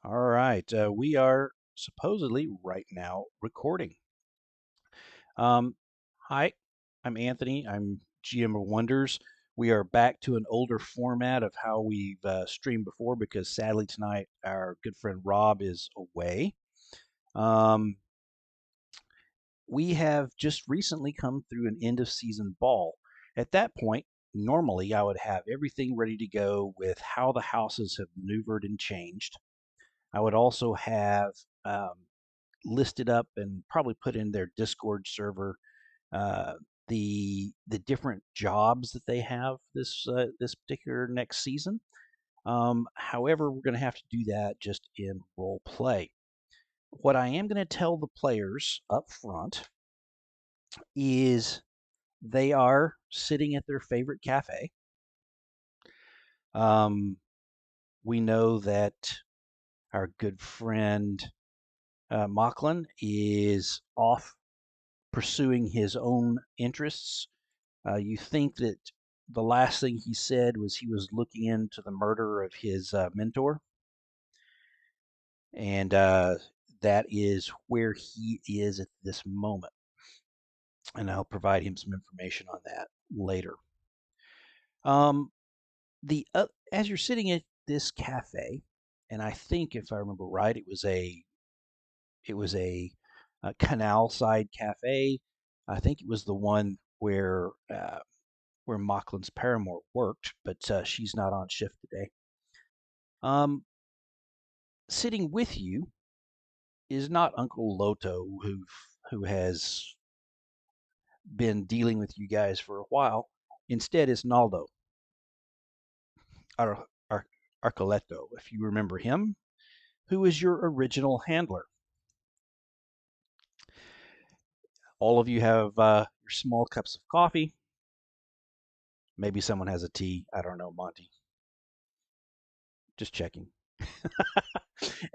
All right, we are supposedly right now recording. Um, Hi, I'm Anthony. I'm GM of Wonders. We are back to an older format of how we've streamed before because sadly tonight our good friend Rob is away. Um, we have just recently come through an end of season ball. At that point, normally I would have everything ready to go with how the houses have maneuvered and changed. I would also have listed up and probably put in their Discord server uh, the different jobs that they have this particular next season. However, we're going to have to do that just in role play. What I am going to tell the players up front is they are sitting at their favorite cafe. Um, we know that our good friend Mocklin is off pursuing his own interests. You think that the last thing he said was he was looking into the murder of his mentor, and that is where he is at this moment. And I'll provide him some information on that later. Um, the As you're sitting at this cafe, and I think if I remember right, it was a canal side cafe. I think it was the one where Mocklin's paramour worked, but she's not on shift today. Um, Sitting with you is not Uncle Loto, who has been dealing with you guys for a while. Instead, it's Naldo, Ar- Ar- Arcoletto, if you remember him, who is your original handler. All of you have your small cups of coffee. Maybe someone has a tea. I don't know, Monty. Just checking.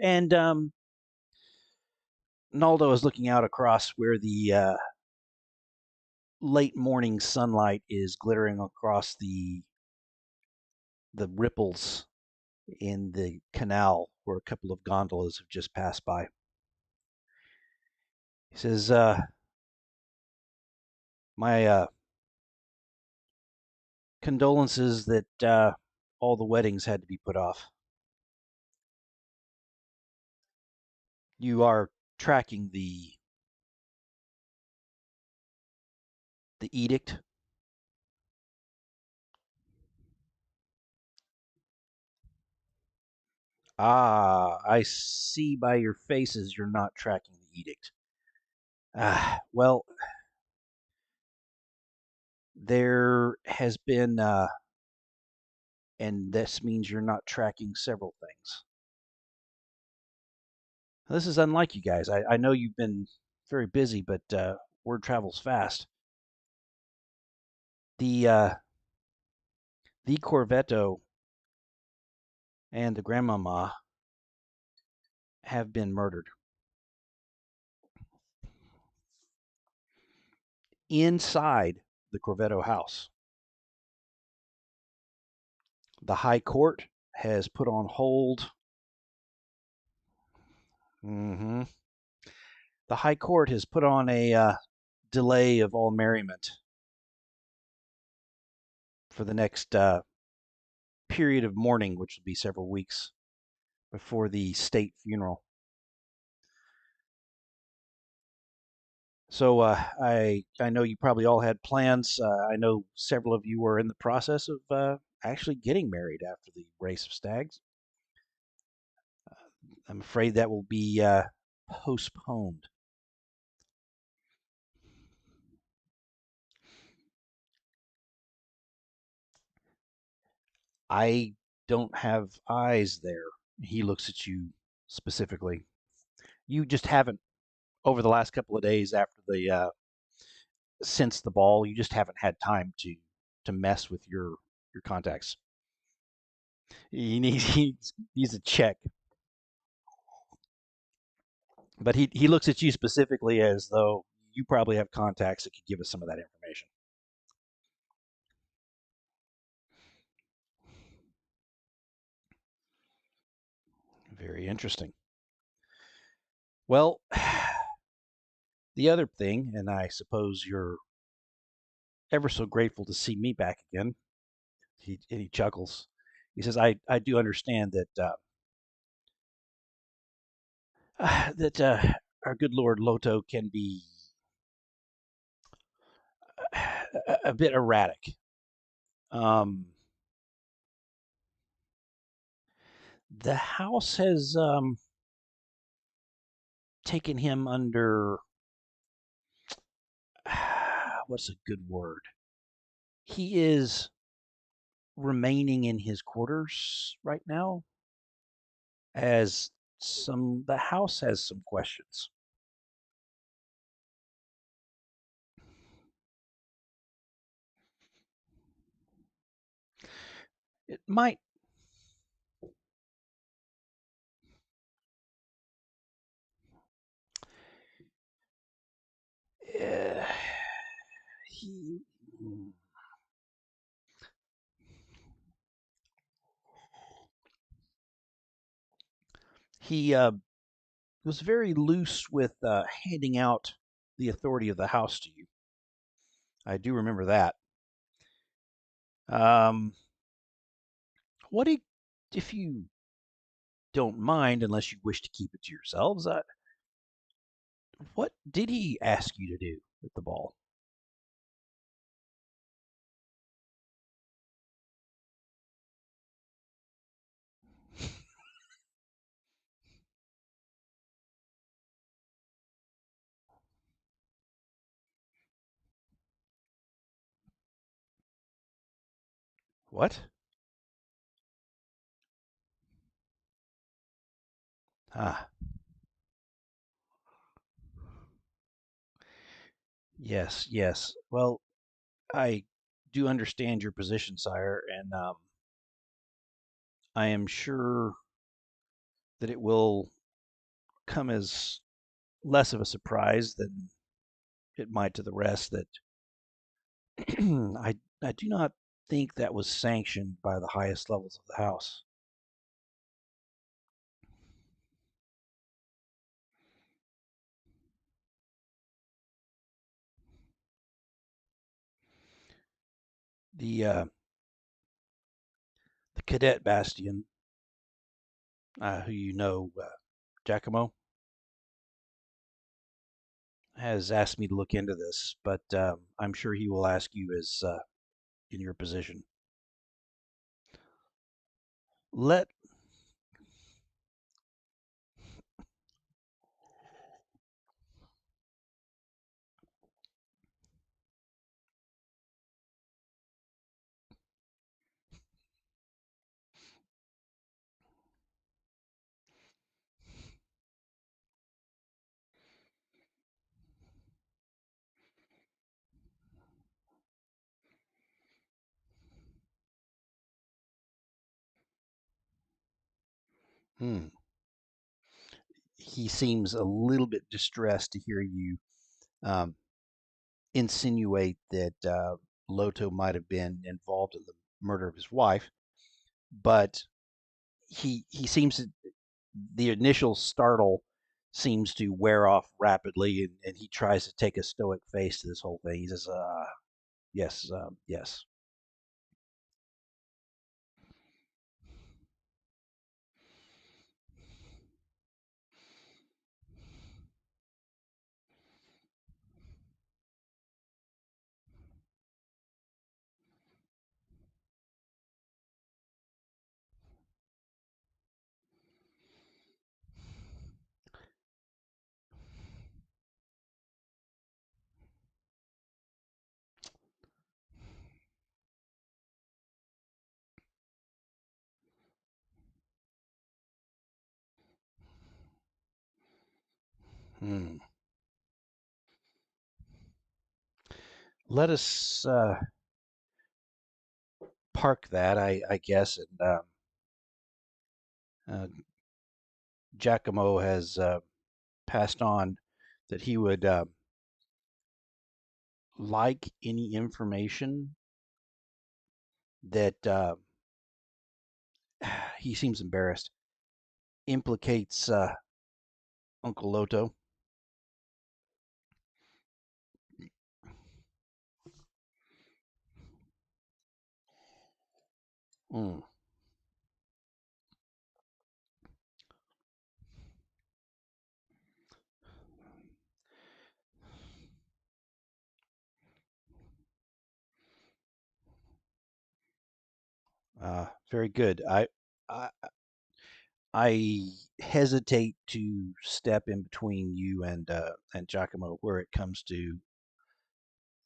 And Naldo is looking out across where the late morning sunlight is glittering across the ripples in the canal where a couple of gondolas have just passed by. He says, "My condolences that all the weddings had to be put off. You are tracking the edict." Ah, I see by your faces you're not tracking the edict. Well, there has been, and this means you're not tracking several things. This is unlike you guys. I know you've been very busy, but word travels fast. The the Corvetto and the Grandmama have been murdered inside the Corvetto house. The High Court has put on hold. hmm The High Court has put on a delay of all merriment for the next period of mourning, which will be several weeks before the state funeral. So I know you probably all had plans. I know several of you were in the process of actually getting married after the race of stags. I'm afraid that will be postponed. I don't have eyes there. He looks at you specifically. You just haven't over the last couple of days after the since the ball. You just haven't had time to mess with your contacts. He needs a check, but he looks at you specifically as though you probably have contacts that could give us some of that information. Very interesting. Well, the other thing, and I suppose you're ever so grateful to see me back again. He chuckles. He says, "I do understand that that our good Lord Loto can be a bit erratic. Um, the house has taken him under what's a good word? He is remaining in his quarters right now, as the house has some questions. It might. Uh, he he was very loose with handing out the authority of the house to you. I do remember that. Um, what he, if you don't mind, unless you wish to keep it to yourselves, what did he ask you to do at the ball? What? Ah, yes, yes. Well, I do understand your position, sire, and I am sure that it will come as less of a surprise than it might to the rest that I do not think that was sanctioned by the highest levels of the House. The the cadet bastion, who you know, Giacomo, has asked me to look into this, but I'm sure he will ask you as in your position. Let hmm, he seems a little bit distressed to hear you um, insinuate that Loto might have been involved in the murder of his wife, but he seems to, the initial startle seems to wear off rapidly, and he tries to take a stoic face to this whole thing. He says, "Yes, yes." Hmm. Let us park that, I guess. And uh, Giacomo has passed on that he would like any information that he seems embarrassed. implicates Uncle Loto. Mm. Very good. I I hesitate to step in between you and Giacomo where it comes to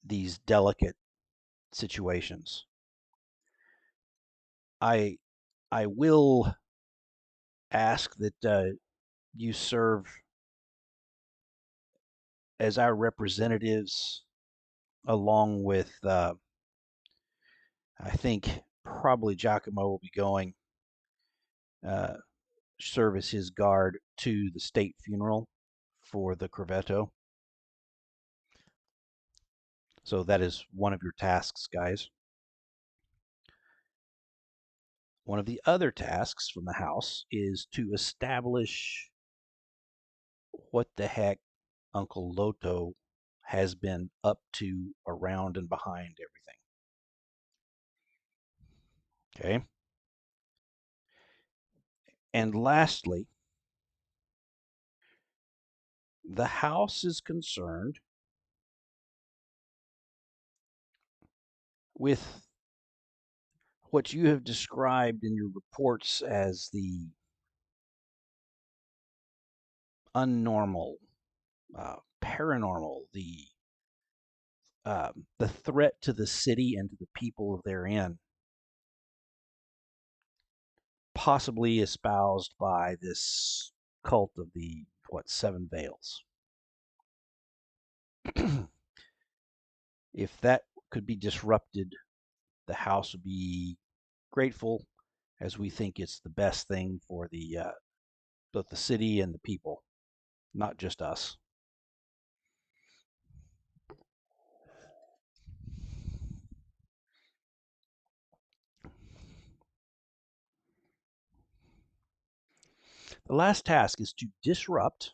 these delicate situations. I I will ask that you serve as our representatives, along with I think probably Giacomo will be going uh, serve as his guard to the state funeral for the Corvetto. So that is one of your tasks, guys. One of the other tasks from the house is to establish what the heck Uncle Loto has been up to around and behind everything. Okay. And lastly, the house is concerned with what you have described in your reports as the unnormal, paranormal, the threat to the city and to the people therein, possibly espoused by this cult of the seven veils. If that could be disrupted, the house would be grateful, as we think it's the best thing for both the city and the people, not just us. The last task is to disrupt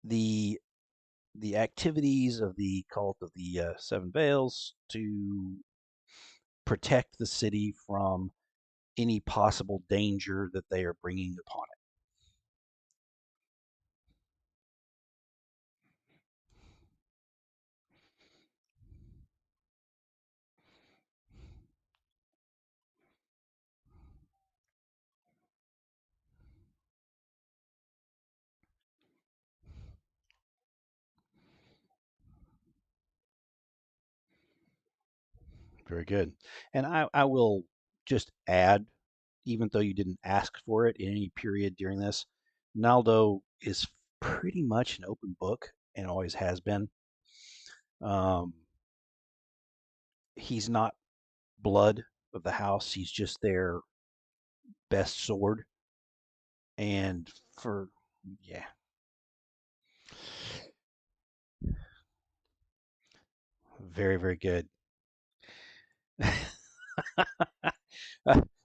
the the activities of the cult of the Seven Veils to protect the city from any possible danger that they are bringing upon it. Very good. And I will just add, even though you didn't ask for it in any period during this, Naldo is pretty much an open book and always has been. Um, he's not blood of the house. He's just their best sword. And for, yeah, very, very good.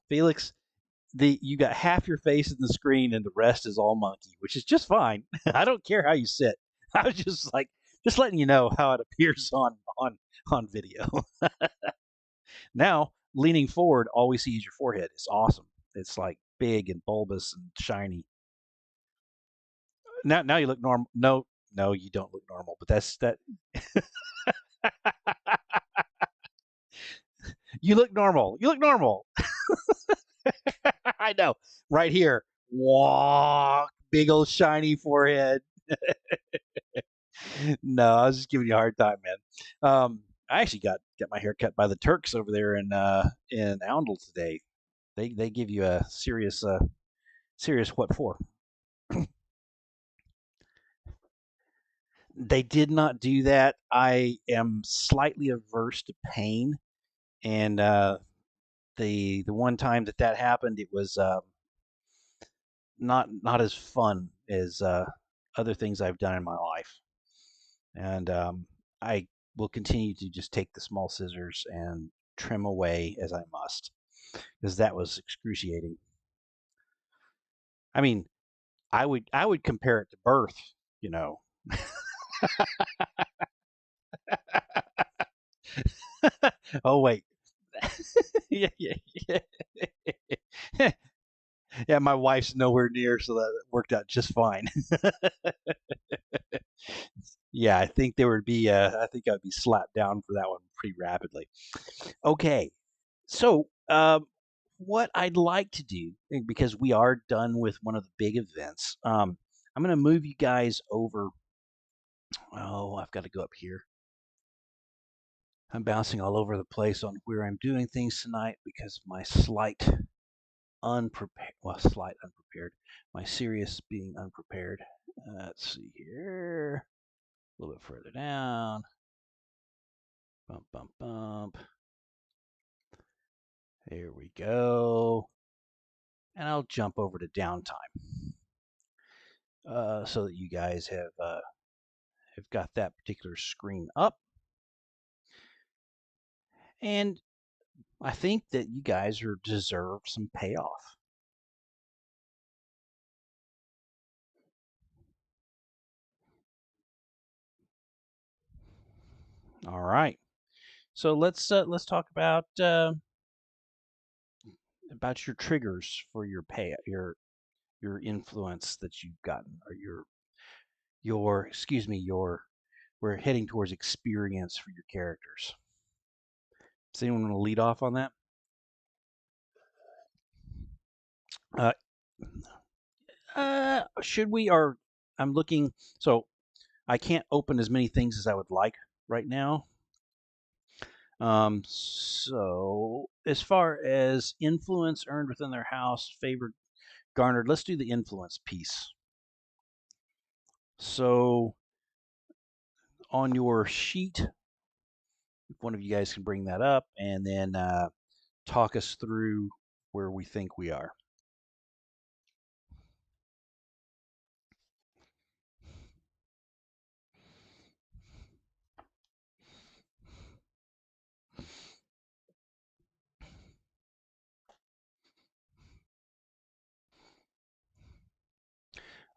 Felix, you got half your face in the screen and the rest is all monkey, which is just fine. I don't care how you sit. I was just like just letting you know how it appears on video. Now, leaning forward, all we see is your forehead. It's awesome. It's like big and bulbous and shiny. Now you look normal. No, no, you don't look normal. But that's that. You look normal. You look normal. I know. Right here. Walk. Big old shiny forehead. No, I was just giving you a hard time, man. I actually got my hair cut by the Turks over there in Oundle today. They give you a serious what for. They did not do that. I am slightly averse to pain, and the one time that happened, it was not as fun as other things I've done in my life, and I will continue to just take the small scissors and trim away as I must, because that was excruciating. I mean, I would compare it to birth, you know. Oh wait. Yeah, yeah, yeah. Yeah, my wife's nowhere near, so that worked out just fine. Yeah, I think there would be I think I'd be slapped down for that one pretty rapidly. Okay. So, what I'd like to do, because we are done with one of the big events, I'm going to move you guys over. Oh, I've got to go up here. I'm bouncing all over the place on where I'm doing things tonight because of my slight unprepared, my serious being unprepared. Let's see here, a little bit further down. Bump, bump, bump. There we go. And I'll jump over to downtime so that you guys have got that particular screen up. And I think that you guys are deserve some payoff. All right. So let's talk about your triggers for your your influence that you've gotten, or your excuse me your we're heading towards experience for your characters. Does anyone want to lead off on that? Uh, should we? Or I'm looking. So I can't open as many things as I would like right now. So as far as influence earned within their house, favored, garnered, let's do the influence piece. So on your sheet, if one of you guys can bring that up, and then talk us through where we think we are.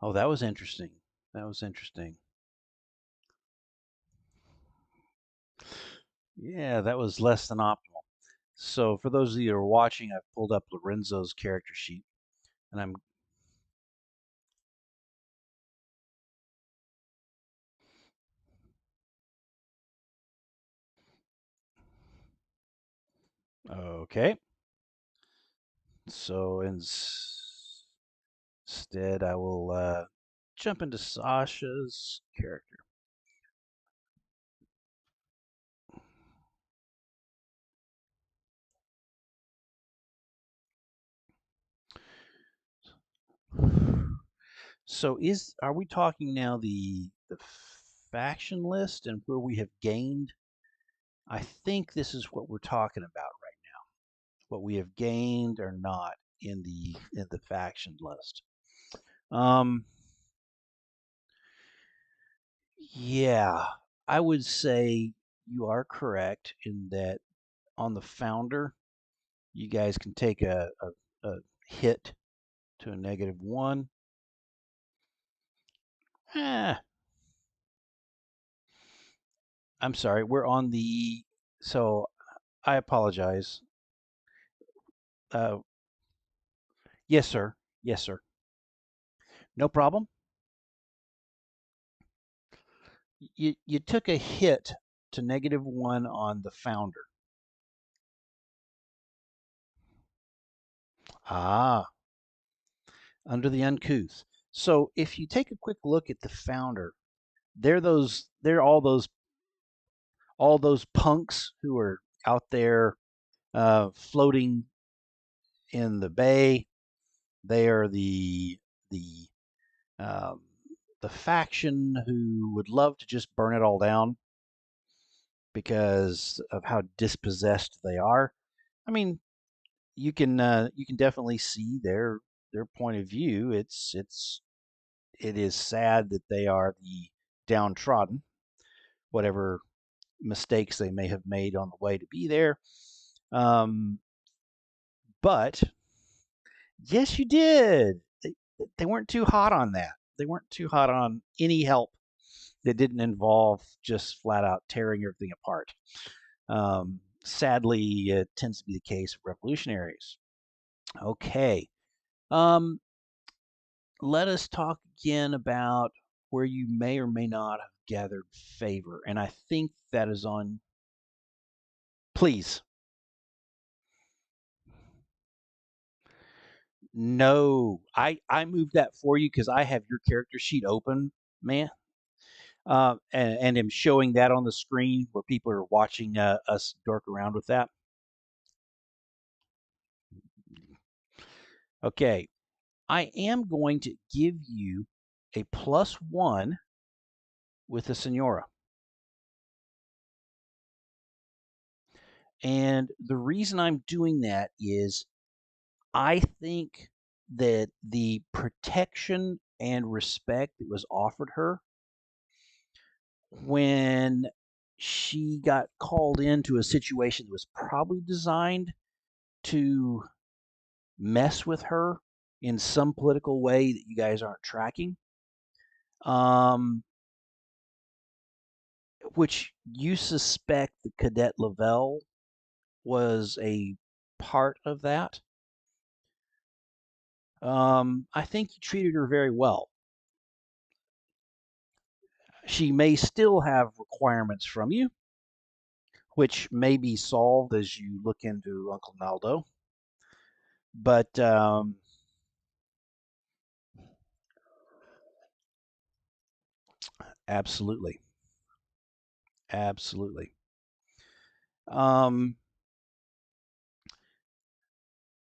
Oh, that was interesting. That was interesting. Yeah, that was less than optimal. So for those of you who are watching, I've pulled up Lorenzo's character sheet, and I'm okay. So instead, I will jump into Sasha's character. So are we talking now the faction list and where we have gained? I think this is what we're talking about right now. What we have gained or not in the faction list. Um, yeah, I would say you are correct in that on the founder, you guys can take a hit to a -1. Eh, I'm sorry, we're on the, so I apologize. Uh, yes, sir. Yes, sir. No problem. You took a hit to -1 on the founder. Ah, under the uncouth. So if you take a quick look at the founder, they're all those punks who are out there floating in the bay. They are the um, the faction who would love to just burn it all down because of how dispossessed they are. I mean, you can definitely see their point of view. It is sad that they are the downtrodden, whatever mistakes they may have made on the way to be there. Um, but yes, you did. they weren't too hot on that. They weren't too hot on any help that didn't involve just flat out tearing everything apart. Sadly, it tends to be the case with revolutionaries. Okay. Um, Let us talk again about where you may or may not have gathered favor. And I think that is on. Please. No, I moved that for you because I have your character sheet open, man. And am showing that on the screen where people are watching us dork around with that. Okay, I am going to give you a +1 with the Senora. And the reason I'm doing that is I think that the protection and respect that was offered her when she got called into a situation that was probably designed to mess with her in some political way that you guys aren't tracking, um, which you suspect the Cadet Lavelle was a part of that. I think you treated her very well. She may still have requirements from you, which may be solved as you look into Uncle Naldo. But absolutely, absolutely. Um,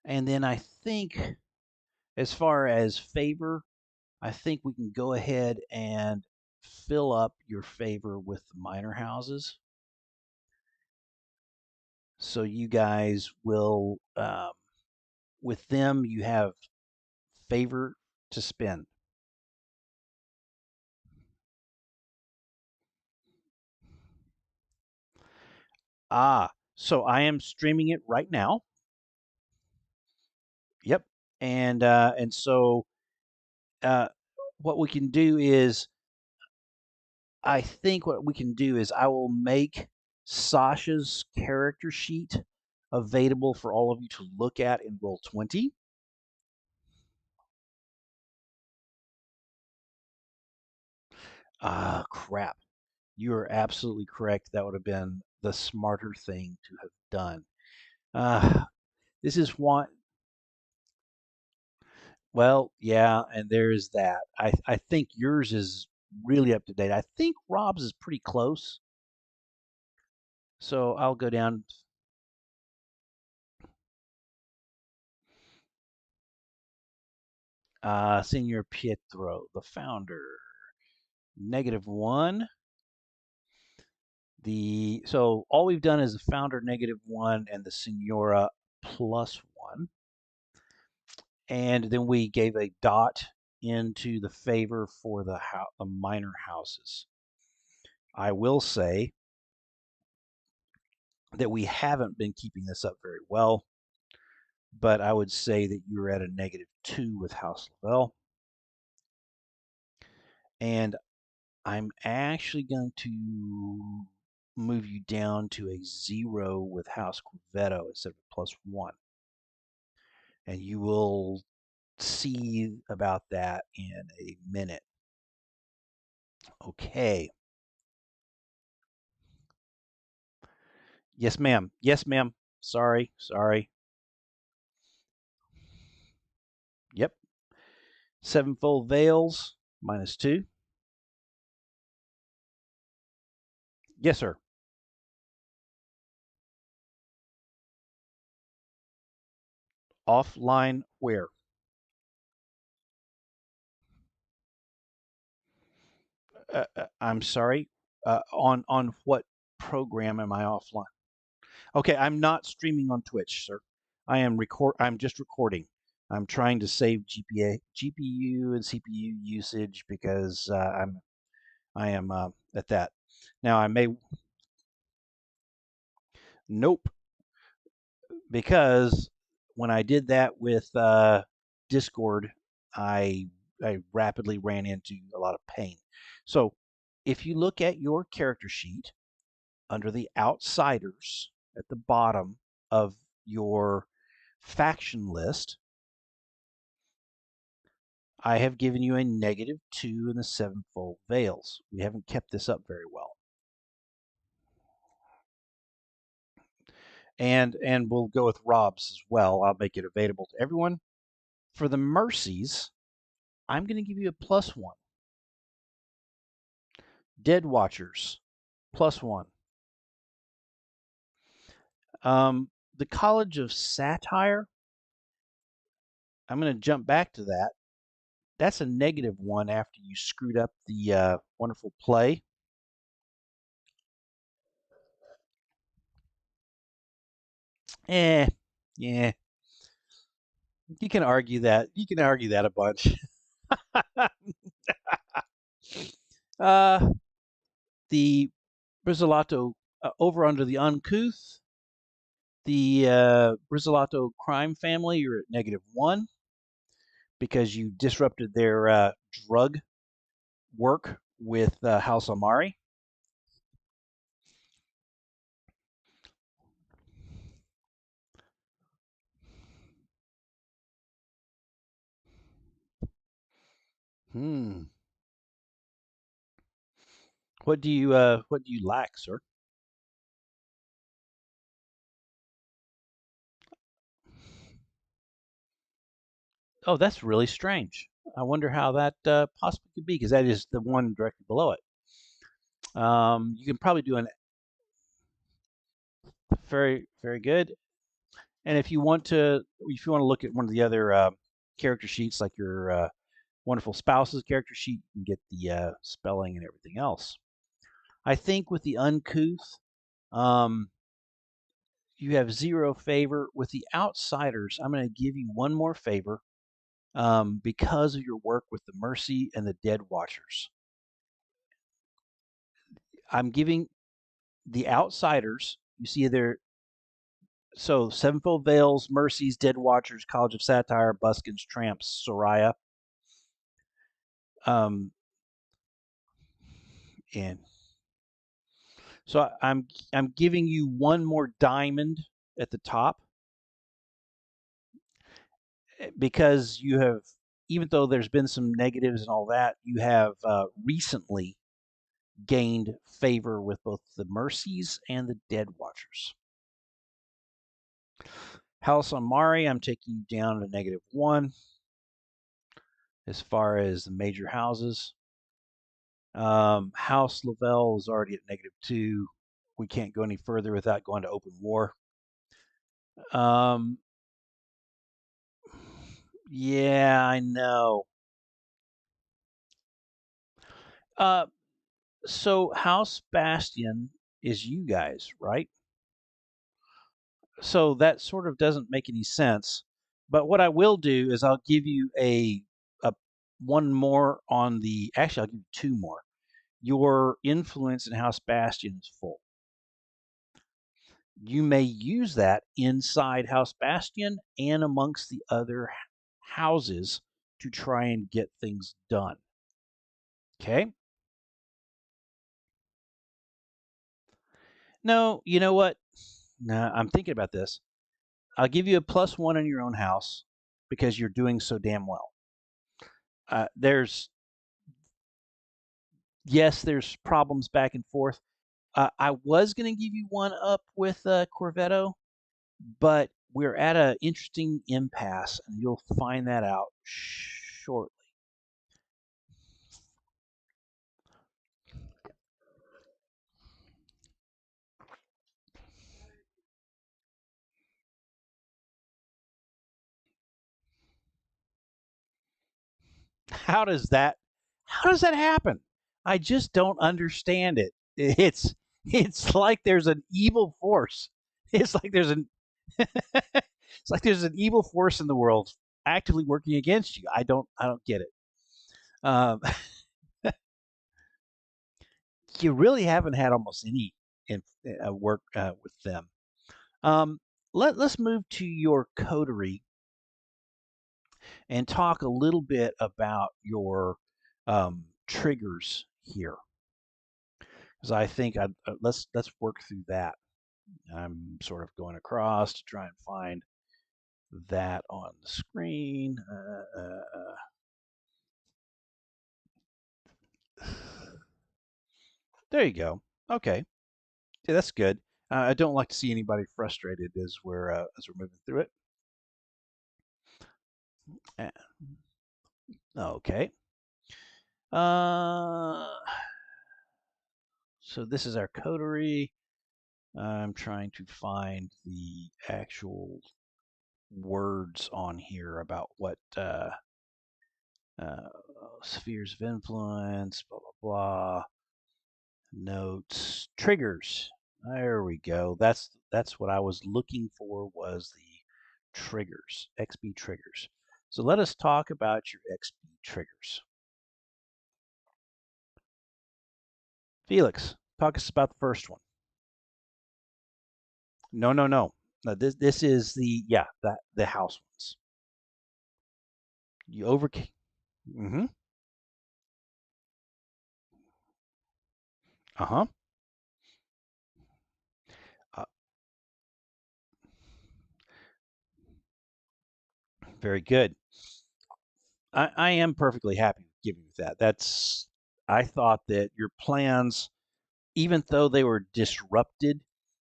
and then I think, as far as favor, I think we can go ahead and fill up your favor with the minor houses. So you guys will, with them, you have favor to spend. So I am streaming it right now. Yep. And so uh, what we can do is, I think what we can do is I will make Sasha's character sheet available for all of you to look at in Roll20. Crap. You are absolutely correct. That would have been the smarter thing to have done. Uh, this is one. Well, yeah, and there is that. I think yours is really up to date. I think Rob's is pretty close. So I'll go down. Senor Pietro, the founder, -1. So all we've done is the founder -1 and the Senora +1. And then we gave a dot into the favor for the minor houses. I will say that we haven't been keeping this up very well, but I would say that you're at a -2 with House Lavelle. And I'm actually going to move you down to a 0 with House Corvetto instead of +1. And you will see about that in a minute. Okay. Yes, ma'am. Yes, ma'am. Sorry. Sorry. Yep. Sevenfold Veils, -2. Yes, sir. Offline where? I'm sorry. On what program am I offline? Okay, I'm not streaming on Twitch, sir. I'm just recording. I'm trying to save GPU and CPU usage because I am at that. Now I may. Nope, because when I did that with Discord, I rapidly ran into a lot of pain. So if you look at your character sheet under the outsiders at the bottom of your faction list, I have given you a -2 in the sevenfold veils. We haven't kept this up very well. And we'll go with Rob's as well. I'll make it available to everyone. For the mercies, I'm going to give you a +1. Dead Watchers, +1. The College of Satire, I'm going to jump back to that. That's a -1 after you screwed up the wonderful play. Yeah. You can argue that. You can argue that a bunch. The Brizzolato over under the uncouth. The Brizzolato crime family, you're at -1 because you disrupted their drug work with House Amari. Hmm. What do you lack, sir? Oh, that's really strange. I wonder how that possibly could be, because that is the one directly below it. You can probably do an very good. And if you want to look at one of the other character sheets, like your wonderful spouse's character sheet, you can get the spelling and everything else. I think with the uncouth, um, you have 0 favor. With the outsiders, I'm going to give you one more favor because of your work with the Mercy and the Dead Watchers. I'm giving the outsiders, you see there, so Sevenfold Veils, Mercies, Dead Watchers, College of Satire, Buskins, Tramps, Soraya. And so I'm giving you one more diamond at the top because you have, even though there's been some negatives and all that, you have recently gained favor with both the Mercies and the Dead Watchers. House Amari, I'm taking you down to -1 as far as the major houses. House Lavelle is already at -2. We can't go any further without going to open war. Yeah, I know. So House Bastion is you guys, right? So that sort of doesn't make any sense. But what I will do is I'll give you a one more on the. Actually, I'll give you 2 more. Your influence in House Bastion is full. You may use that inside House Bastion and amongst the other houses to try and get things done. Okay? No, you know what? Nah, I'm thinking about this. I'll give you a +1 in your own house because you're doing so damn well. There's problems back and forth. I was going to give you one up with Corvetto, but we're at an interesting impasse, and you'll find that out shortly. How does that happen? I just don't understand it. It's like there's an evil force. It's like there's an it's like there's an evil force in the world actively working against you. I don't get it. Um, you really haven't had almost any work with them. Um, let's move to your coterie. and talk a little bit about your triggers here, because I think let's work through that. I'm sort of going across to try and find that on the screen. There you go. Okay, yeah, that's good. I don't like to see anybody frustrated as we're moving through it. Okay. So this is our coterie. I'm trying to find the actual words on here about what uh, spheres of influence, blah blah blah, notes, triggers. There we go. That's what I was looking for, was the triggers, XP triggers. So let us talk about your XP triggers. Felix, talk us about the first one. No, no, no. No, this is the house ones. You overcame. Mm-hmm. Uh-huh. Uh, very good. I am perfectly happy with giving you that. I thought that your plans, even though they were disrupted,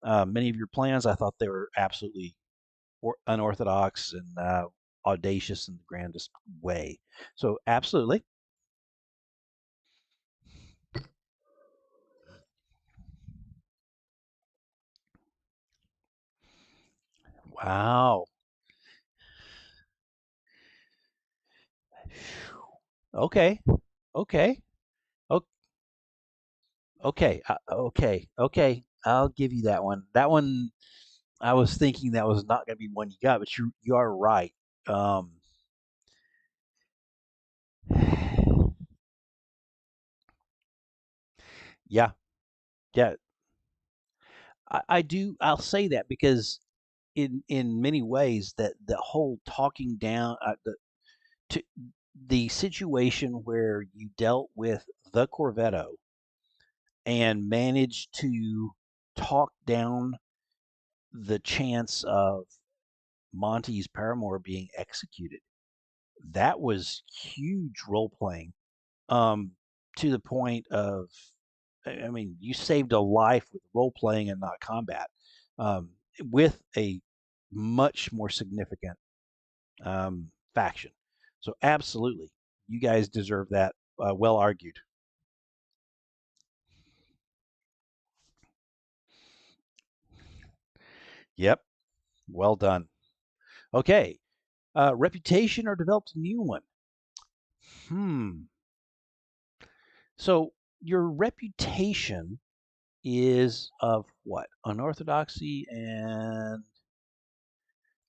many of your plans, I thought they were absolutely unorthodox and audacious in the grandest way. So absolutely. Wow. Okay. Okay. Okay. Okay. Okay. I'll give you that one. That one, I was thinking that was not going to be one you got, but you are right. Um, yeah. Yeah. I do. I'll say that because in many ways that the whole talking down to the situation where you dealt with the Corvetto and managed to talk down the chance of Monty's paramour being executed. That was huge role playing, to the point of, I mean, you saved a life with role playing and not combat, um, with a much more significant faction. So, absolutely, you guys deserve that. Well argued. Yep. Well done. Okay. Reputation or developed a new one? Hmm. So, your reputation is of what? Unorthodoxy and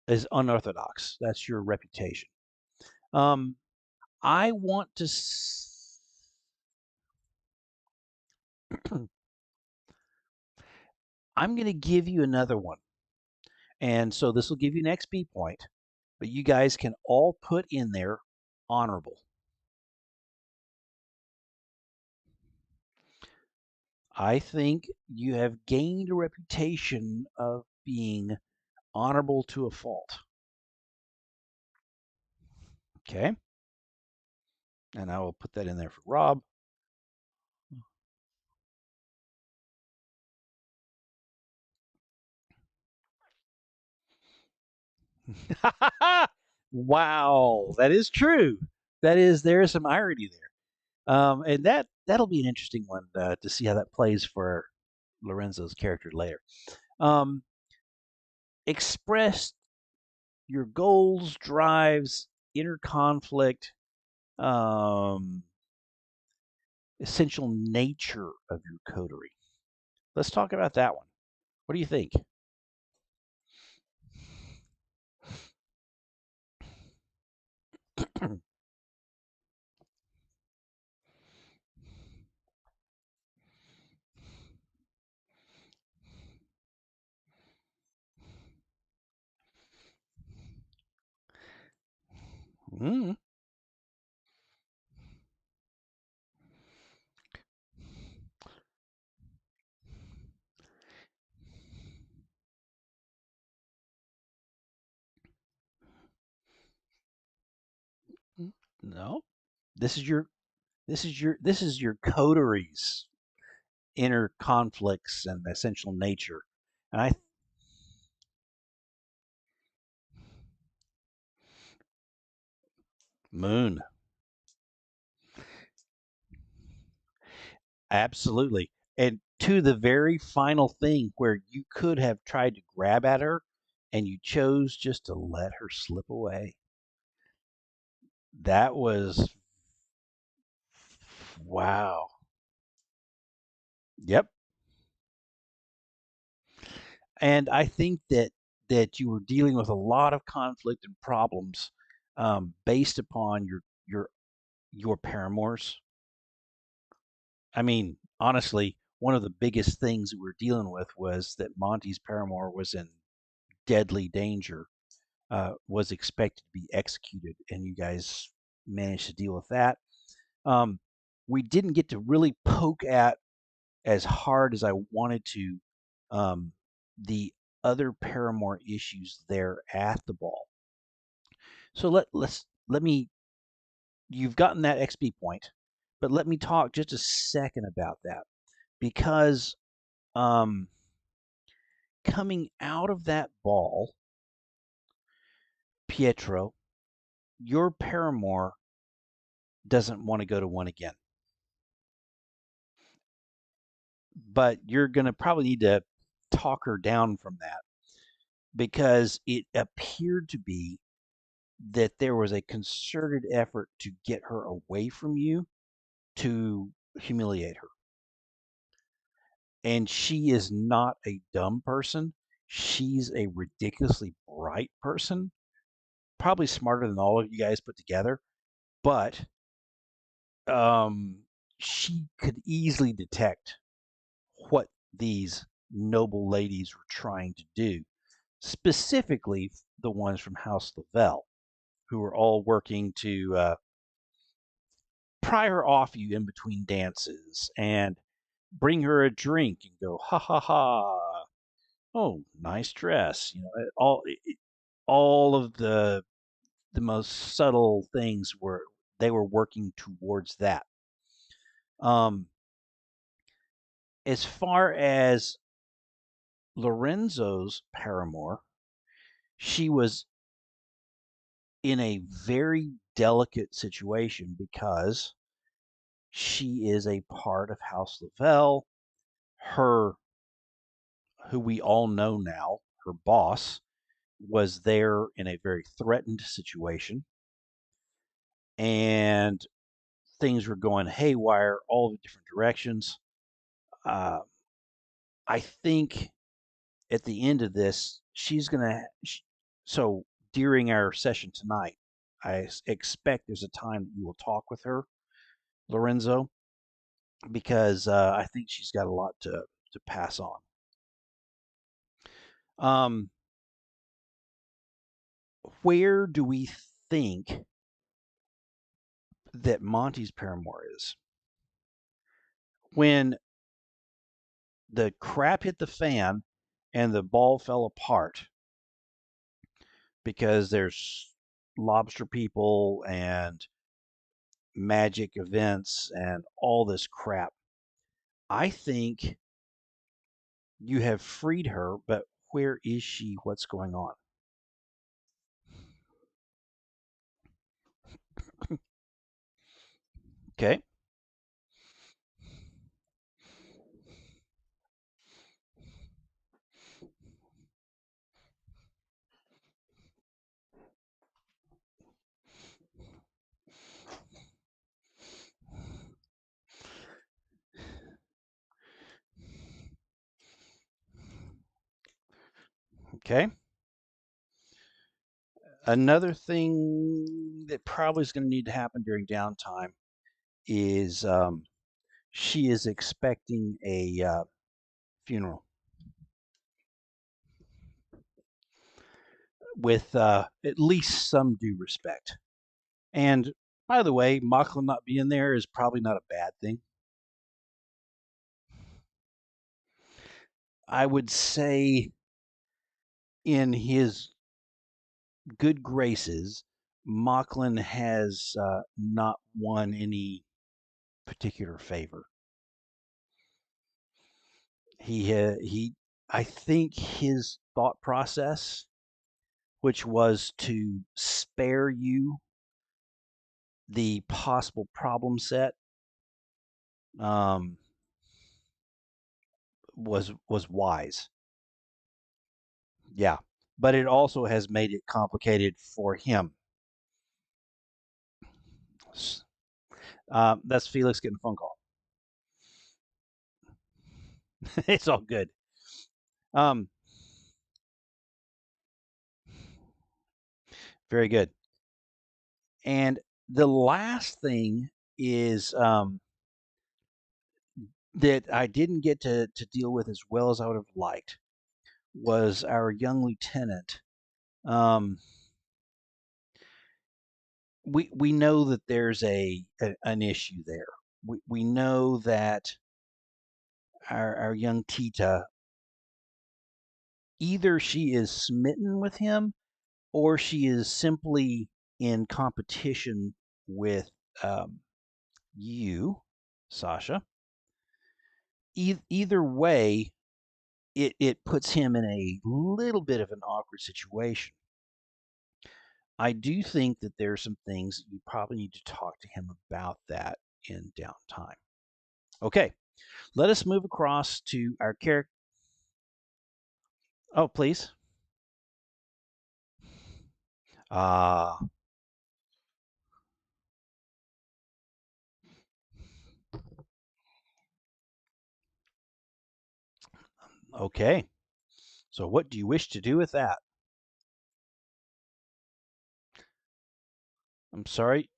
is unorthodox. That's your reputation. Um, I want to. I'm going to give you another one, and so this will give you an XP point. But you guys can all put in there honorable. I think you have gained a reputation of being honorable to a fault. Okay, and I will put that in there for Rob. Wow, that is true. There is some irony there, and that'll be an interesting one to see how that plays for Lorenzo's character later. Um, express your goals, drives, inner conflict, um, essential nature of your coterie. Let's talk about that one. What do you think? Mm. No, this is your this is your coteries inner conflicts and essential nature. And I moon absolutely. And to the very final thing where you could have tried to grab at her and you chose just to let her slip away. That was wow. Yep. And I think that you were dealing with a lot of conflict and problems based upon your paramours. I mean, honestly, one of the biggest things we were dealing with was that Monty's paramour was in deadly danger, was expected to be executed, and you guys managed to deal with that. Um, we didn't get to really poke at as hard as I wanted to um, the other paramour issues there at the ball. So let me. You've gotten that XP point, but let me talk just a second about that because um, coming out of that ball, Pietro, your paramour doesn't want to go to one again. But you're going to probably need to talk her down from that because it appeared to be that there was a concerted effort to get her away from you to humiliate her. And she is not a dumb person. She's a ridiculously bright person, probably smarter than all of you guys put together. But um, she could easily detect what these noble ladies were trying to do, specifically the ones from House Lavelle, who were all working to pry her off you in between dances and bring her a drink and go, ha ha ha, oh, nice dress. You know, all of the most subtle things were they were working towards that. Um, as far as Lorenzo's paramour, she was in a very delicate situation because she is a part of House Lavelle. Her, who we all know now, her boss, was there in a very threatened situation, and things were going haywire all the different directions. Uh, I think at the end of this, she's gonna. So during our session tonight, I expect there's a time that you will talk with her, Lorenzo, because I think she's got a lot to pass on. Um, where do we think that Monty's paramour is? When the crap hit the fan and the ball fell apart because there's lobster people and magic events and all this crap. I think you have freed her, but where is she? What's going on? Okay. Okay. Another thing that probably is going to need to happen during downtime is she is expecting a funeral with at least some due respect. And by the way, Mocklin not being there is probably not a bad thing. I would say in his good graces, Mocklin has not won any particular favor. He, I think his thought process, which was to spare you the possible problem set, um, was wise. Yeah, but it also has made it complicated for him. That's Felix getting a phone call. It's all good. Um, very good. And the last thing is that I didn't get to deal with as well as I would have liked was our young lieutenant. Um, we know that there's an issue there. We know that our young Tita, either she is smitten with him or she is simply in competition with um, you, Sasha. Either way, it puts him in a little bit of an awkward situation. I do think that there are some things that you probably need to talk to him about that in downtime. Okay, let us move across to our character. Oh, please. Ah, okay. So, what do you wish to do with that? I'm sorry.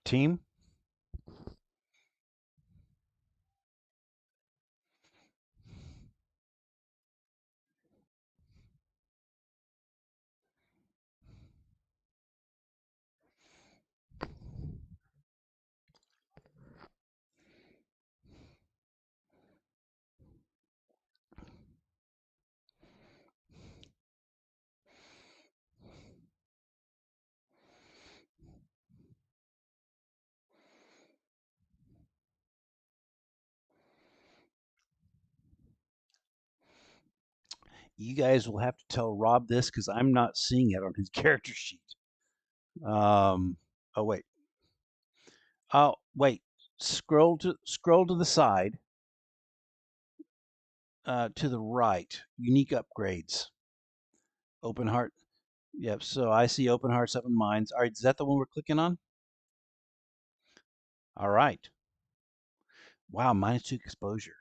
Team, you guys will have to tell Rob this because I'm not seeing it on his character sheet. Um, oh wait. Oh wait. Scroll to the side, to the right. Unique upgrades. Open heart. Yep. So I see open hearts, open minds. All right. Is that the one we're clicking on? All right. Wow. -2 exposure.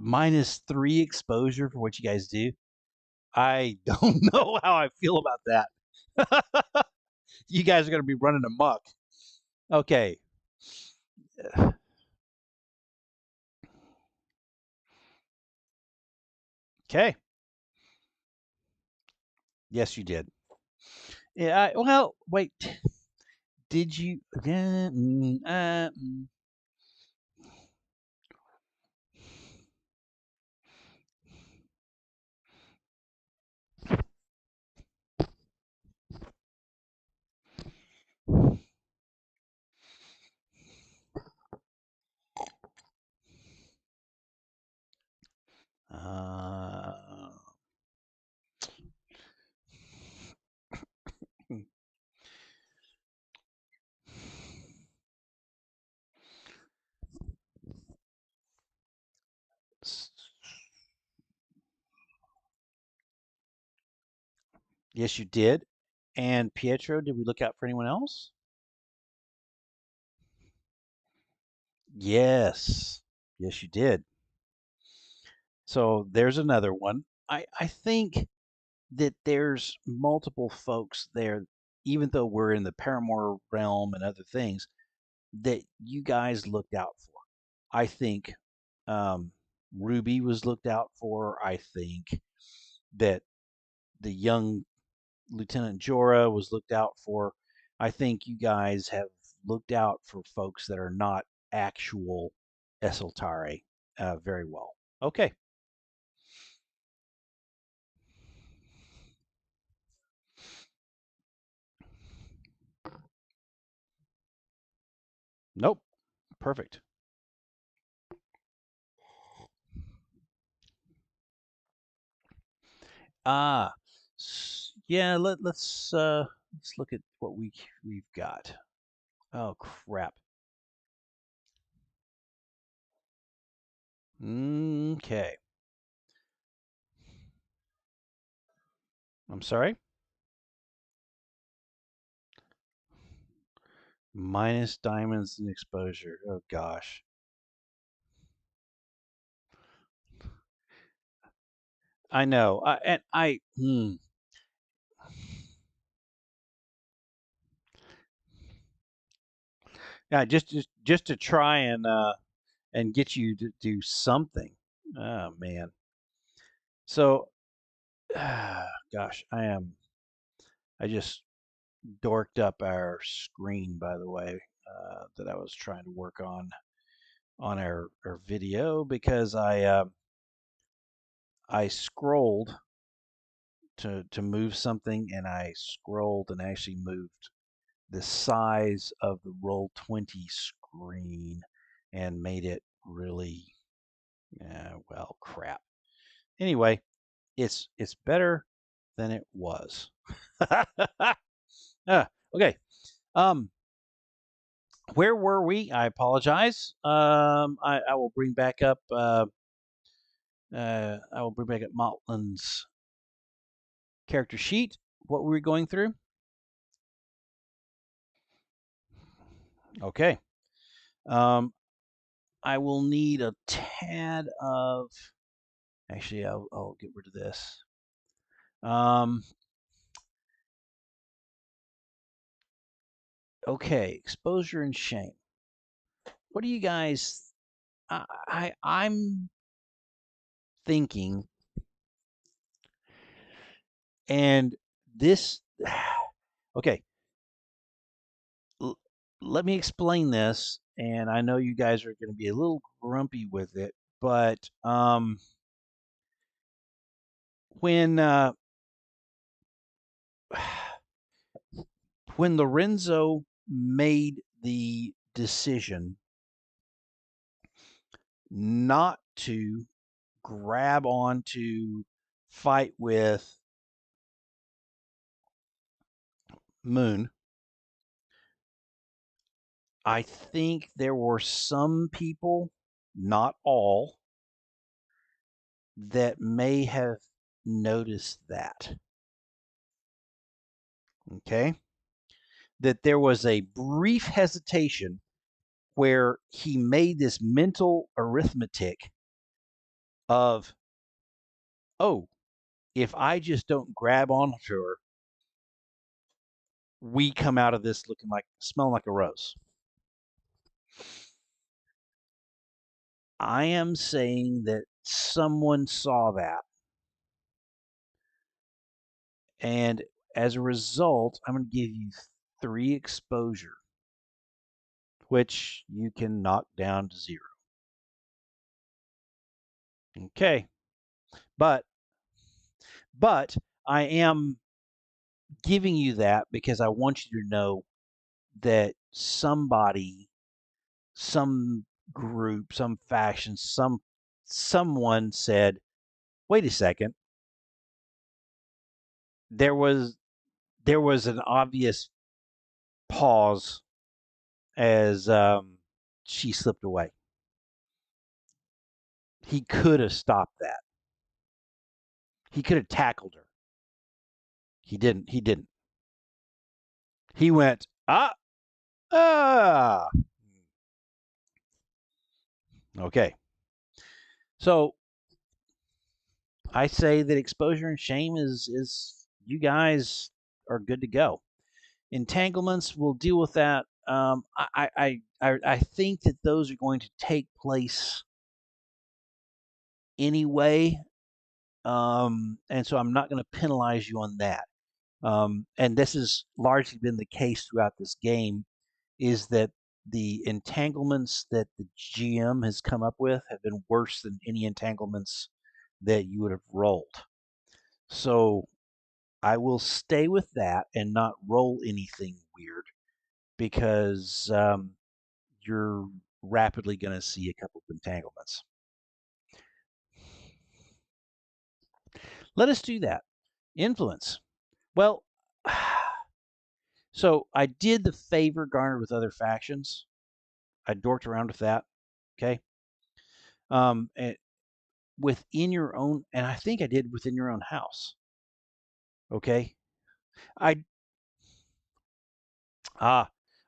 -3 exposure for what you guys do. I don't know how I feel about that. You guys are going to be running amok. Okay. Okay. Yes, you did. Yeah. Well, wait. Did you? Uh, Yes, you did. And Pietro, did we look out for anyone else? Yes. Yes, you did. So there's another one. I think that there's multiple folks there, even though we're in the Paramore realm and other things, that you guys looked out for. I think um, Ruby was looked out for. I think that the young Lieutenant Jorah was looked out for. I think you guys have looked out for folks that are not actual Esaltari very well. Okay. Nope. Perfect. Ah, yeah. Let's look at what we've got. Oh crap. Okay. I'm sorry. Minus diamonds and exposure. Oh gosh. I know. And I. Yeah. Just to try and get you to do something. Oh man. So, gosh, I just dorked up our screen, by the way, that I was trying to work on our video because I scrolled to move something and I scrolled and actually moved the size of the Roll20 screen and made it really well crap. Anyway, it's better than it was. Okay. Um, where were we? I apologize. I will bring back up. I will bring back up Motlin's character sheet. What were we going through? Okay. Um, I will need a tad of. Actually, I'll get rid of this. Um, okay, exposure and shame. What do you guys? I'm thinking, and this. Okay, l- let me explain this. And I know you guys are going to be a little grumpy with it, but when when Lorenzo made the decision not to grab on to fight with Moon, I think there were some people, not all, that may have noticed that. Okay. That there was a brief hesitation where he made this mental arithmetic of, oh, if I just don't grab onto her, we come out of this looking like, smelling like a rose. I am saying that someone saw that. And as a result, I'm going to give you 3 exposure, which you can knock down to 0. Okay. But but I am giving you that because I want you to know that somebody, some group, some faction, someone said, "Wait a second. There was there was an obvious pause as she slipped away. He could have stopped that. He could have tackled her. He didn't. He didn't. He went, ah. Okay. So I say that exposure and shame is you guys are good to go. Entanglements, we'll deal with that. I think that those are going to take place anyway, and so I'm not going to penalize you on that. And this has largely been the case throughout this game, is that the entanglements that the GM has come up with have been worse than any entanglements that you would have rolled. So I will stay with that and not roll anything weird because you're rapidly going to see a couple of entanglements. Let us do that. Influence. Well, so I did the favor garnered with other factions. I dorked around with that. Okay. And within your own, and I think I did within your own house. Okay. I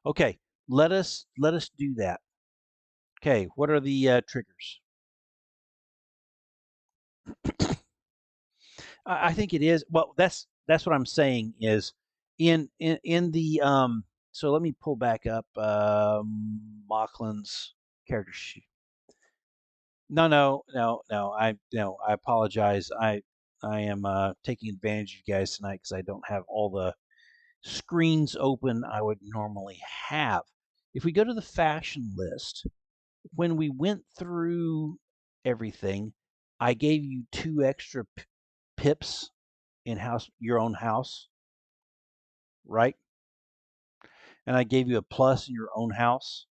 okay. Let us do that. Okay. What are the triggers? I think it is. Well, that's what I'm saying is in the so let me pull back up Machlin's character sheet. No. I apologize. I am taking advantage of you guys tonight because I don't have all the screens open I would normally have. If we go to the faction list, when we went through everything, I gave you 2 extra pips in your own house, right? And I gave you a plus in your own house.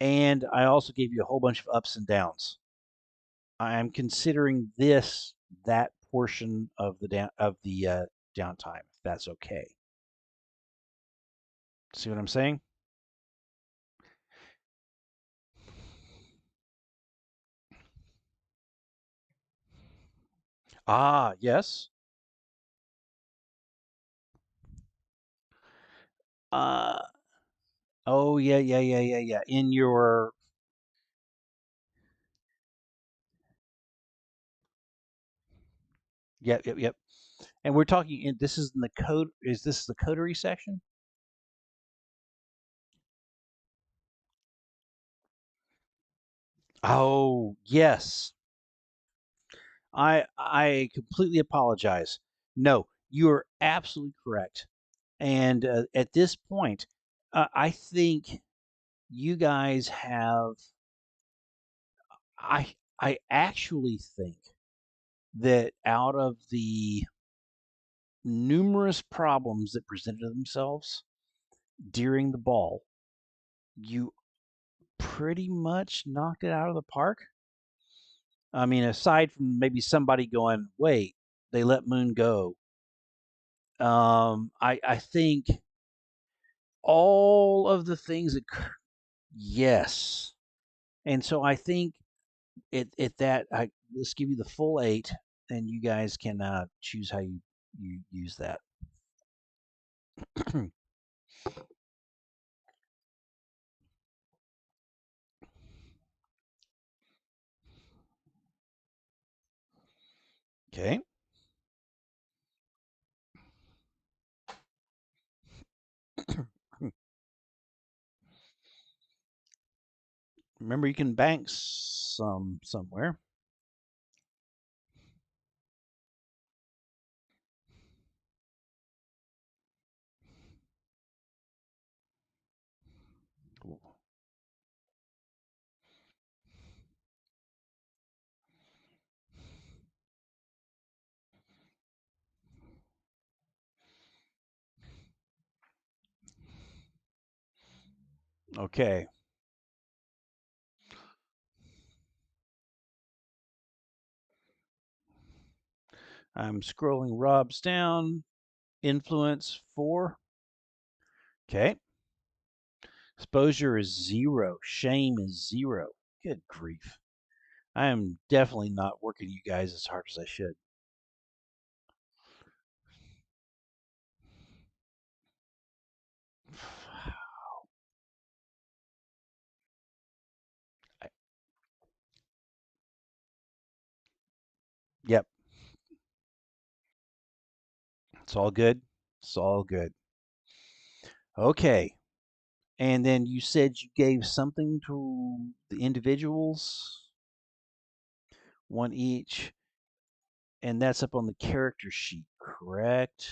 And I also gave you a whole bunch of ups and downs. I am considering this that portion of the downtime, if that's okay. See what I'm saying? Yes. Uh, oh yeah. In your yep. And we're talking. This is in the code. Is this the coterie section? Oh yes. I completely apologize. No, you are absolutely correct. And at this point, I think you guys have. I actually think that out of the numerous problems that presented themselves during the ball, you pretty much knocked it out of the park. I mean, aside from maybe somebody going, "Wait, they let Moon go." I think all of the things that, yes, and so I think it that I let's give you the full 8, and you guys can choose how you use that. Okay. Remember, you can bank somewhere. Okay. I'm scrolling Rob's down. Influence 4. Okay. Exposure is 0. Shame is 0. Good grief. I am definitely not working you guys as hard as I should. It's all good. It's all good. Okay. And then you said you gave something to the individuals, one each, and that's up on the character sheet, correct?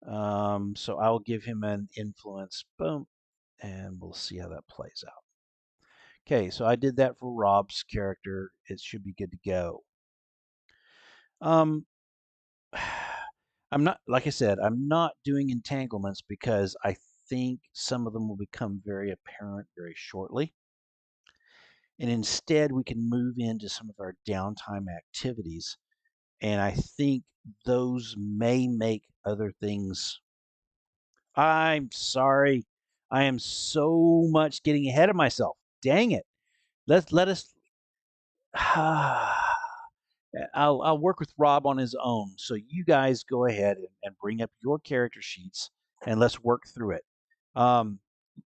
So I'll give him an influence. Boom. And we'll see how that plays out. Okay, so I did that for Rob's character. It should be good to go. Um, I'm not, like I said, I'm not doing entanglements because I think some of them will become very apparent very shortly. And instead, we can move into some of our downtime activities. And I think those may make other things. I'm sorry. I am so much getting ahead of myself. Dang it. Let us. I'll work with Rob on his own. So you guys go ahead and bring up your character sheets and let's work through it.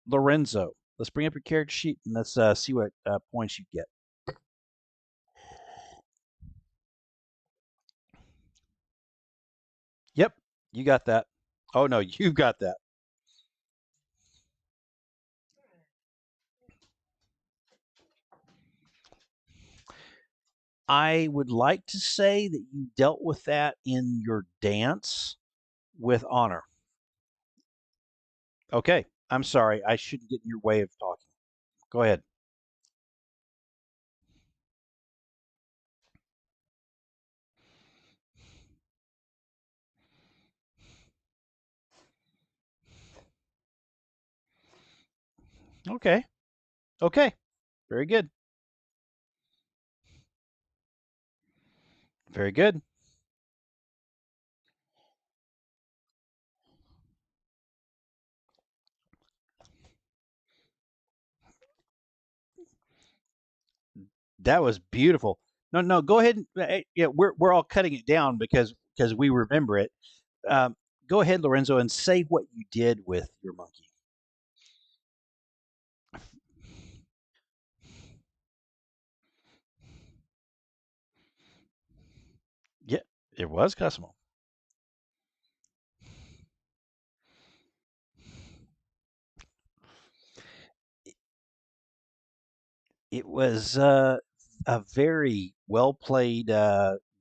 Lorenzo, let's bring up your character sheet and let's see what points you get. Yep, you got that. Oh no, you got that. I would like to say that you dealt with that in your dance with honor. Okay, I'm sorry. I shouldn't get in your way of talking. Go ahead. Okay. Okay. Very good. Very good. That was beautiful. No, no, go ahead. Yeah, we're all cutting it down because we remember it. Um, Go ahead, Lorenzo, and say what you did with your monkey. Yeah, it was Cosmo. It was a very well played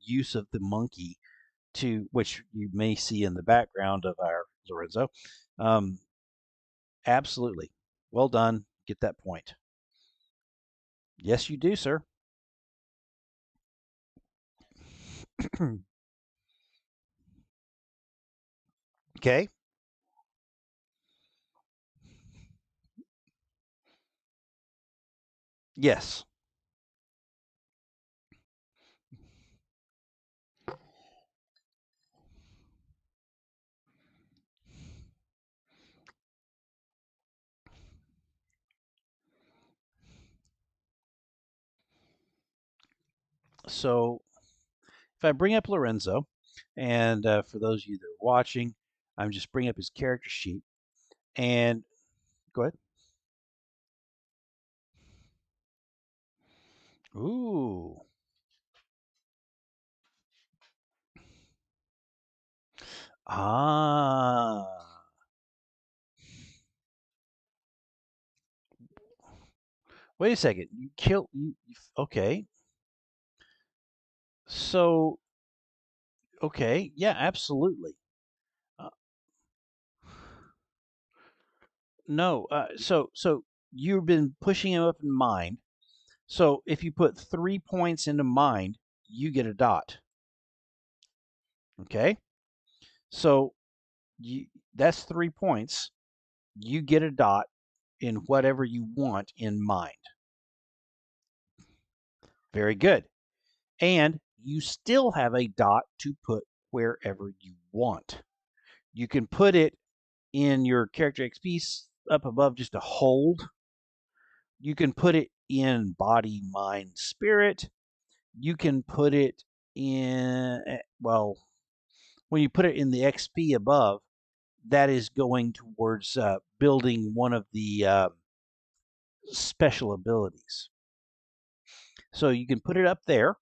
use of the monkey to which you may see in the background of our Lorenzo. Um, Absolutely. Well done. Get that point. Yes, you do, sir. Okay. Yes. So if I bring up Lorenzo, and for those of you that are watching, I'm just bringing up his character sheet. And go ahead. Ooh. Ah. Wait a second. You killed. Okay. So, okay. Yeah, absolutely. Uh, no. So you've been pushing him up in mind. So if you put 3 points into mind, you get a dot. Okay. So you, that's 3 points. You get a dot in whatever you want in mind. Very good. And you still have a dot to put wherever you want. You can put it in your character XP up above just a hold. You can put it in body, mind, spirit. You can put it in, well, when you put it in the XP above, that is going towards building one of the special abilities. So you can put it up there,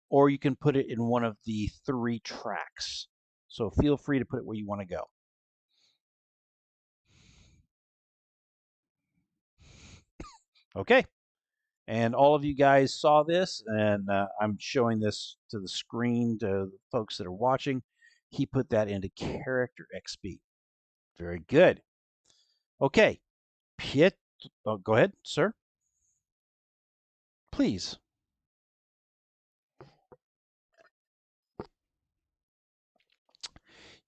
or you can put it in one of the 3 tracks. So feel free to put it where you want to go. Okay. And all of you guys saw this, and I'm showing this to the screen to the folks that are watching. He put that into character XP. Very good. Okay. Piet, go ahead, sir. Please.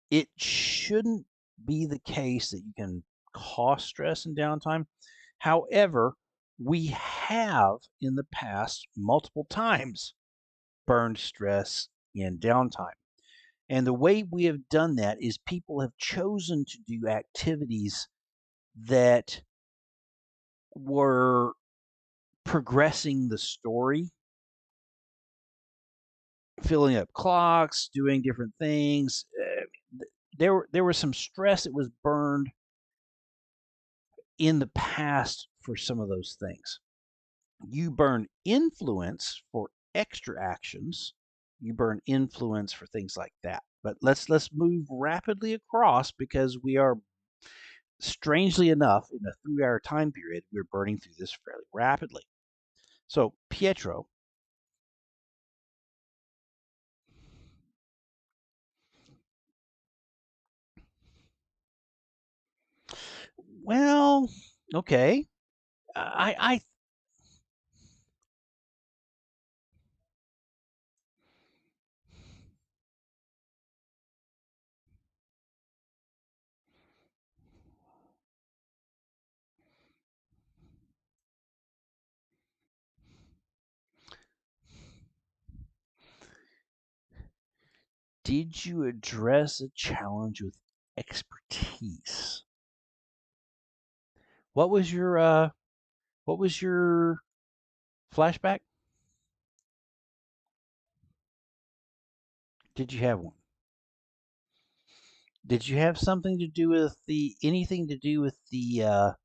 It shouldn't be the case that you can cause stress and downtime. However, we have in the past multiple times burned stress in downtime. And the way we have done that is people have chosen to do activities that were progressing the story, filling up clocks, doing different things. There was some stress that was burned in the past for some of those things. You burn influence for extra actions. You burn influence for things like that. But let's move rapidly across because we are, strangely enough, in a 3-hour time period, we're burning through this fairly rapidly. So Pietro. Well, okay. I Did you address a challenge with expertise? What was your flashback? Did you have one? Did you have something to do with anything to do with the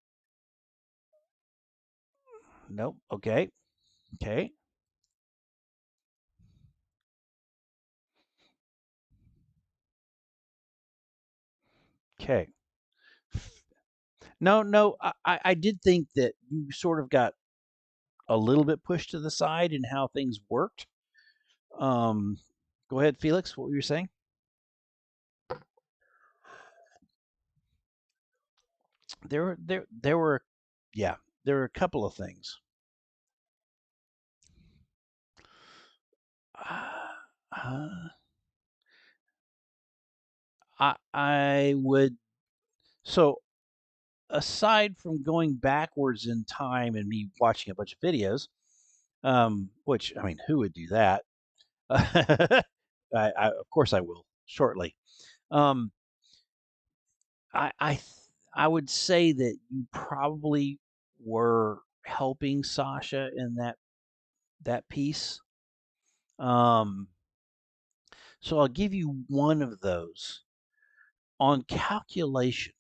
nope, okay. Okay. Okay. No, no, I did think that you sort of got a little bit pushed to the side in how things worked. Um, Go ahead, Felix. What were you saying? There were, yeah, there were a couple of things. Uh, I would, so aside from going backwards in time and me watching a bunch of videos, which I mean, who would do that? Of course I will shortly. Um, I would say that you probably were helping Sasha in that piece. Um, so I'll give you one of those. On calculation,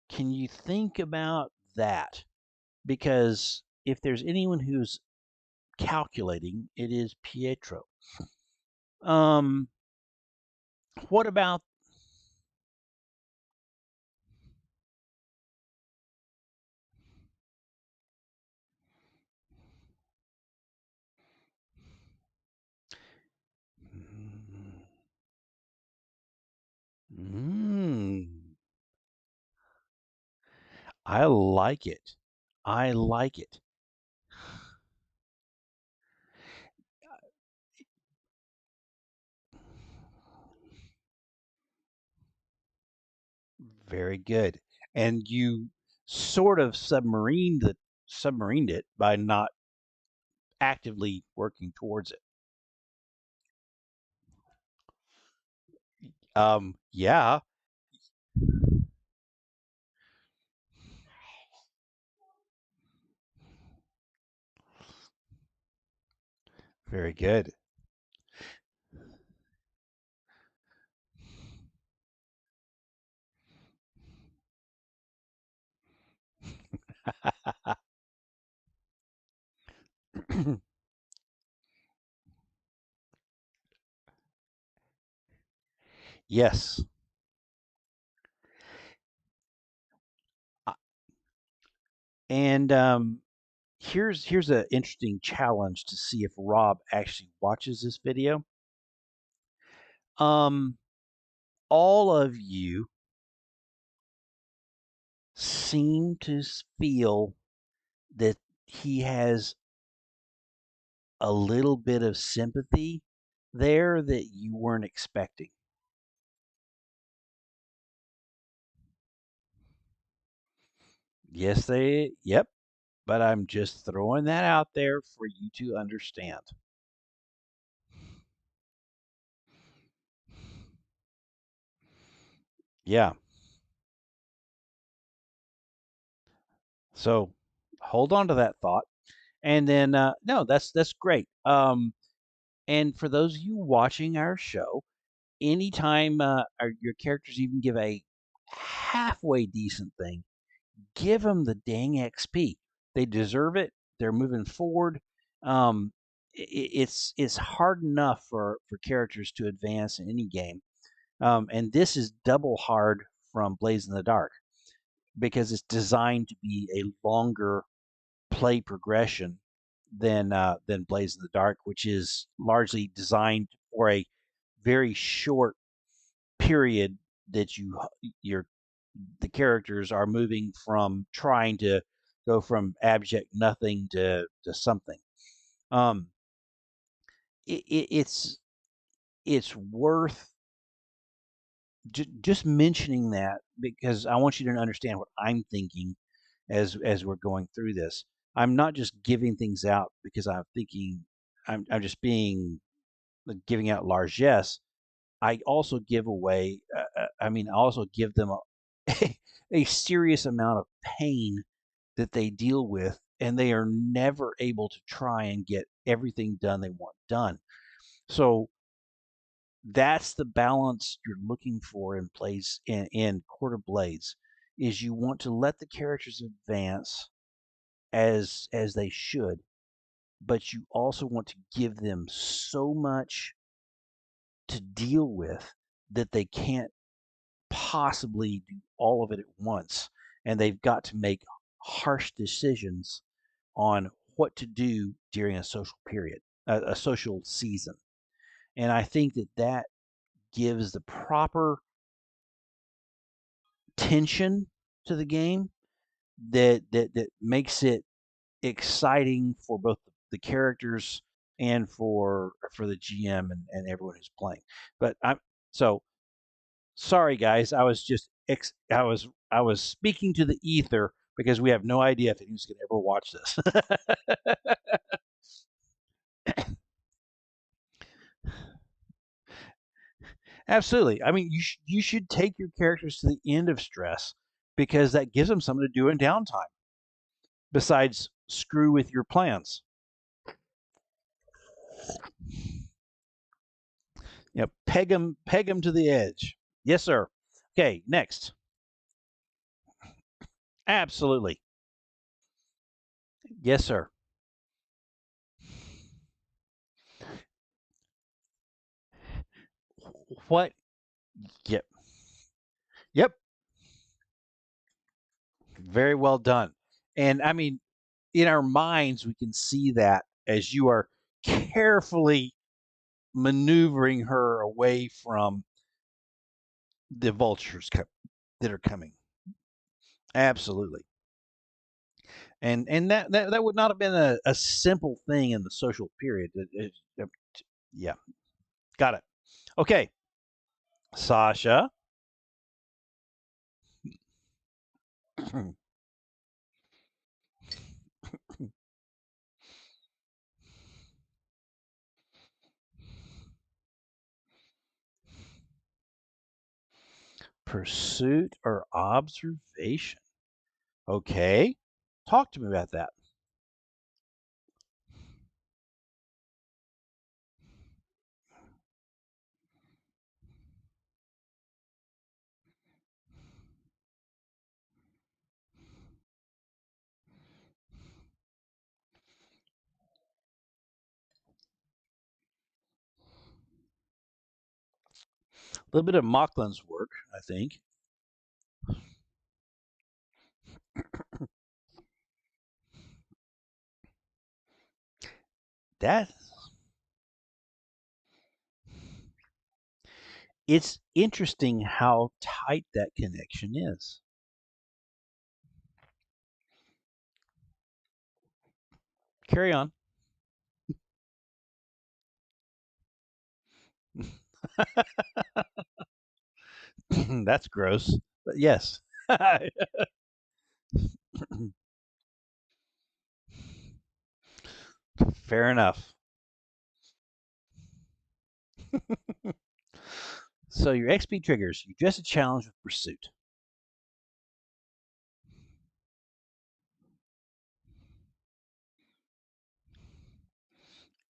can you think about that? Because if there's anyone who's calculating, it is Pietro. Um, what about mm, I like it. I like it. Very good. And you sort of submarined it by not actively working towards it. Yeah, very good. Yes. Uh, And here's an interesting challenge to see if Rob actually watches this video. Um, all of you seem to feel that he has a little bit of sympathy there that you weren't expecting. Yep, but I'm just throwing that out there for you to understand. Yeah. So hold on to that thought. And then, no, that's great. And for those of you watching our show, anytime your characters even give a halfway decent thing, give them the dang XP. They deserve it. They're moving forward. It's hard enough for characters to advance in any game, and this is double hard from Blaze in the Dark because it's designed to be a longer play progression than Blaze in the Dark, which is largely designed for a very short period that your the characters are moving from trying to go from abject nothing to something. Um, it's worth just mentioning that because I want you to understand what I'm thinking as we're going through this. I'm not just giving things out because I'm thinking I'm just being giving out largesse. I also give away. I also give them a serious amount of pain that they deal with, and they are never able to try and get everything done they want done. So that's the balance you're looking for in place in Court of Blades. Is you want to let the characters advance as they should, but you also want to give them so much to deal with that they can't possibly do all of it at once, and they've got to make harsh decisions on what to do during a social period, a social season. And I think that gives the proper tension to the game that makes it exciting for both the characters and for the GM and everyone who's playing. But I'm so sorry, guys. I was speaking to the ether because we have no idea if anyone's going to ever watch this. Absolutely. I mean, you should take your characters to the end of stress because that gives them something to do in downtime besides screw with your plans. Peg them to the edge. Yes, sir. Okay, next. Absolutely. Yes, sir. What? Yep. Yep. Very well done. And I mean, in our minds, we can see that as you are carefully maneuvering her away from the vultures that are coming. Absolutely. And that would not have been a simple thing in the social period. Yeah, got it. Okay, Sasha. Pursuit or observation? Okay, talk to me about that. little bit of Machlin's work, I think. That it's interesting how tight that connection is. Carry on. That's gross. But yes. Fair enough. So your XP triggers. You address a challenge with pursuit.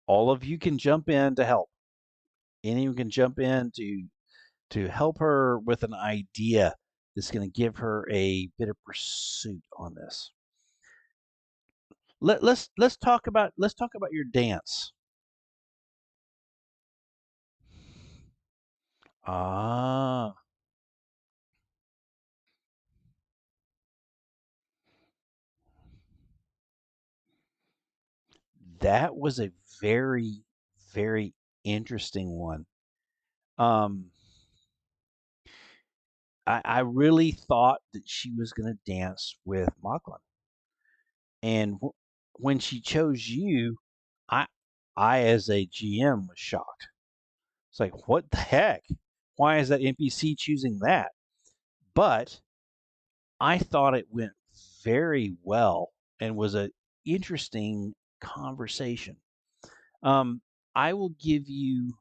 All of you can jump in to help. Anyone can jump in to help her with an idea that's going to give her a bit of pursuit on this. Let's talk about your dance. Ah, that was a very, very interesting one. Um, I really thought that she was going to dance with Mocklin, and when she chose you, I I as a GM was shocked. It's like, what the heck? Why is that NPC choosing that? But I thought it went very well and was a interesting conversation. Um, I will give you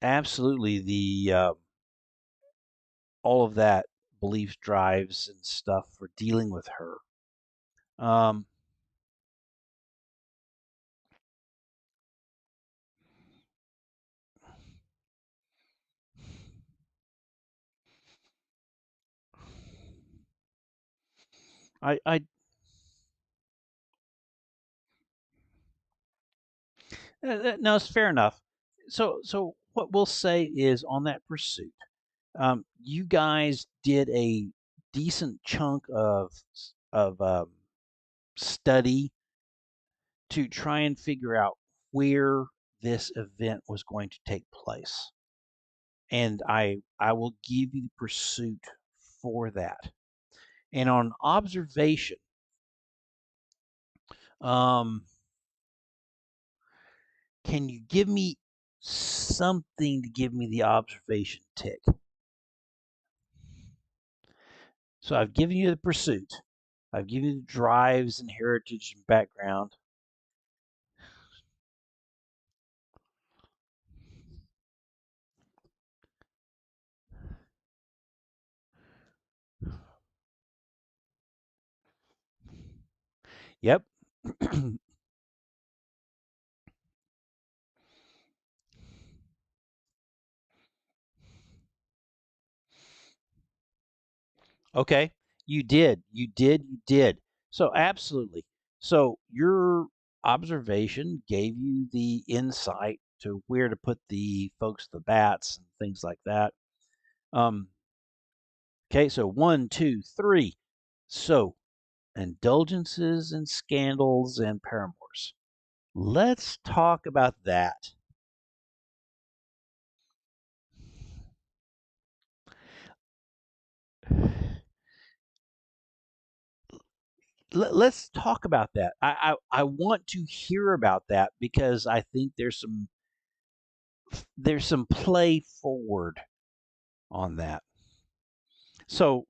absolutely the all of that beliefs, drives, and stuff for dealing with her. Um, I no, it's fair enough. So what we'll say is on that pursuit, you guys did a decent chunk of study to try and figure out where this event was going to take place. And I will give you the pursuit for that. And on observation, um, can you give me something to give me the observation tick? So I've given you the pursuit. I've given you the drives and heritage and background. Yep. Okay. You did. You did. You did. So absolutely. So your observation gave you the insight to where to put the folks, the bats, and things like that. Um, okay. So 1, 2, 3. So indulgences and scandals and paramours. Let's talk about that. Let's talk about that. I want to hear about that because I think there's some play forward on that. So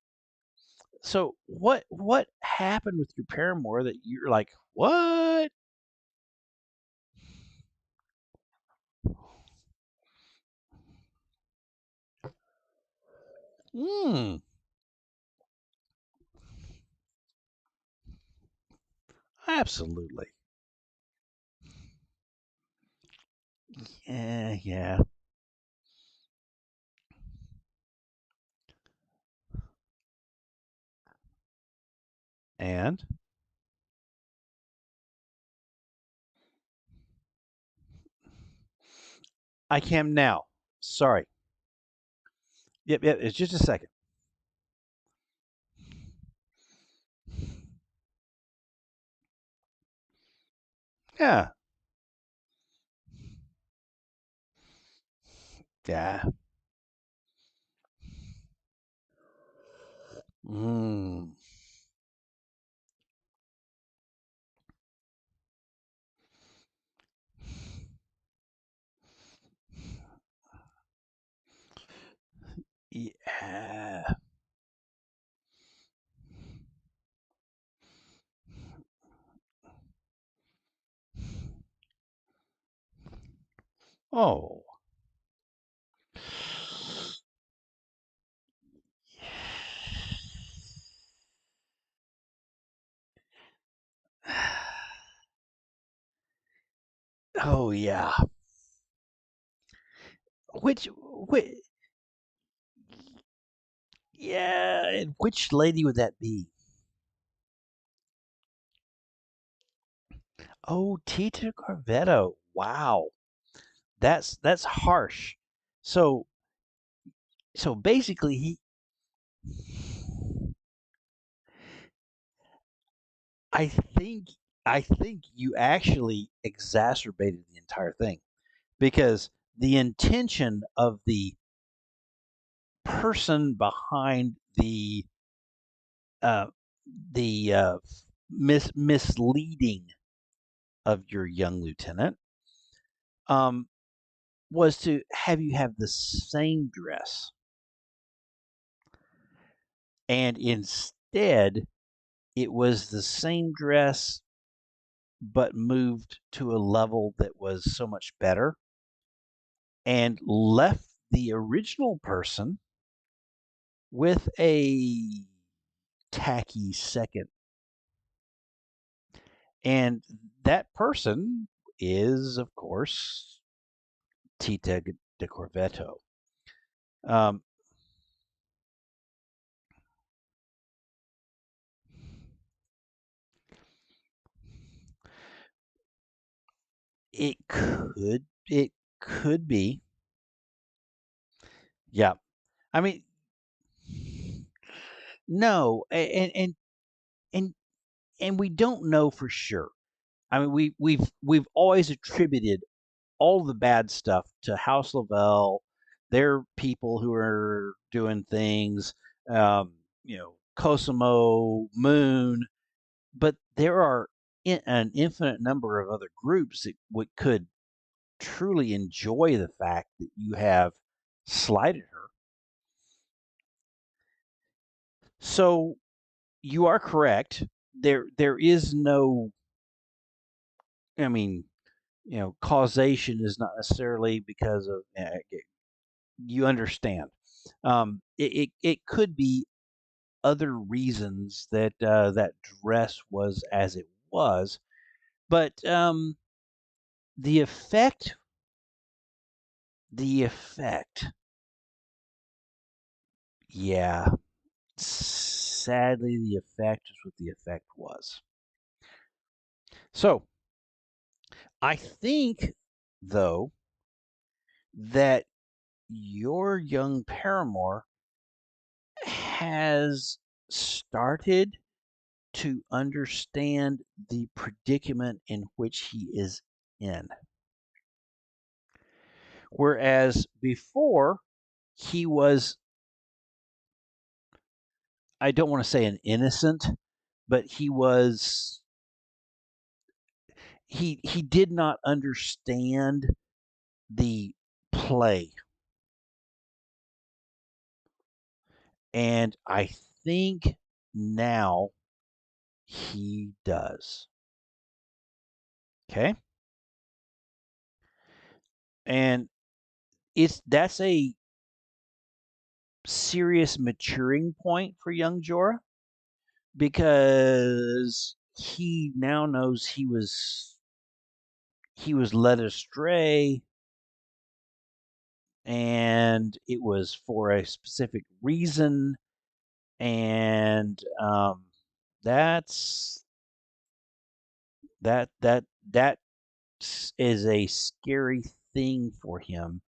what happened with your paramour that you're like, what? Hmm. Absolutely. Yeah, yeah. And I can now. Sorry. Yep, yep. It's just a second. Yeah. Yeah. Mm. Yeah. Oh. Oh yeah. Which yeah, and which lady would that be? Oh, Tita Corvetto. Wow. That's harsh. So so basically he I think I think you actually exacerbated the entire thing because the intention of the person behind uh, the misleading of your young lieutenant um, was to have you have the same dress, and instead it was the same dress but moved to a level that was so much better and left the original person with a tacky second. And that person is, of course, Tita de Corvetto. Um, it could be, yeah. I mean, no, and and we don't know for sure. I mean, we've always attributed all the bad stuff to House Lavelle. They're people who are doing things, Cosimo, Moon, but there are an infinite number of other groups that could truly enjoy the fact that you have slighted her. So you are correct. There is no, I mean, causation is not necessarily because of you understand. It could be other reasons that that dress was as it was, but the effect, the effect, yeah. Sadly, the effect is what the effect was. So I think, though, that your young paramour has started to understand the predicament in which he is in. Whereas before, he was, I don't want to say an innocent, but he did not understand the play. And I think now he does. Okay. And that's a serious maturing point for young Jorah because he now knows he was led astray and it was for a specific reason, and that's that is a scary thing for him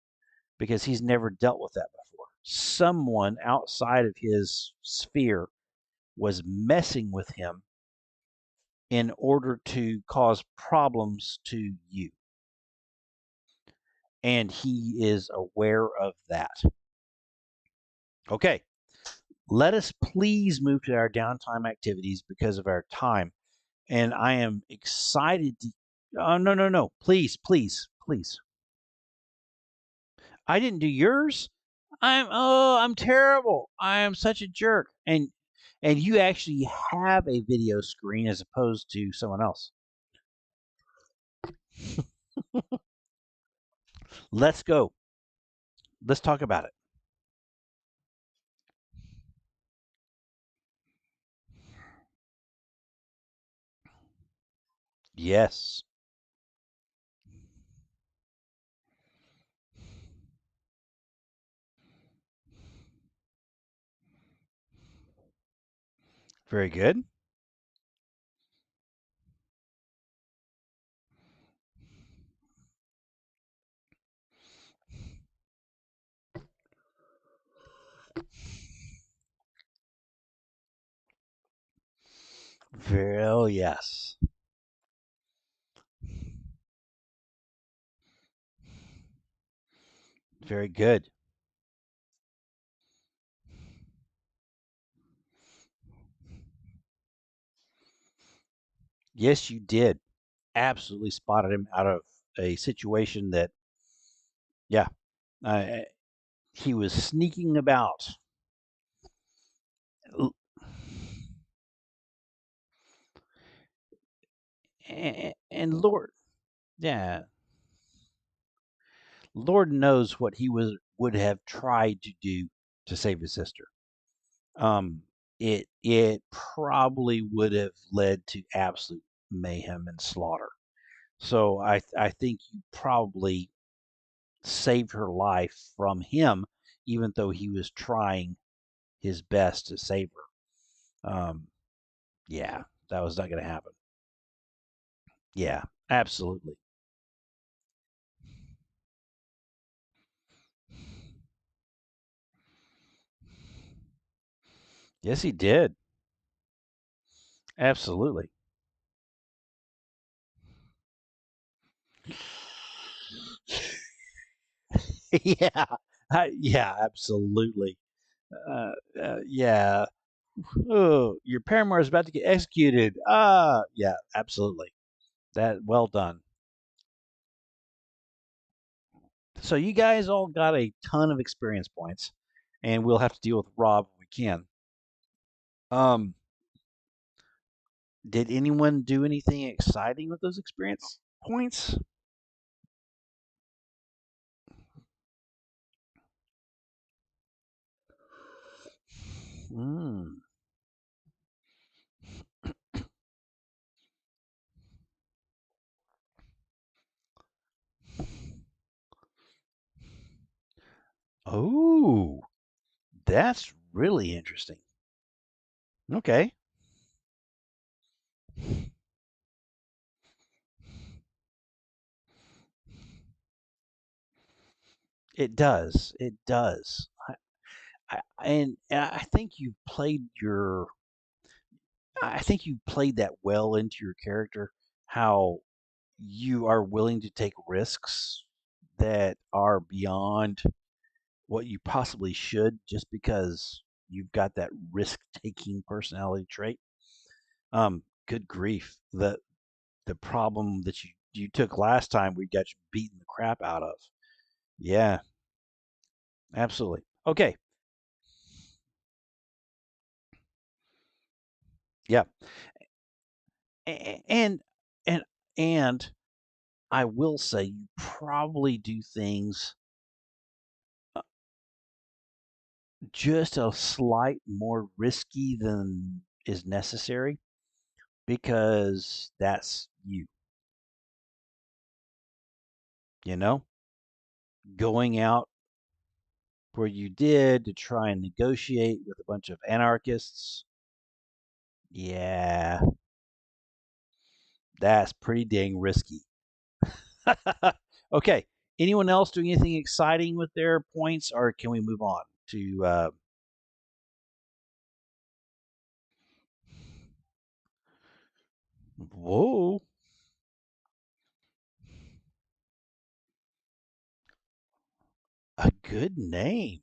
because he's never dealt with that before. Someone outside of his sphere was messing with him in order to cause problems to you. And he is aware of that. Okay, let us please move to our downtime activities because of our time. And I am excited to. Oh, no, no, no. Please, please, please. I didn't do yours. I'm terrible. I am such a jerk. And you actually have a video screen as opposed to someone else. Let's go. Let's talk about it. Yes. Very good. Very yes. Very good. Yes, you did. Absolutely spotted him out of a situation that, yeah, uh, he was sneaking about. And Lord, yeah, Lord knows what he would have tried to do to save his sister. Um, it probably would have led to absolute mayhem and slaughter. So I think you probably saved her life from him, even though he was trying his best to save her. Yeah, that was not going to happen. Yeah, absolutely. Yes, he did. Absolutely. Yeah, yeah, absolutely. Uh, yeah. Oh, your paramour is about to get executed. Yeah, absolutely. That well done. So you guys all got a ton of experience points, and we'll have to deal with Rob when we can. Um, did anyone do anything exciting with those experience points? Mm. Oh, that's really interesting. Okay. It does. It does. And I think you played your. I think you played that well into your character. How you are willing to take risks that are beyond what you possibly should, just because you've got that risk-taking personality trait. Good grief! The problem that you took last time, we got you beaten the crap out of. Yeah, absolutely. Okay. Yeah. And and and I will say you probably do things uh, just a slight more risky than is necessary because that's you, you know, going out where you did to try and negotiate with a bunch of anarchists. Yeah, that's pretty dang risky. Okay. Anyone else doing anything exciting with their points, or can we move on to? Whoa, a good name.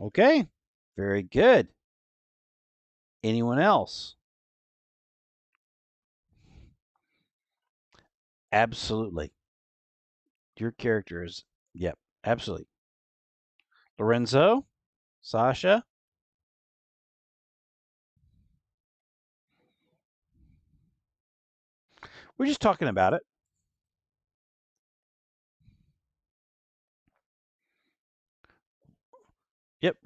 Okay, very good. Anyone else? Absolutely. Your character is. Yep, absolutely. Lorenzo, Sasha. We're just talking about it. Yep.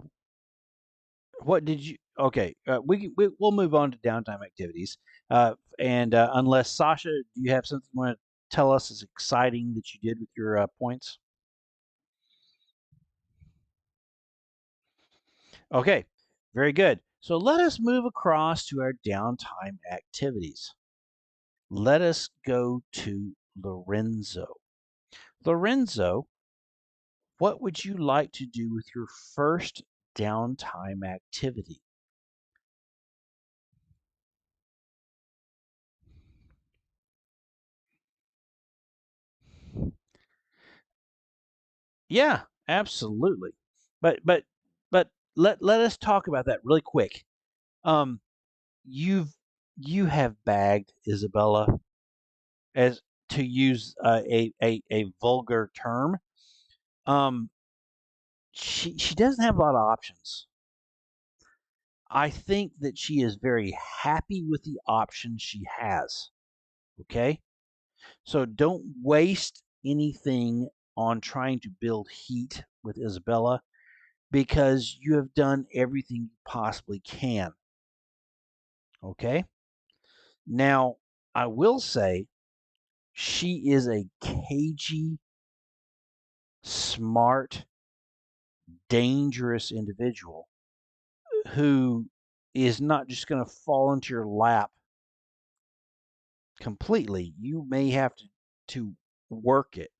What did you? Okay, we'll move on to downtime activities. And unless Sasha, do you have something you want to tell us is exciting that you did with your points? Okay, very good. So let us move across to our downtime activities. Let us go to Lorenzo. Lorenzo, what would you like to do with your first downtime activity? Yeah, absolutely. But let us talk about that really quick. Um, you've you have bagged Isabella, as to use a vulgar term. Um, she doesn't have a lot of options. I think that she is very happy with the options she has. Okay, so don't waste anything on trying to build heat with Isabella because you have done everything you possibly can. Okay. Now, I will say she is a cagey, smart, dangerous individual who is not just going to fall into your lap completely. You may have to work it,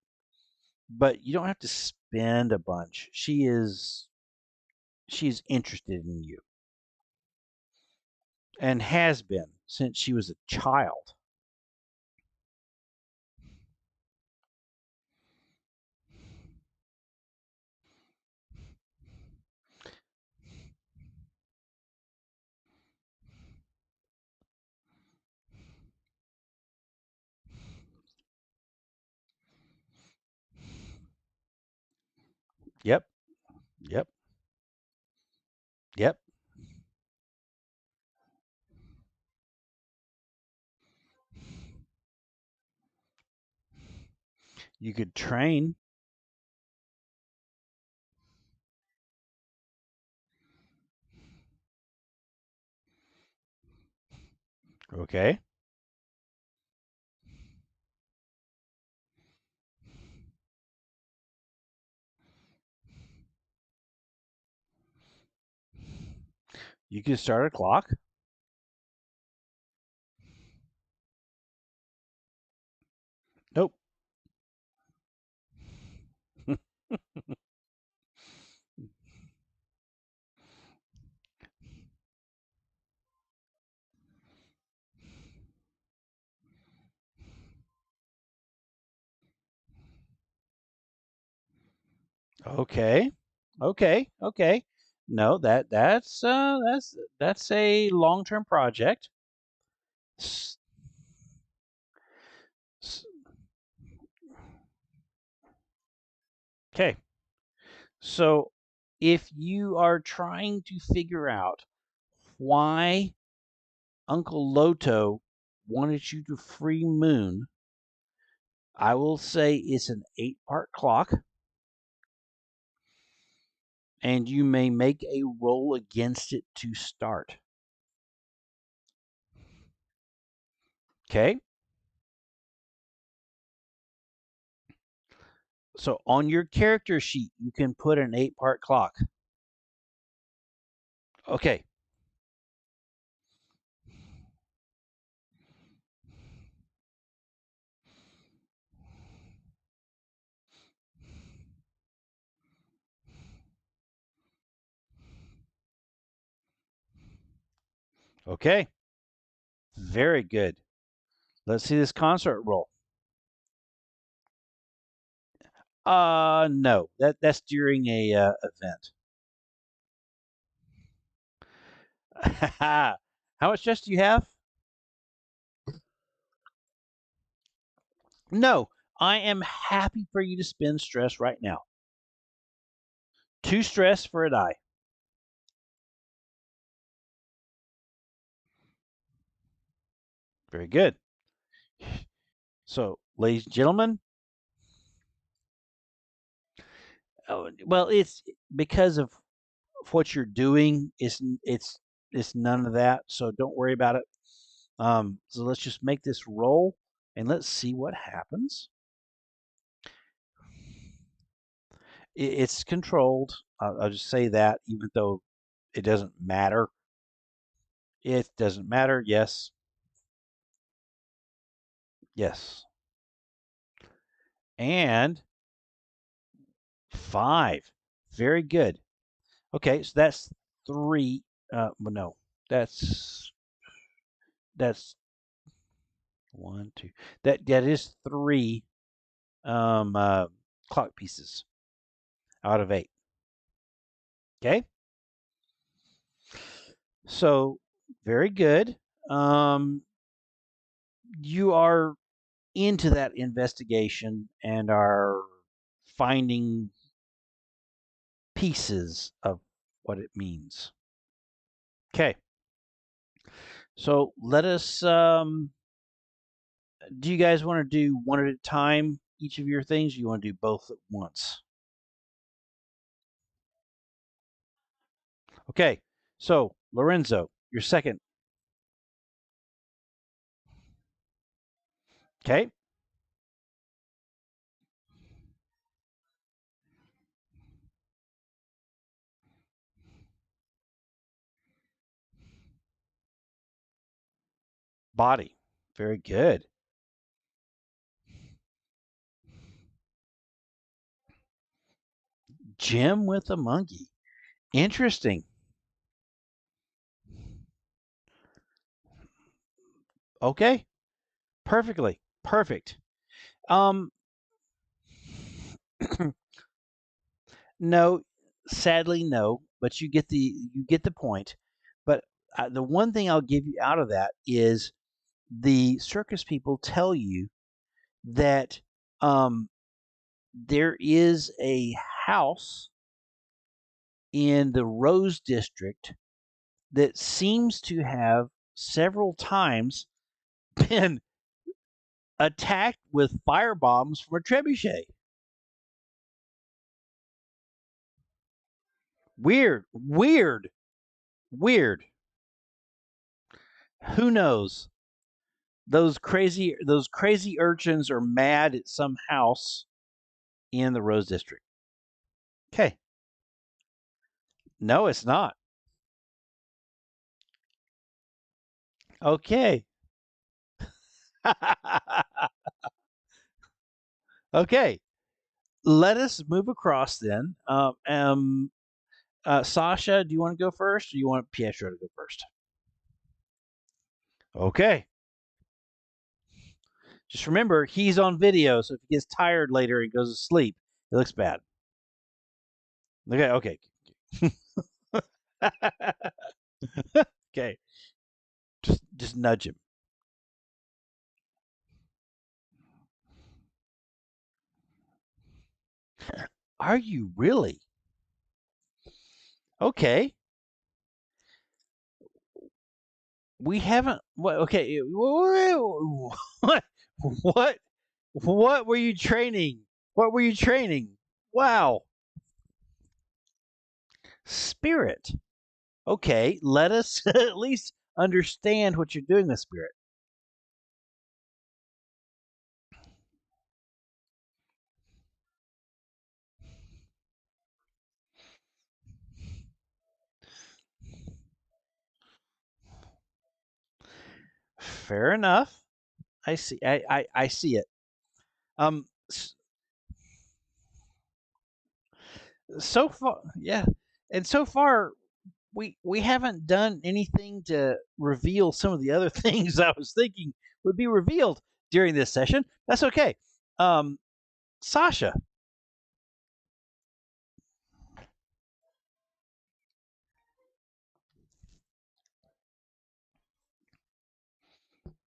but you don't have to spend a bunch. She's interested in you and has been since she was a child. Yep. Yep. Yep. You could train. Okay. You can start a clock. Nope. Okay. Okay. Okay. No, that's a long-term project. S- s- Okay. So if you are trying to figure out why Uncle Loto wanted you to free Moon, I will say it's an 8-part clock, and you may make a roll against it to start. Okay. So on your character sheet, you can put an 8-part clock. Okay. Okay. Very good. Let's see this concert roll. No. That's during a event. How much stress do you have? No. I am happy for you to spend stress right now. 2 stress for a die. Very good. So, ladies and gentlemen, well, it's because of what you're doing. It's none of that. So don't worry about it. So let's just make this roll and let's see what happens. It's controlled. I'll just say that, even though it doesn't matter. It doesn't matter. Yes. Yes. And 5. Very good. Okay, so that's 3. Well, no, that's 1, 2. That is 3 clock pieces out of 8. Okay, so very good. You are into that investigation and are finding pieces of what it means. Okay, so let us. Do you guys want to do one at a time, each of your things? Or you want to do both at once? Okay, so Lorenzo, your second. Okay, body. Very good. Jim with a monkey. Interesting. Okay, perfectly. Perfect. Um, no, sadly, no. But you get the point. But the one thing I'll give you out of that is the circus people tell you that um, there is a house in the Rose District that seems to have several times been attacked with fire bombs from a trebuchet. Weird, weird, weird. Who knows? Those crazy urchins are mad at some house in the Rose District. Okay. No, it's not. Okay. Okay. Let us move across then. Sasha, do you want to go first, or do you want Pietro to go first? Okay. Just remember, he's on video, so if he gets tired later and goes to sleep, it looks bad. Okay. Okay. Okay. Just nudge him. Are you really? Okay. We haven't. What? Okay. What? What? What were you training? What were you training? Wow. Spirit. Okay. Let us at least understand what you're doing with spirit. Fair enough. I see. I see it. Um, so far, yeah, and so far we haven't done anything to reveal some of the other things I was thinking would be revealed during this session. That's okay. Um, Sasha,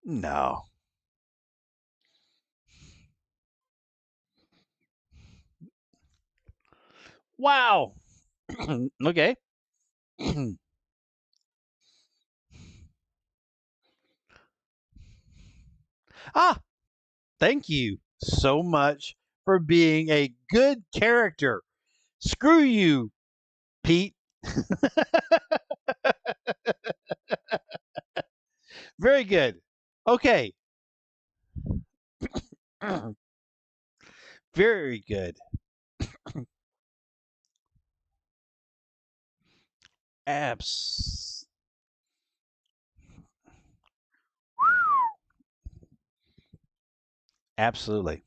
no. Wow. Okay. Ah, thank you so much for being a good character. Screw you, Pete. Very good. Okay. Very good. Abs. Absolutely.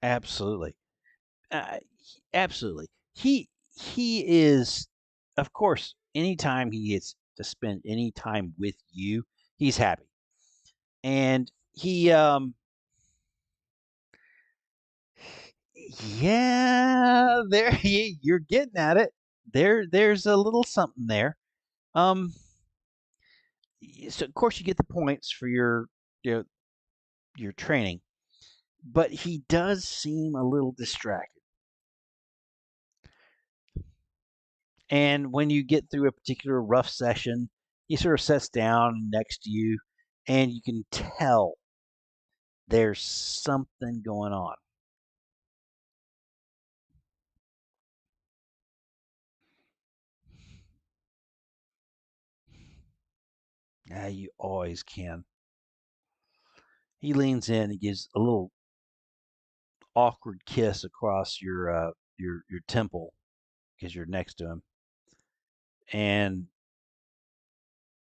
Absolutely. Absolutely. He is, of course, anytime he gets to spend any time with you, he's happy. And he yeah, there you're getting at it. There's a little something there. Um so of course you get the points for your your training, but he does seem a little distracted. And when you get through a particular rough session, he sort of sits down next to you and you can tell there's something going on. Yeah, you always can. He leans in and gives a little awkward kiss across your temple because you're next to him, and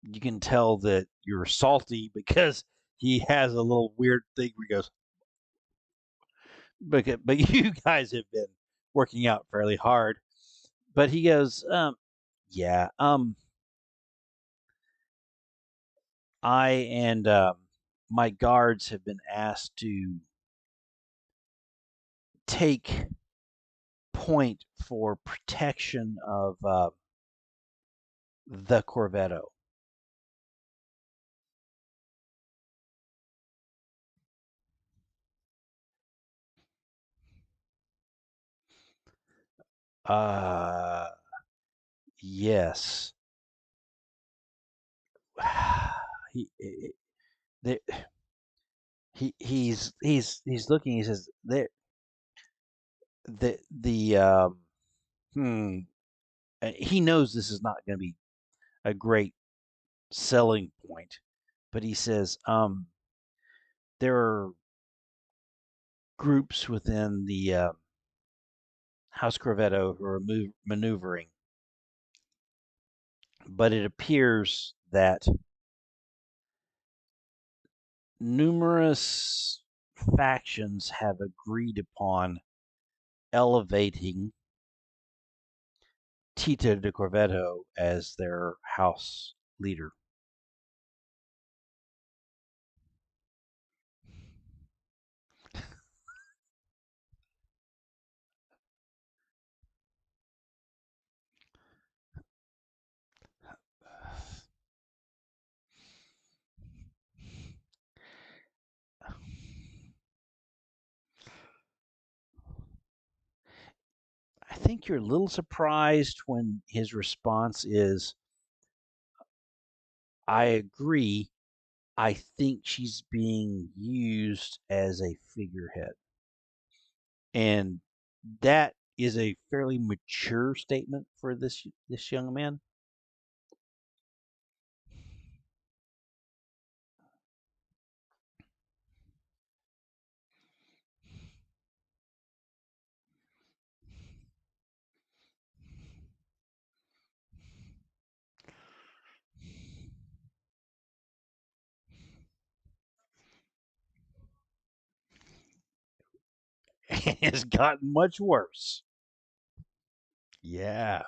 you can tell that you're salty because he has a little weird thing where he goes, but you guys have been working out fairly hard. But he goes, yeah, I and my guards have been asked to take point for protection of the Corvetto. Uh, yes. he, he, he's looking. He says, "There, the hmm." He knows this is not going to be a great selling point, but he says, there are groups within the House Corvetto who are maneuvering, but it appears that numerous factions have agreed upon elevating Tita de Corvetto as their house leader. I think you're a little surprised when his response is, I agree. I think she's being used as a figurehead. And that is a fairly mature statement for this young man. has gotten much worse. Yeah.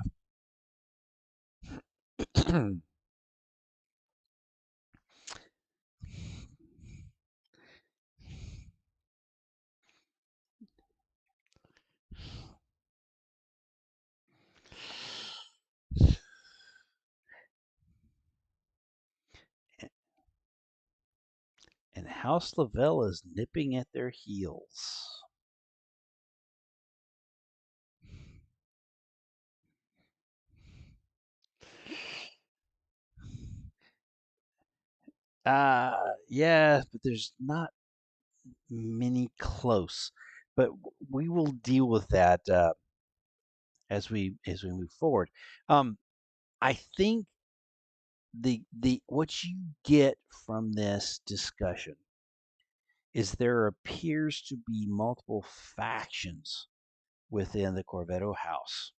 And House Lavelle is nipping at their heels. Yeah, but there's not many close. But we will deal with that as we move forward. Um, I think the what you get from this discussion is there appears to be multiple factions within the Corvetto house,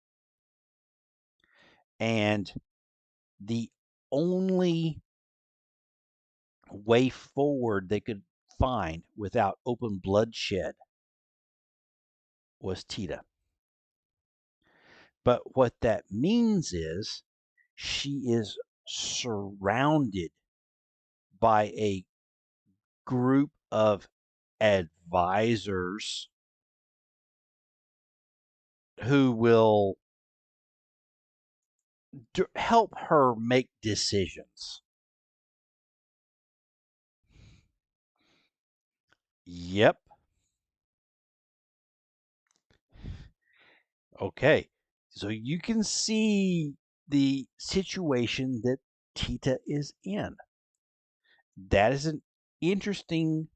and the only way forward they could find without open bloodshed was Tita. But what that means is she is surrounded by a group of advisors who will help her make decisions. Yep. Okay. So you can see the situation that Tita is in. That is an interesting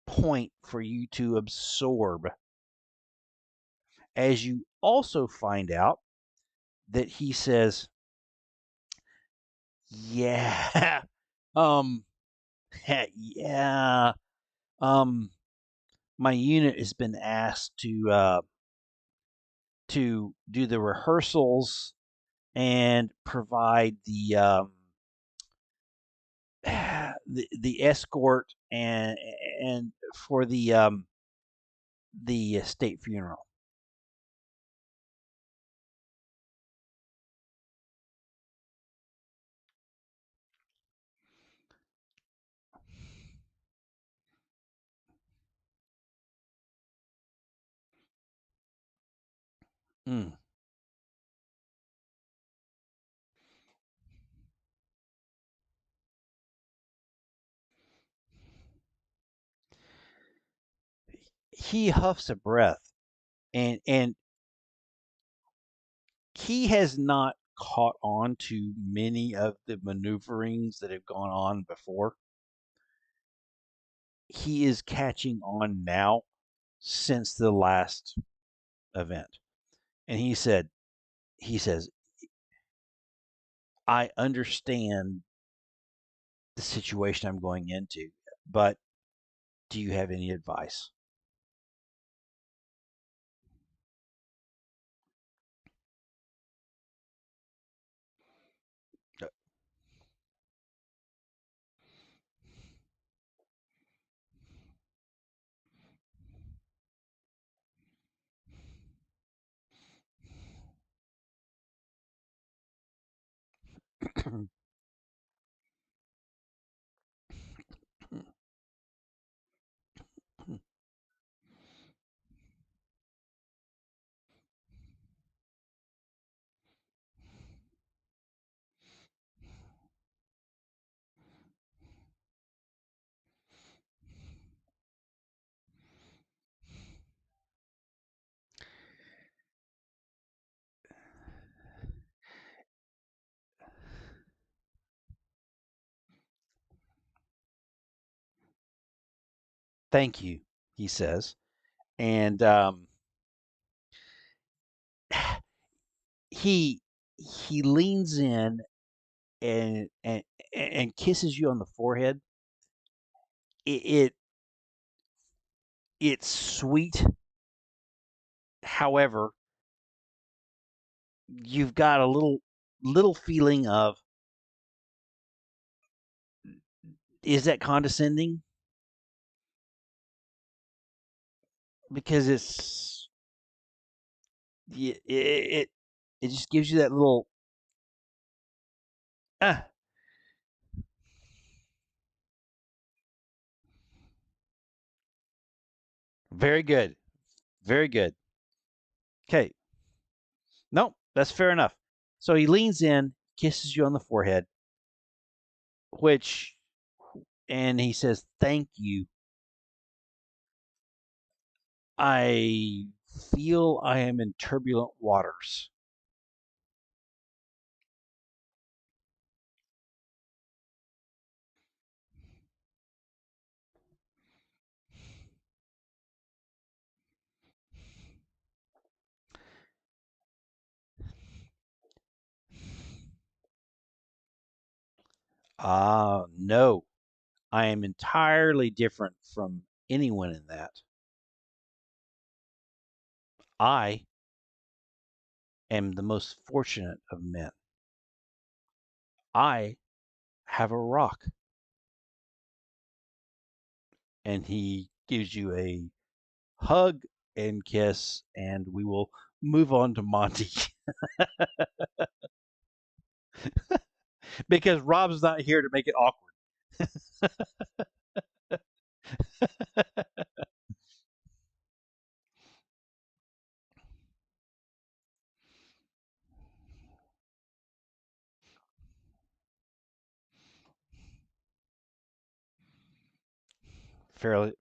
point for you to absorb as you also find out that he says, yeah, um, yeah, um, my unit has been asked to do the rehearsals and provide the escort and for the state funeral. Mm. He huffs a breath, and he has not caught on to many of the maneuverings that have gone on before. He is catching on now since the last event. And he says, I understand the situation I'm going into, but do you have any advice? Thank you, he says. And he he leans in and kisses you on the forehead. It, it it's sweet. However, you've got a little feeling of, is that condescending? because it just gives you that little ah. Very good, very good. Okay, nope, that's fair enough. So he leans in, kisses you on the forehead, which, and he says, "Thank you. I feel I am in turbulent waters." Ah, no, I am entirely different from anyone in that. I am the most fortunate of men. I have a rock. And he gives you a hug and kiss, and we will move on to Monty because Rob's not here to make it awkward. Fairly,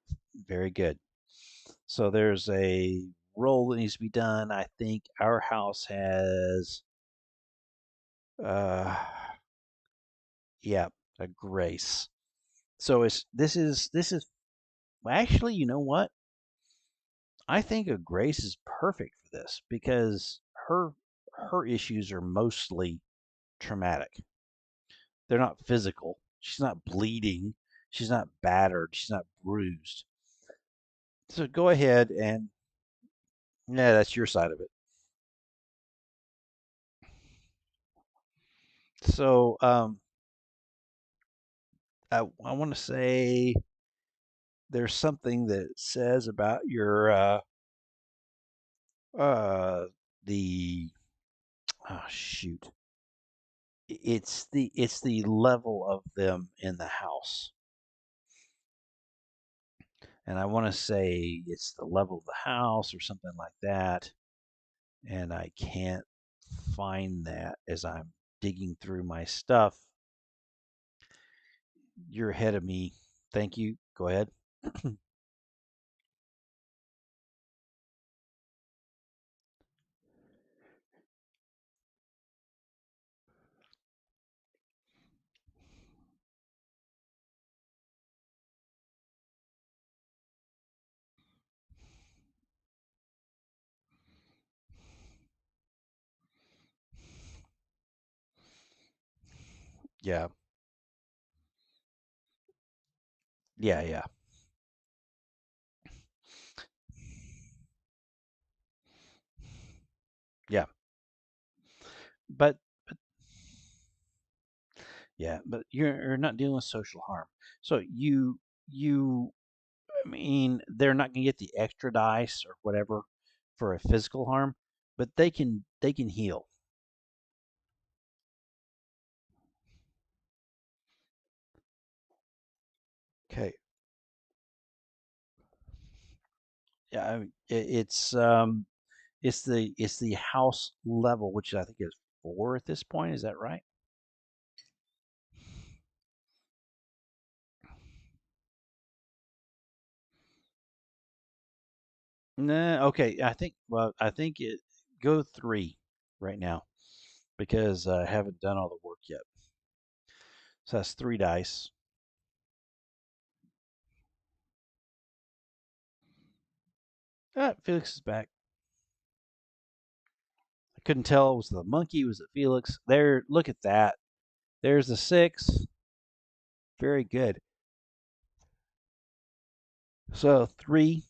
very good. So there's a roll that needs to be done. I think our house has, uh, yeah, a grace. So this is well, actually, you know what? I think a grace is perfect for this because her issues are mostly traumatic. They're not physical. She's not bleeding. She's not battered. She's not bruised. So go ahead and yeah, that's your side of it. So I want to say there's something that says about your uh the oh shoot, it's the level of them in the house, and I want to say it's the level of the house or something like that, and I can't find that as I'm digging through my stuff. You're ahead of me. Thank you. Go ahead. Yeah. Yeah, yeah. Yeah. But yeah, but you're not dealing with social harm. So you I mean, they're not going to get the extra dice or whatever for a physical harm, but they can heal. Okay. Yeah, I mean, it's the house level, which I think is 4 at this point. Is that right? Nah, okay. I think it go 3 right now because I haven't done all the work yet. So that's 3 dice. Felix is back. I couldn't tell it was the monkey, was it Felix? There, look at that. There's the 6. Very good. So 3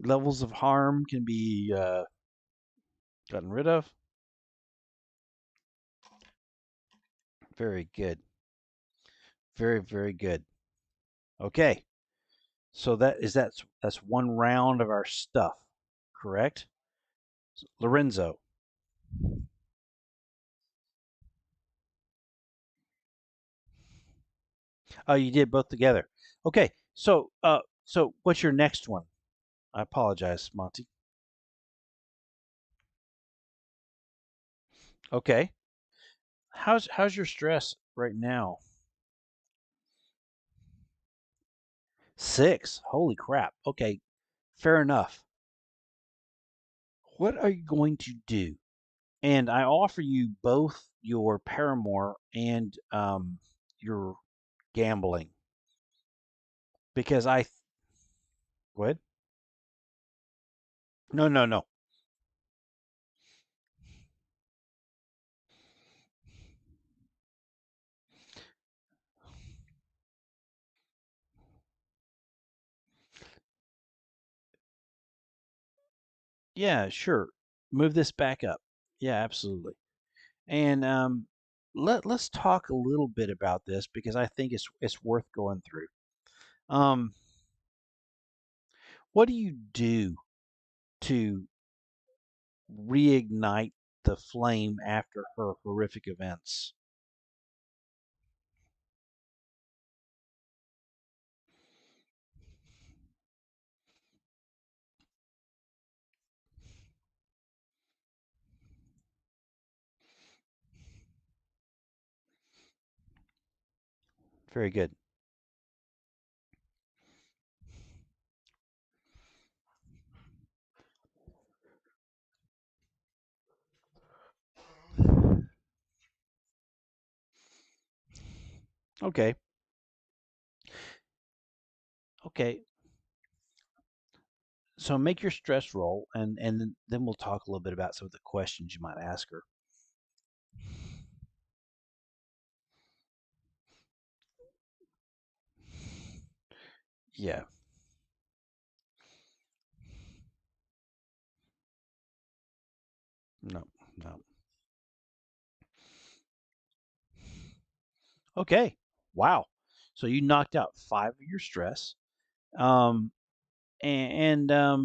levels of harm can be gotten rid of. Very good. Very, very good. Okay. So that's one round of our stuff, correct? Lorenzo. Oh, you did both together. Okay. So what's your next one? I apologize, Monty. Okay. How's your stress right now? 6. Holy crap. Okay. Fair enough. What are you going to do? And I offer you both your paramour and your gambling because go ahead. No, no, no. Yeah, sure. Move this back up. Yeah, absolutely. And let's talk a little bit about this because I think it's worth going through. Um, what do you do to reignite the flame after her horrific events? Very good. Okay. Okay. So make your stress roll, and then we'll talk a little bit about some of the questions you might ask her. Yeah. No. No. Okay. Wow. So you knocked out 5 of your stress. Um, and I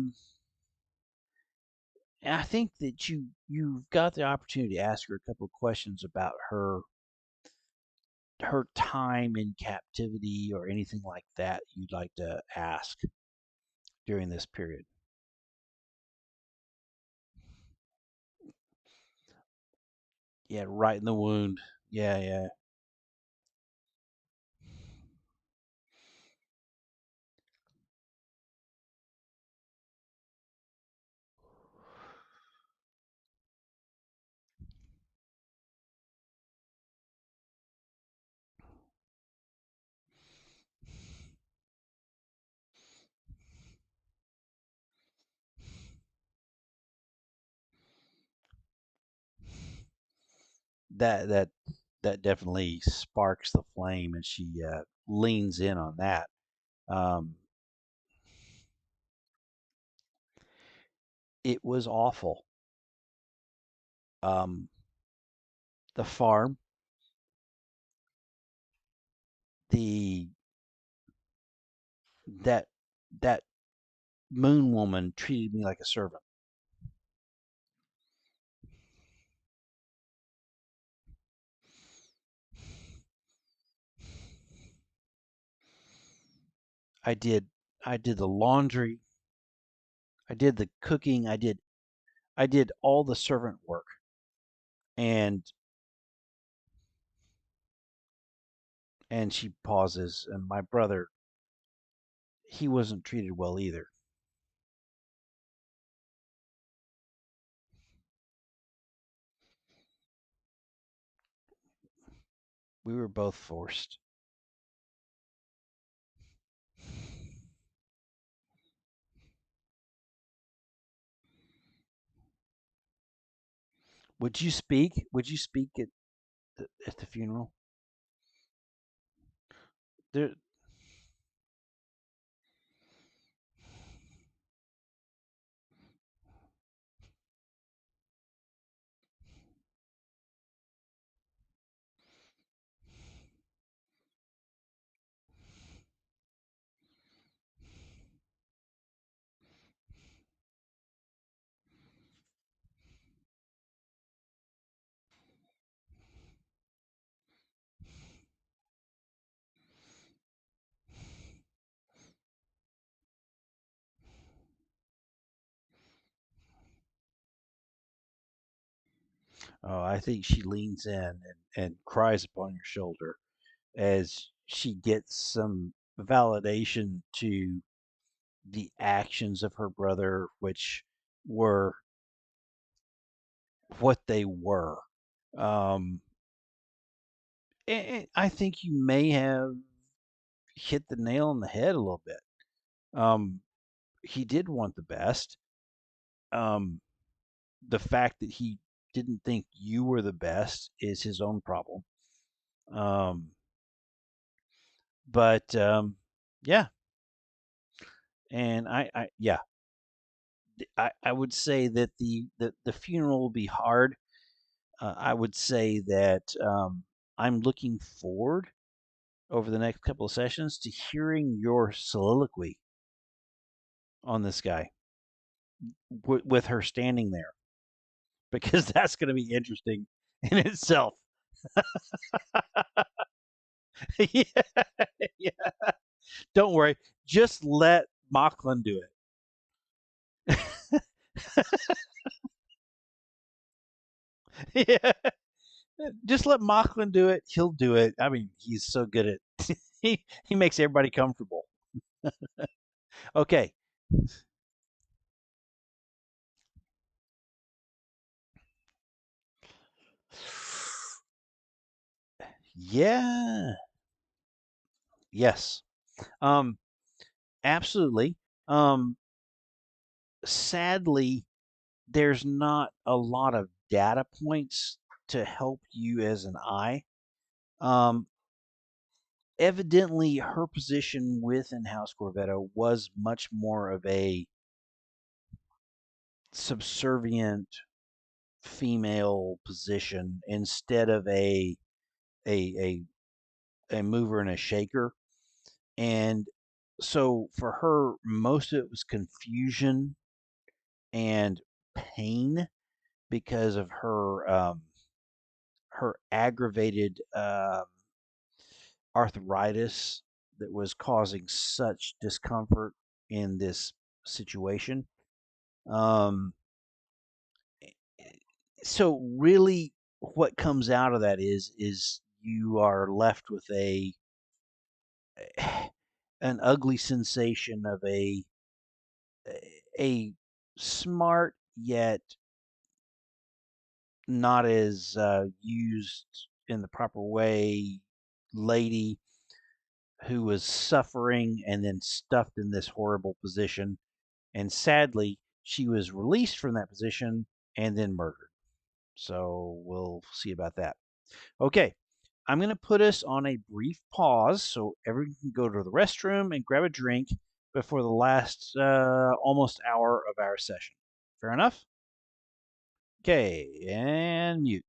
think that you've got the opportunity to ask her a couple of questions about her time in captivity or anything like that you'd like to ask during this period. Yeah, right in the wound. Yeah, yeah. That that definitely sparks the flame, and she leans in on that. Um, it was awful. Um, the farm, the that that moon woman treated me like a servant. I did I did the laundry, I did the cooking, I did all the servant work. And she pauses, and my brother, he wasn't treated well either. We were both forced. Would you speak? Would you speak at the funeral? There, Oh, I think she leans in and cries upon your shoulder as she gets some validation to the actions of her brother, which were what they were. Um, and I think you may have hit the nail on the head a little bit. Um, he did want the best. Um, the fact that he didn't think you were the best is his own problem. Um, but yeah, and yeah, I would say that the funeral will be hard. I would say that I'm looking forward over the next couple of sessions to hearing your soliloquy on this guy with her standing there because that's going to be interesting in itself. Yeah, yeah. Don't worry. Just let Mocklin do it. Yeah. Just let Mocklin do it. He'll do it. I mean, he's so good at he makes everybody comfortable. Okay. Yeah. Yes. Um absolutely. Um Sadly, there's not a lot of data points to help you as an eye. Um Evidently her position within House Corvetto was much more of a subservient female position instead of a a mover and a shaker. And so for her, most of it was confusion and pain because of her aggravated arthritis that was causing such discomfort in this situation. Um, so really, what comes out of that is you are left with a an ugly sensation of a smart yet not as used in the proper way lady who was suffering and then stuffed in this horrible position. And sadly, she was released from that position and then murdered. So we'll see about that. Okay, I'm going to put us on a brief pause so everyone can go to the restroom and grab a drink before the last almost hour of our session. Fair enough? Okay, and mute.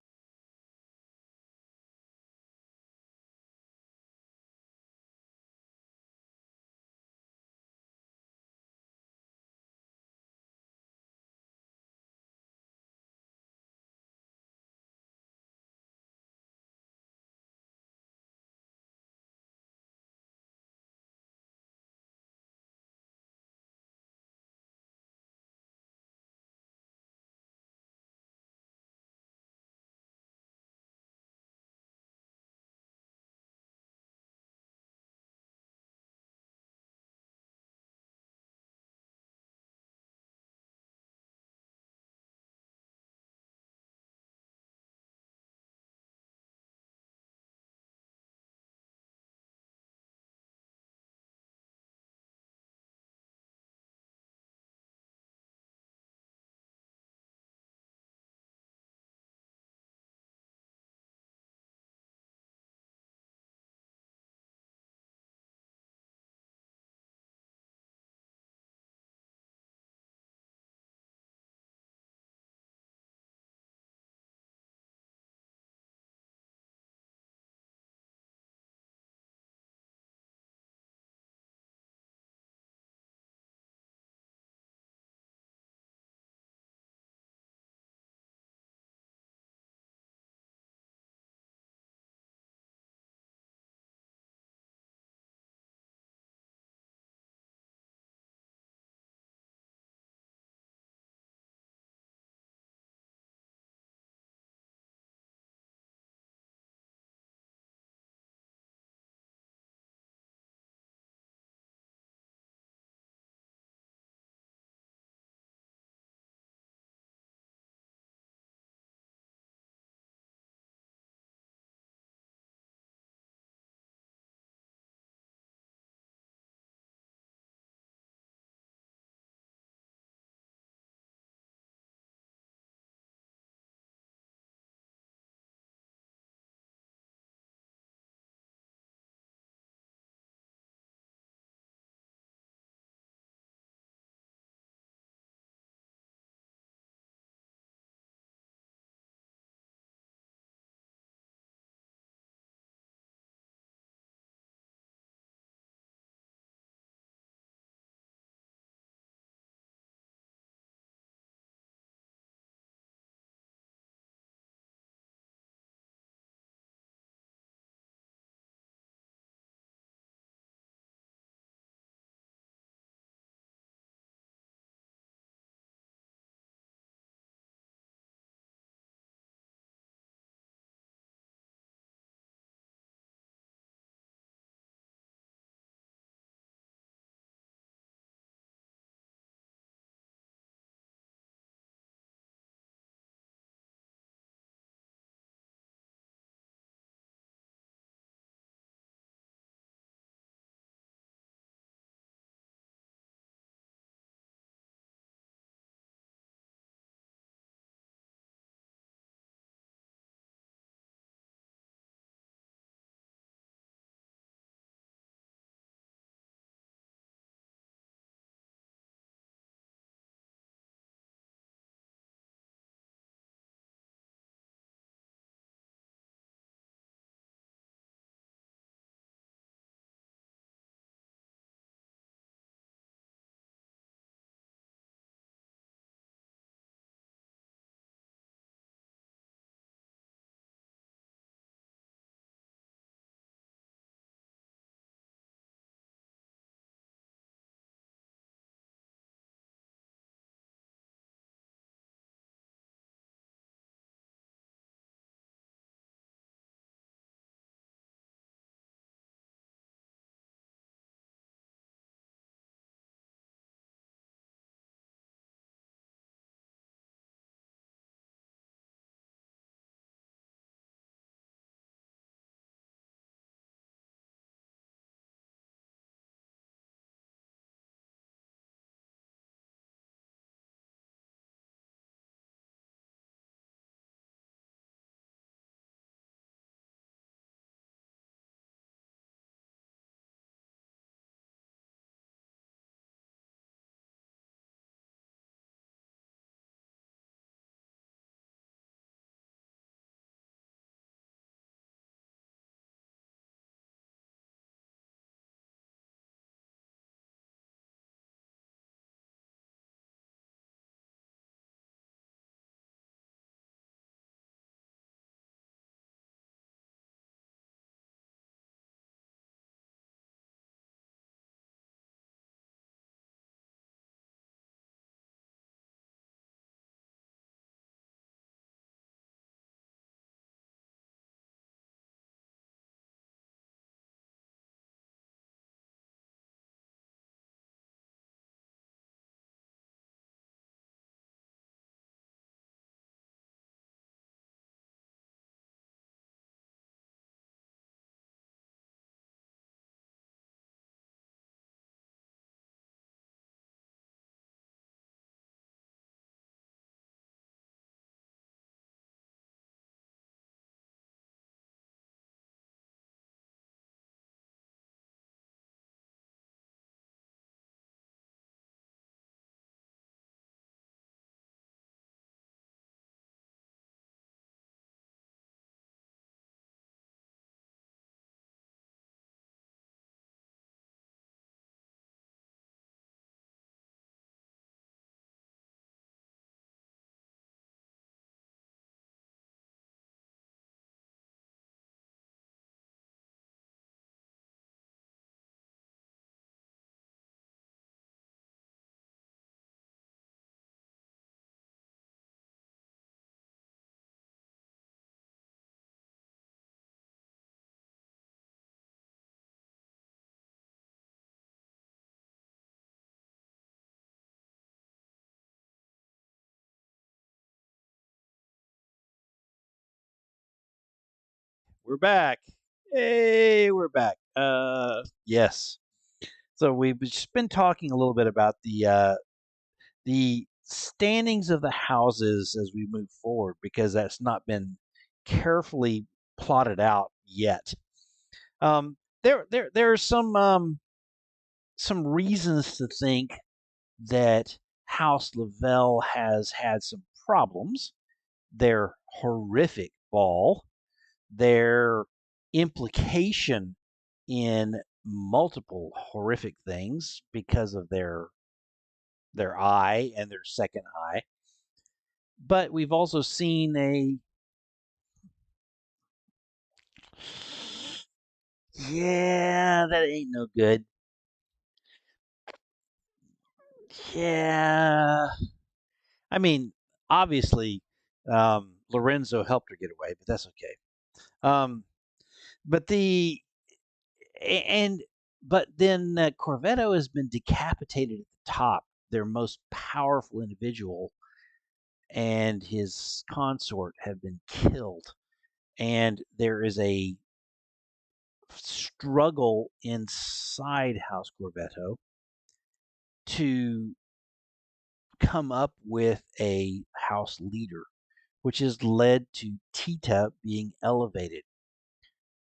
We're back. Hey, we're back. Yes. So we've just been talking a little bit about the standings of the houses as we move forward because that's not been carefully plotted out yet. There are some reasons to think that House Lavelle has had some problems. Their horrific ball, their implication in multiple horrific things because of their eye and their second eye. But we've also seen a yeah, that ain't no good. Yeah. I mean, obviously, Lorenzo helped her get away, but that's okay. Um, but the and but then Corvetto has been decapitated at the top, their most powerful individual, and his consort have been killed. And there is a struggle inside House Corvetto to come up with a house leader, which has led to Tita being elevated.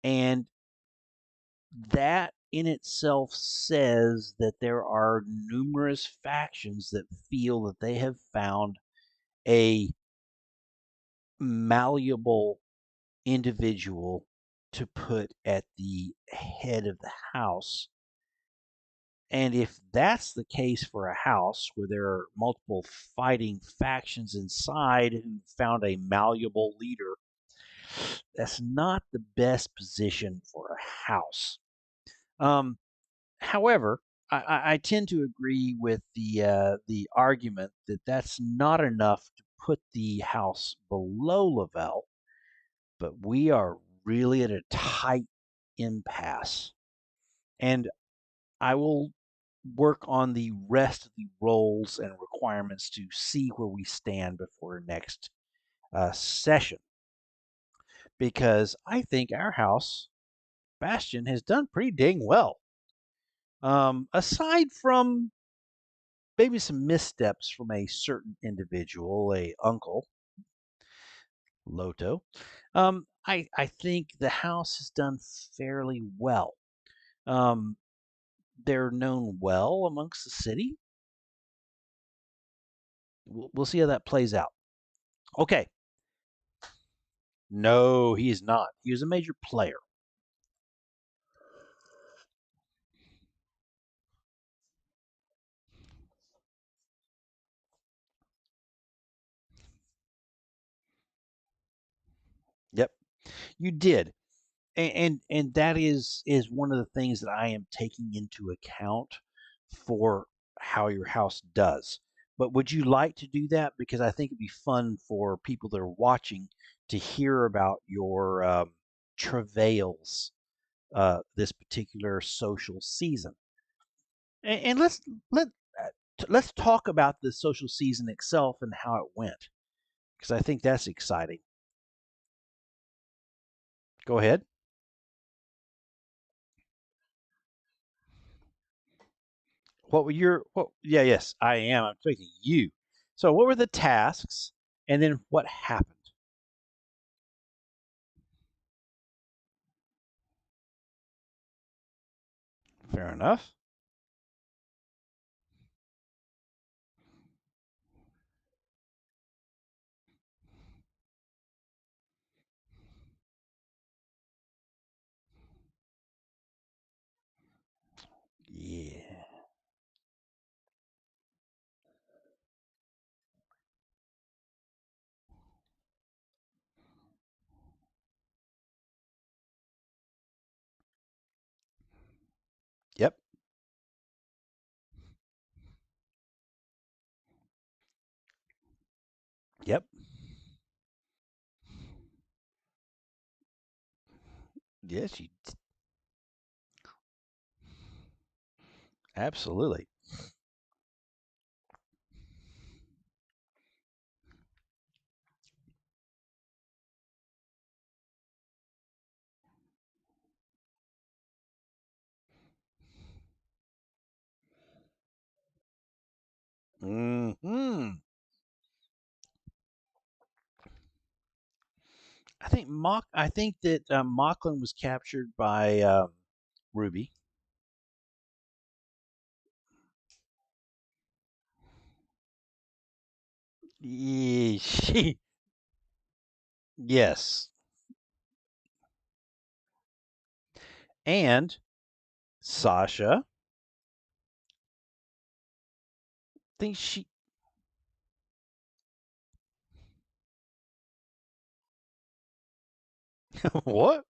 And that in itself says that there are numerous factions that feel that they have found a malleable individual to put at the head of the house. And if that's the case for a house where there are multiple fighting factions inside who found a malleable leader, that's not the best position for a house. Um, However, I tend to agree with the argument that that's not enough to put the house below Lavelle, but we are really at a tight impasse. And I will work on the rest of the roles and requirements to see where we stand before next session, because I think our house, Bastion, has done pretty dang well. Aside from maybe some missteps from a certain individual, a uncle, Loto, I think the house has done fairly well. Um, they're known well amongst the city. We'll see how that plays out. Okay. No, he is not. He was a major player. Yep, you did. And that is one of the things that I am taking into account for how your house does. But would you like to do that? Because I think it'd be fun for people that are watching to hear about your travails this particular social season. And let let's talk about the social season itself and how it went, because I think that's exciting. Go ahead. What were your what? Yeah, yes, I am. I'm speaking you. So, what were the tasks, and then what happened? Fair enough. Yeah. Yep. Yep. Yes, you absolutely. Hmm. I think that Mocklin was captured by Ruby. She, yes, and Sasha thinks she. What?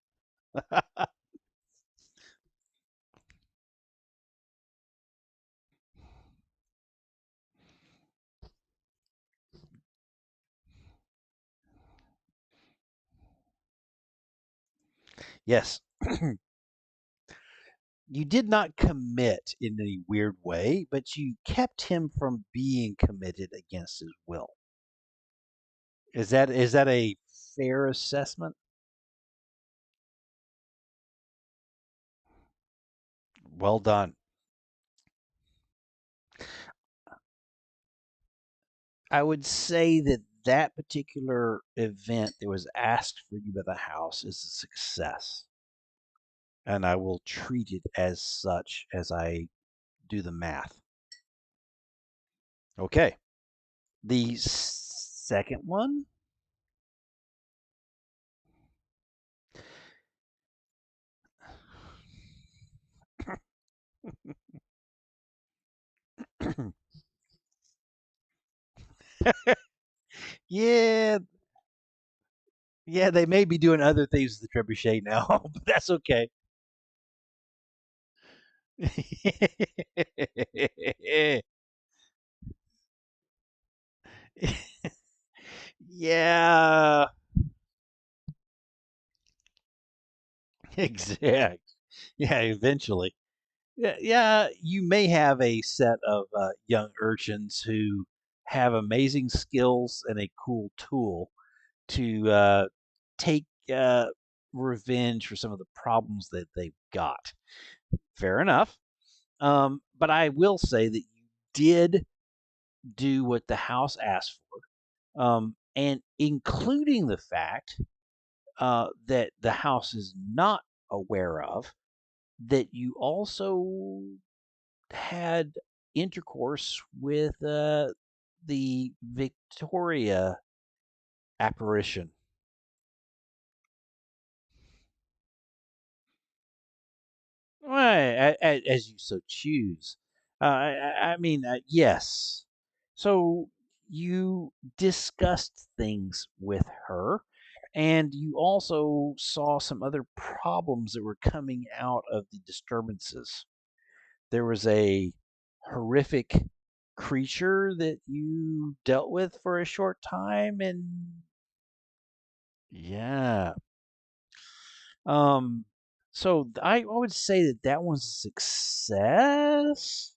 Yes, you did not commit in any weird way, but you kept him from being committed against his will. Is that a fair assessment? Well done. I would say that that particular event that was asked for you by the house is a success, and I will treat it as such as I do the math. Okay. The second one, yeah, yeah, they may be doing other things with the trebuchet now, but that's okay. Yeah, exact. Yeah, eventually. Yeah, yeah, you may have a set of young urchins who have amazing skills and a cool tool to take revenge for some of the problems that they've got. Fair enough. But I will say that you did do what the house asked for, and including the fact that the house is not aware of that you also had intercourse with the Victoria apparition. Well, as you so choose. I mean, yes. So you discussed things with her, and you also saw some other problems that were coming out of the disturbances. There was a horrific creature that you dealt with for a short time, and yeah. Um, so I would say that that one's a success.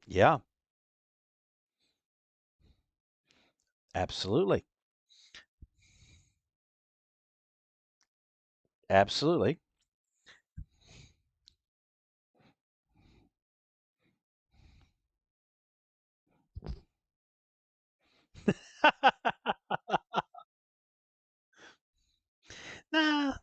Yeah, absolutely. Absolutely. Nah,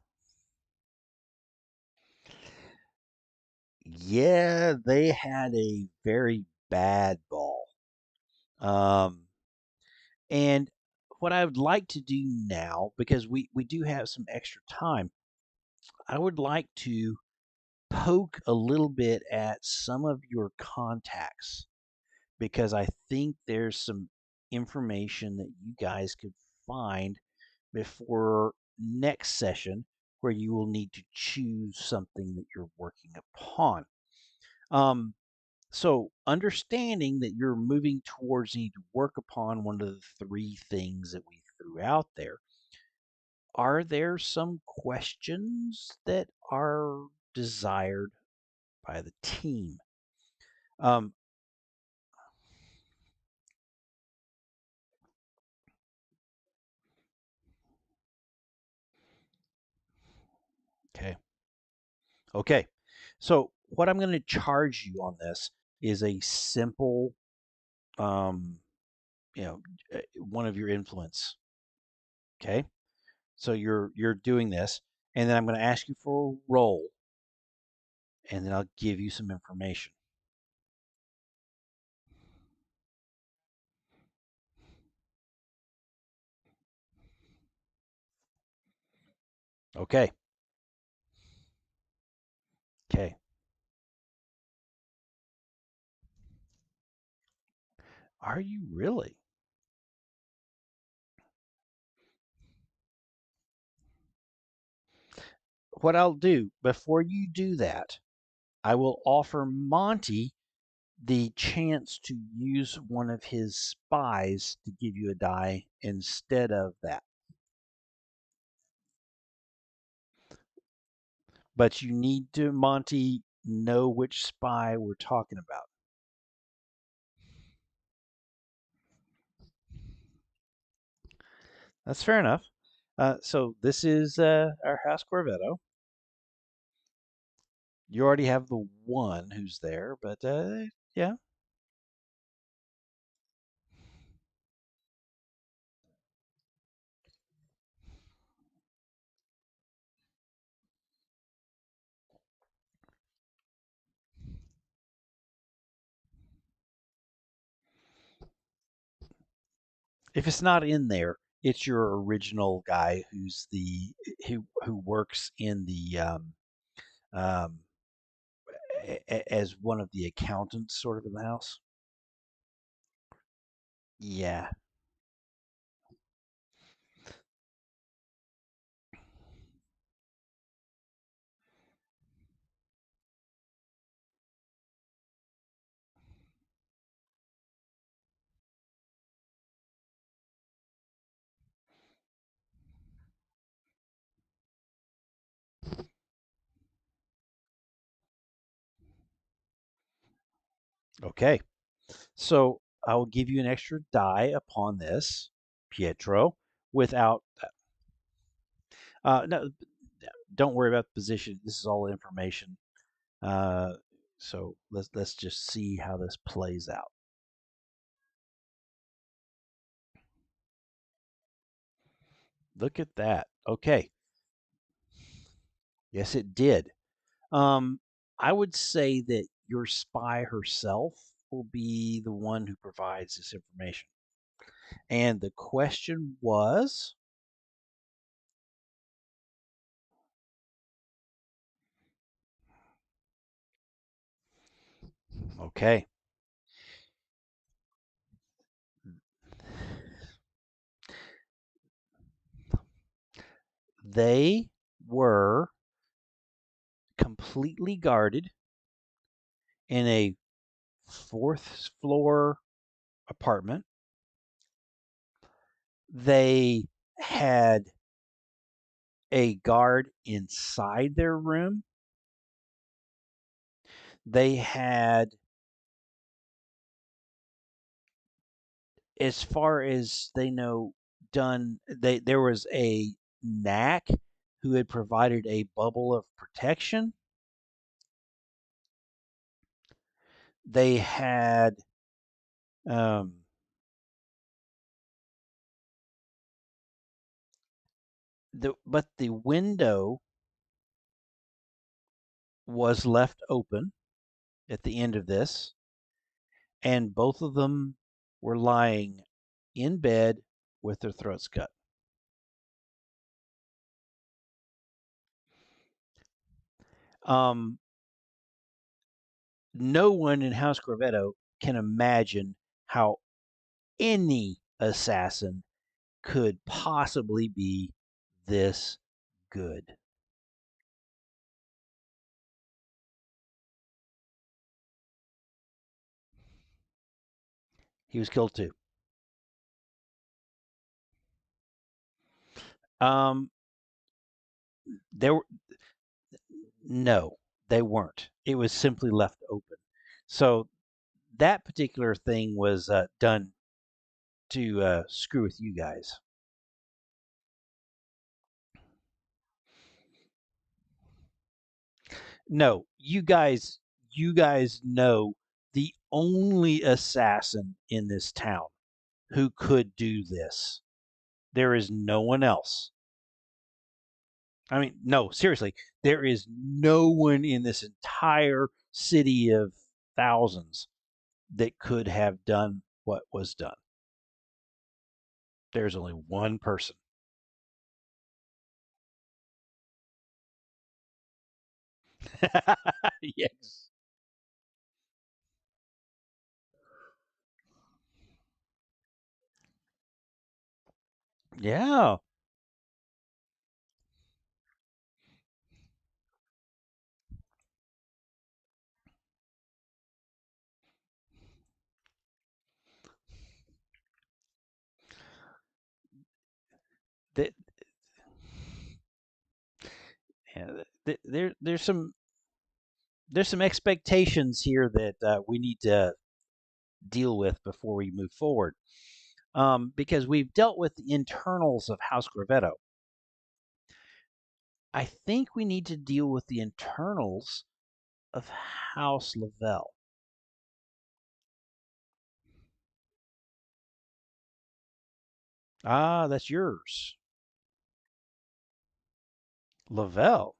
yeah, they had a very bad ball. Um, and what I would like to do now, because we do have some extra time, I would like to poke a little bit at some of your contacts because I think there's some information that you guys could find before next session where you will need to choose something that you're working upon. Um, so, understanding that you're moving towards needing to work upon one of the three things that we threw out there, are there some questions that are desired by the team? Um, Okay. So what I'm going to charge you on this is a simple, um, one of your influence. Okay. So you're doing this, and then I'm going to ask you for a roll, and then I'll give you some information. Okay. Okay. Are you really? What I'll do before you do that, I will offer Monty the chance to use one of his spies to give you a die instead of that. But you need to, Monty, know which spy we're talking about. That's fair enough. So this is our House Corvetto. You already have the one who's there, but yeah. If it's not in there, it's your original guy who works in the um, as one of the accountants, sort of in the house. Yeah. Okay. So I will give you an extra die upon this, Pietro, without. No, don't worry about the position. This is all information. Uh, so let's just see how this plays out. Look at that. Okay. Yes, it did. Um, I would say that your spy herself will be the one who provides this information. And the question was, okay, they were completely guarded in a fourth floor apartment. They had a guard inside their room. They had, as far as they know, done. There was a knack who had provided a bubble of protection. They had um, but the window was left open at the end of this, and both of them were lying in bed with their throats cut. Um, no one in House Corvetto can imagine how any assassin could possibly be this good. He was killed too. Um, there were no, they weren't. It was simply left open. So that particular thing was done to screw with you guys. No, you guys know the only assassin in this town who could do this. There is no one else. I mean, no, seriously, there is no one in this entire city of thousands that could have done what was done. There's only one person. Yes. Yeah. Th- yeah, there's some expectations here that we need to deal with before we move forward. Because we've dealt with the internals of House Gravetto. I think we need to deal with the internals of House Lavelle. Ah, that's yours. Lavelle.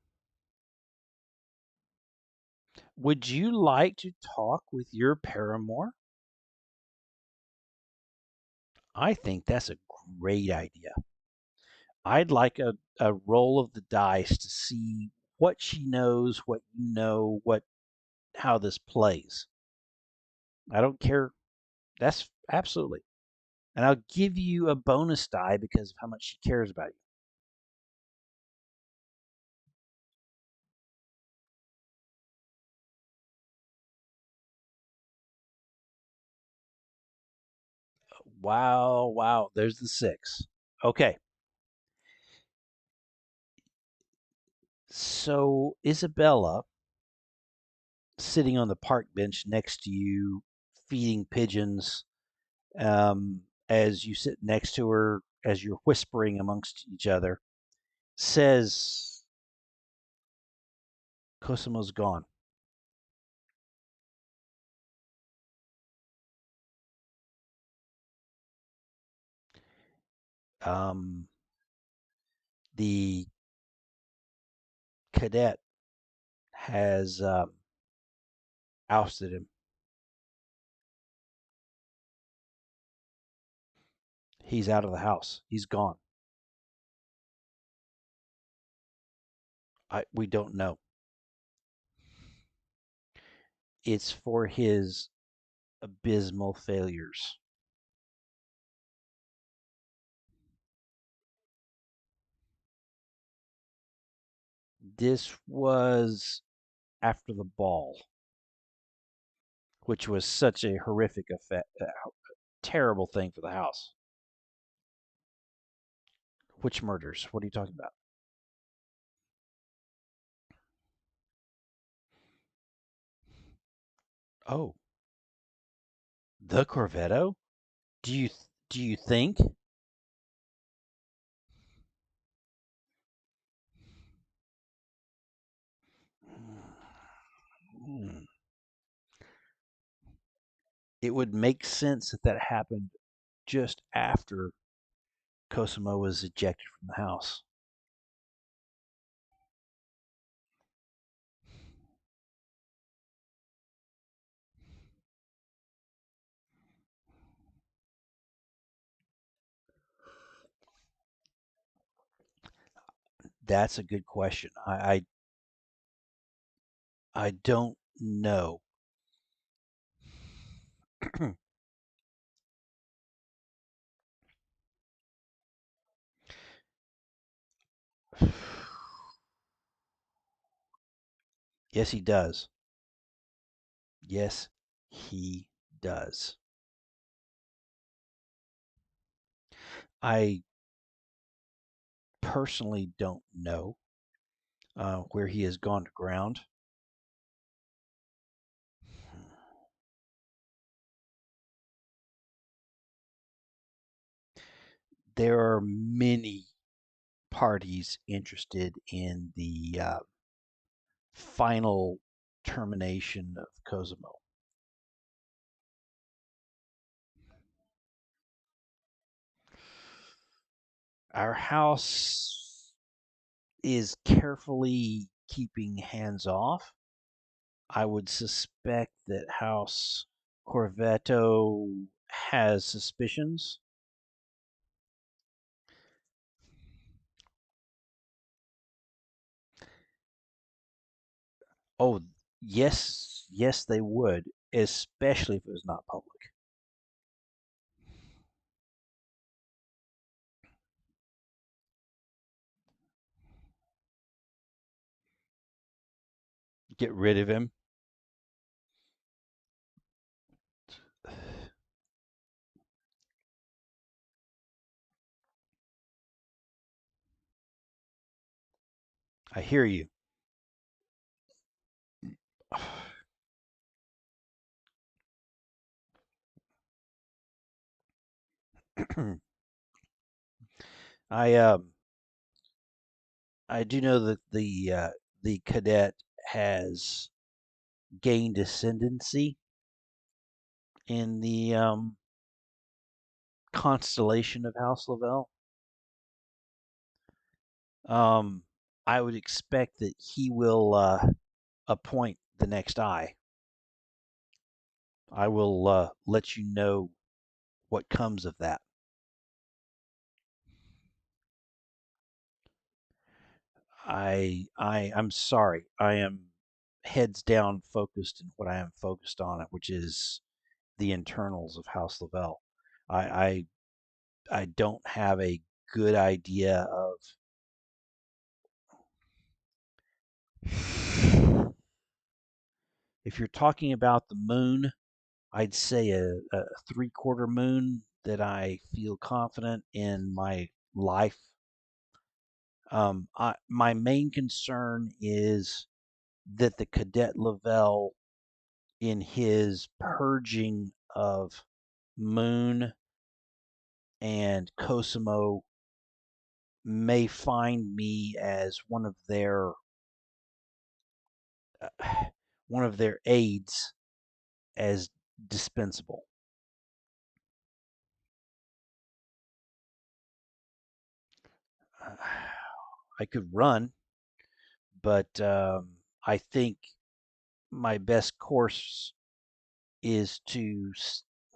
Would you like to talk with your paramour? I think that's a great idea. I'd like a roll of the dice to see what she knows, what you know, what how this plays. I don't care. That's absolutely. And I'll give you a bonus die because of how much she cares about you. Wow, wow. There's the six. Okay. So Isabella sitting on the park bench next to you, feeding pigeons, as you sit next to her, as you're whispering amongst each other, says, Cosimo's gone. Um, the cadet has ousted him. He's out of the house. He's gone. We don't know. It's for his abysmal failures. This was after the ball, which was such a horrific effect, terrible thing for the house. Which murders? What are you talking about? Oh, the Corvetto? Do you think? Hmm. It would make sense that that happened just after Cosimo was ejected from the house. That's a good question. I don't know. Yes, he does. Yes, he does. I personally don't know where he has gone to ground. There are many parties interested in the final termination of Cosimo. Our house is carefully keeping hands off. I would suspect that House Corvetto has suspicions. Oh, yes, yes, they would, especially if it was not public. Get rid of him. I hear you. I I do know that the cadet has gained ascendancy in the constellation of House Lavelle. Um, I would expect that he will appoint the next eye. I will let you know what comes of that. I'm sorry. I am heads down focused in what I am focused on, which is the internals of House Lavelle. I I, I don't have a good idea of. If you're talking about the moon, I'd say a three-quarter moon that I feel confident in my life. My main concern is that the cadet Lavelle, in his purging of Moon and Cosimo, may find me as uh, one of their aides as dispensable. Uh, I could run, but I think my best course is to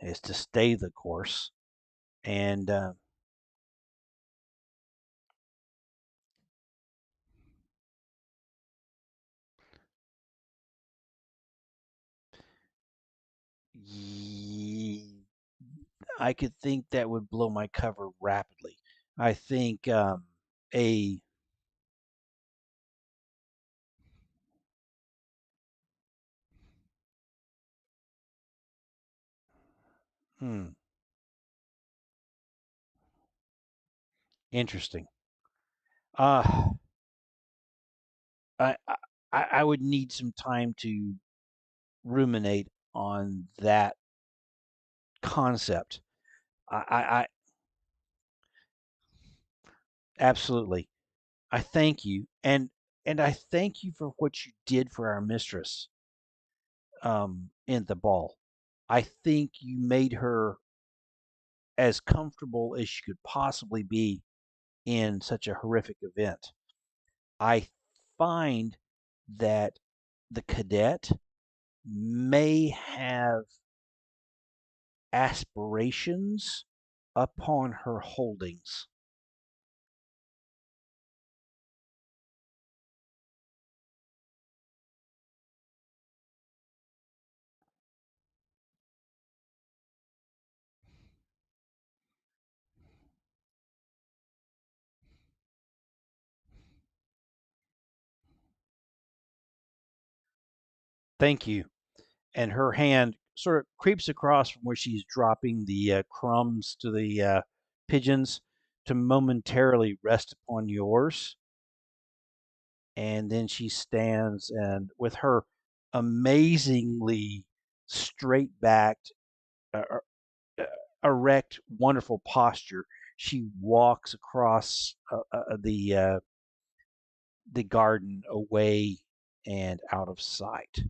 is to stay the course. And I could think that would blow my cover rapidly. I think a hmm, interesting. Uh, I, I would need some time to ruminate on that concept. I absolutely. I thank you, and I thank you for what you did for our mistress in the ball. I think you made her as comfortable as she could possibly be in such a horrific event. I find that the cadet may have aspirations upon her holdings. Thank you. And her hand sort of creeps across from where she's dropping the crumbs to the pigeons to momentarily rest upon yours. And then she stands and, with her amazingly straight backed, uh, uh, erect, wonderful posture, she walks across the garden away and out of sight.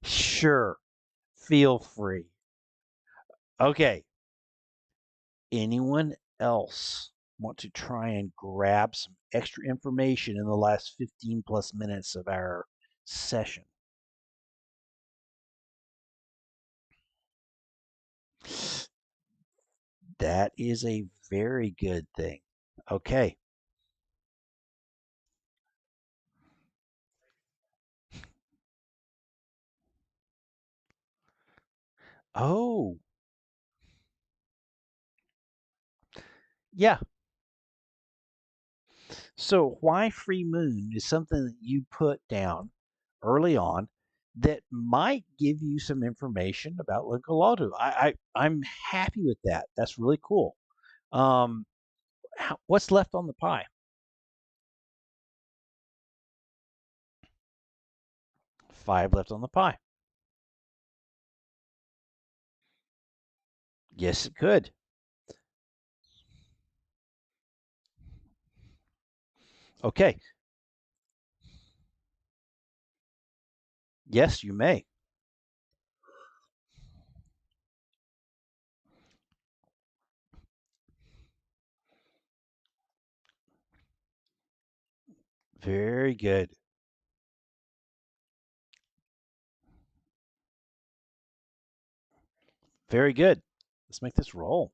Sure, feel free. Okay, anyone else want to try and grab some extra information in the last 15 plus minutes of our session? That is a very good thing. Okay. Oh, yeah. So, why free moon is something that you put down early on that might give you some information about Linkolotu. I'm happy with that. That's really cool. Um, what's left on the pie? 5 left on the pie. Yes, it could. Okay. Yes, you may. Very good. Very good. Let's make this roll.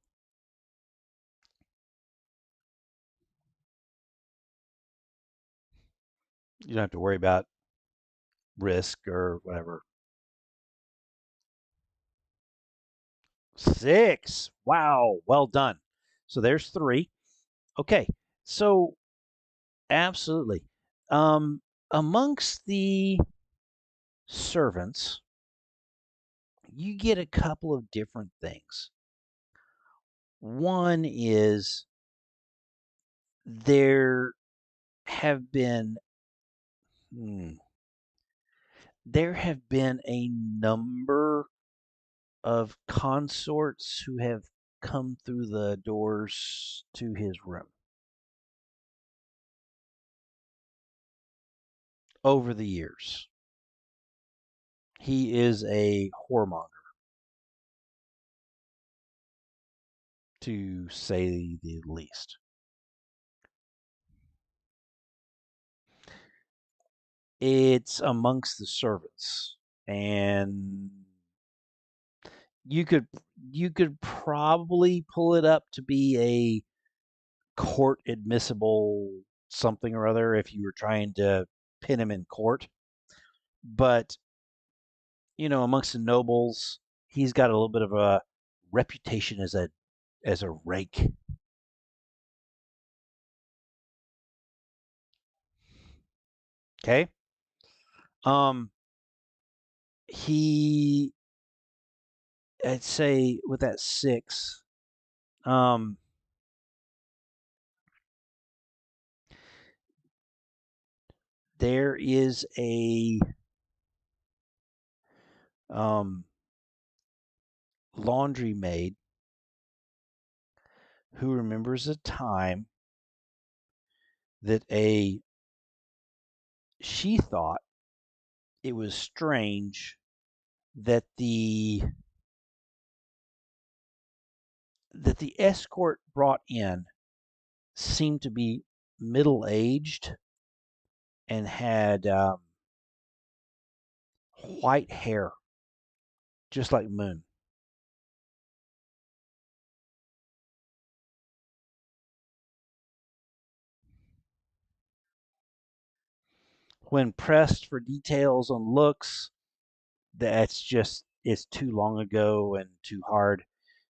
You don't have to worry about risk or whatever. 6. Wow. Well done. So there's 3. Okay. So absolutely. Amongst the servants, you get a couple of different things. One is there have been hmm, there have been a number of consorts who have come through the doors to his room over the years. He is a whoremonger, to say the least. It's amongst the servants, and you could you could probably pull it up to be a court admissible something or other if you were trying to pin him in court. But amongst the nobles, he's got a little bit of a reputation as a rake. Okay. Um, he, I'd say, with that 6, um, there is a um, laundry maid who remembers a time that a she thought it was strange that the escort brought in seemed to be middle aged and had white hair, just like Moon. When pressed for details on looks, it's too long ago and too hard.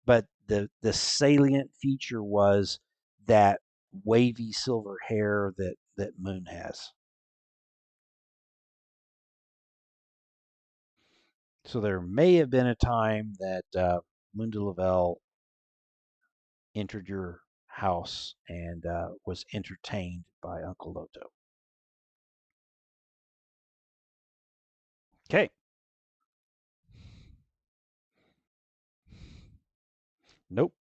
But the salient feature was that wavy silver hair that Moon has. So there may have been a time that Moon de Lavelle entered your house and was entertained by Uncle Loto. Okay. Nope.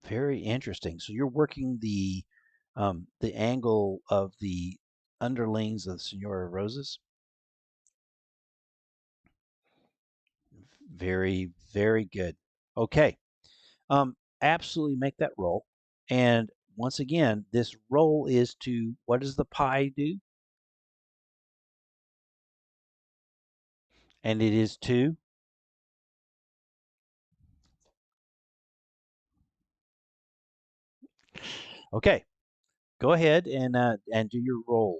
Very interesting. So you're working the angle of the underlings of Senora Roses. Very, very good. Okay. Absolutely make that roll. And once again, this roll is to what does the pie do? And it is to okay. Go ahead and do your roll.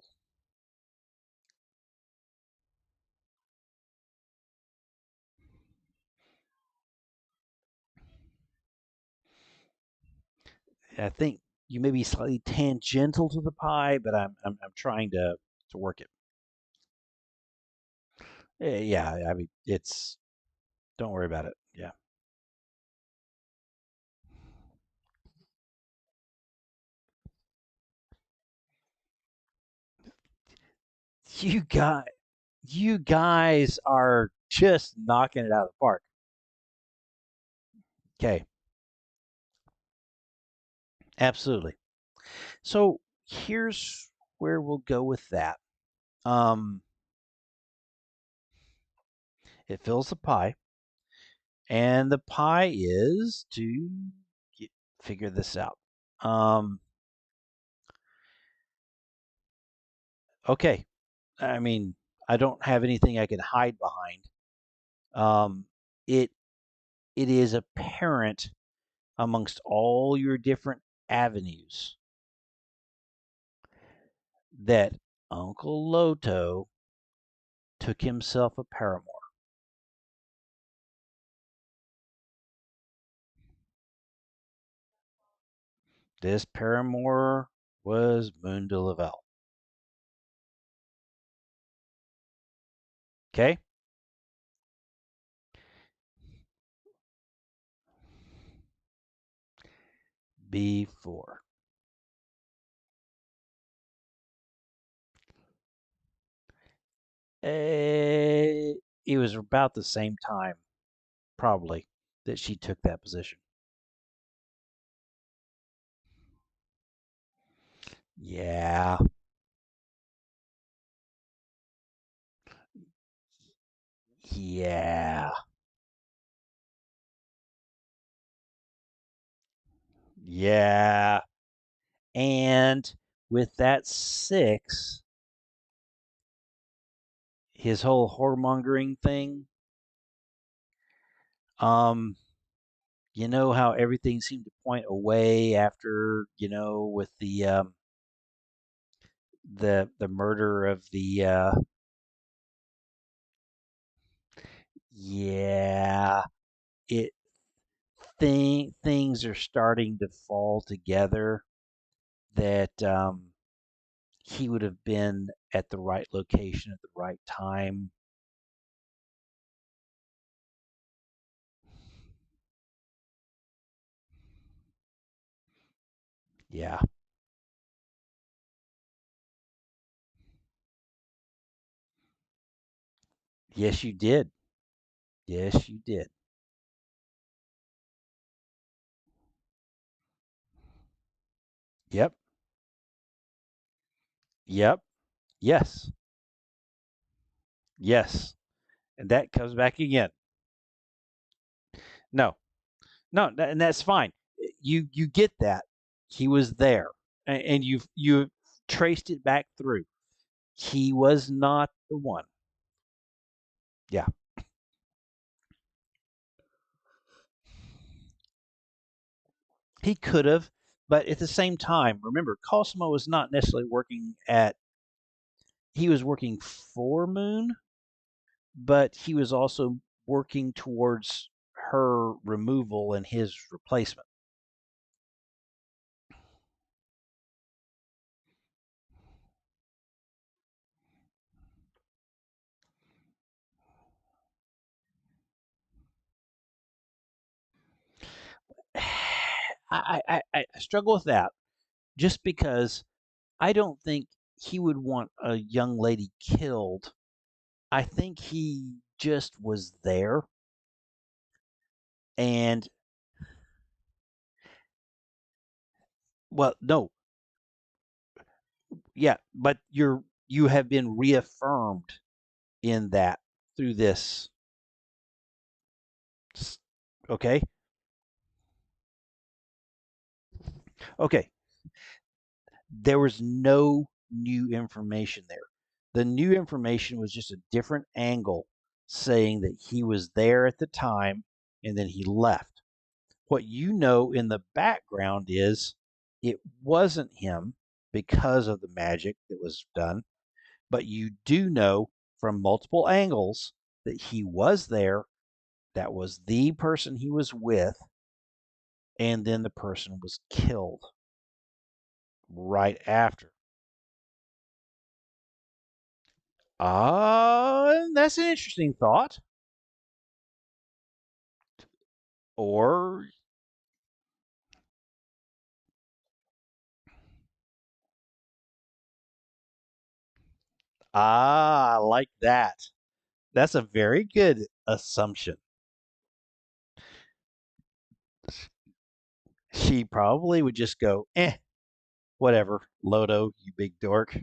I think you may be slightly tangential to the pie, but I'm trying to work it. Yeah, I mean it's don't worry about it. Yeah. You got you guys are just knocking it out of the park. Okay, absolutely. So here's where we'll go with that. Um, it fills the pie, and the pie is to figure this out. Um, okay, I mean, I don't have anything I can hide behind. Um, it it is apparent amongst all your different avenues that Uncle Loto took himself a paramour. This paramour was Moon de Lavelle. Okay? Before. Eh, it was about the same time, probably, that she took that position. Yeah, yeah, yeah. And with that six, his whole whoremongering thing, um, you know how everything seemed to point away after, with the murder of the yeah, it things are starting to fall together that he would have been at the right location at the right time. Yeah. Yes, you did. Yes, you did. Yep. Yep. Yes. Yes. And that comes back again. No. No, and that's fine. You get that. He was there. And you traced it back through. He was not the one. Yeah. He could have, but at the same time, remember, Cosmo was not necessarily working at, he was working for Moon, but he was also working towards her removal and his replacement. I struggle with that just because I don't think he would want a young lady killed. I think he just was there and Well, no, yeah, but you have been reaffirmed in that through this. Okay, okay. There was no new information there. The new information was just a different angle saying that he was there at the time and then he left. What you know in the background is it wasn't him because of the magic that was done, but you do know from multiple angles that he was there. That was the person he was with, and then the person was killed right after. That's an interesting thought. Or, I like that. That's a very good assumption. She probably would just go, whatever, Lodo, you big dork.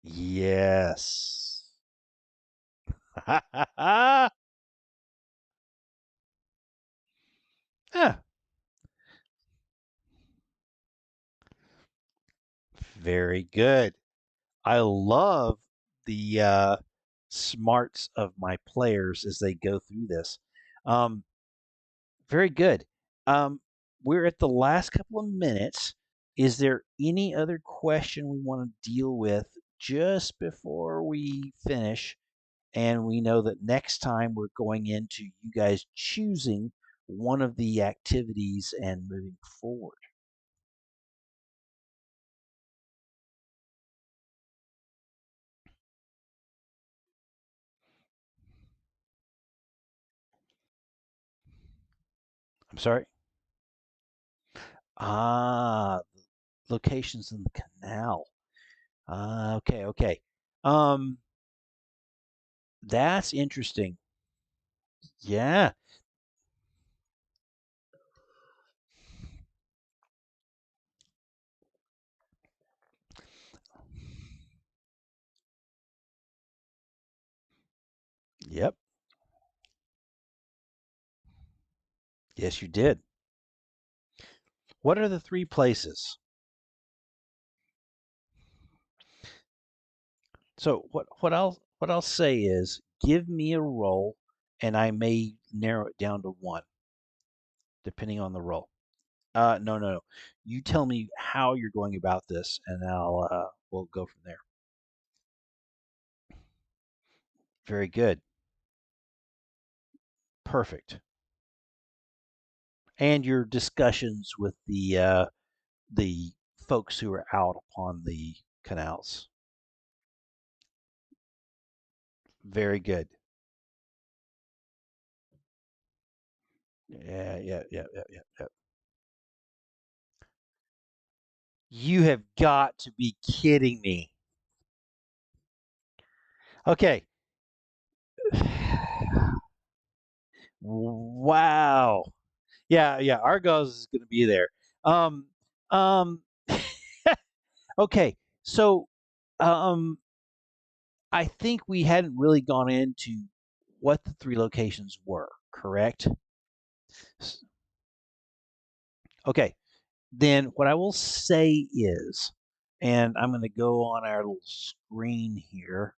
Yes. Yeah, very good. I love the smarts of my players as they go through this. Um, Very good. Um, we're at the last couple of minutes. Is there any other question we want to deal with just before we finish? And we know that next time we're going into you guys choosing one of the activities and moving forward. I'm sorry. Ah, locations in the canal. Okay, okay. Um, that's interesting. Yeah. Yep. Yes, you did. What are the three places? So what I'll say is give me a roll, and I may narrow it down to one, depending on the roll. No, no, no. You tell me how you're going about this, and I'll we'll go from there. Very good. Perfect. And your discussions with the folks who are out upon the canals. Very good. Yeah, yeah, yeah, yeah, yeah, yeah. You have got to be kidding me. Okay. Wow. Yeah, yeah. Argos is going to be there. Um, um. Okay. So, um, I think we hadn't really gone into what the three locations were. Correct. Okay. Then what I will say is, and I'm going to go on our little screen here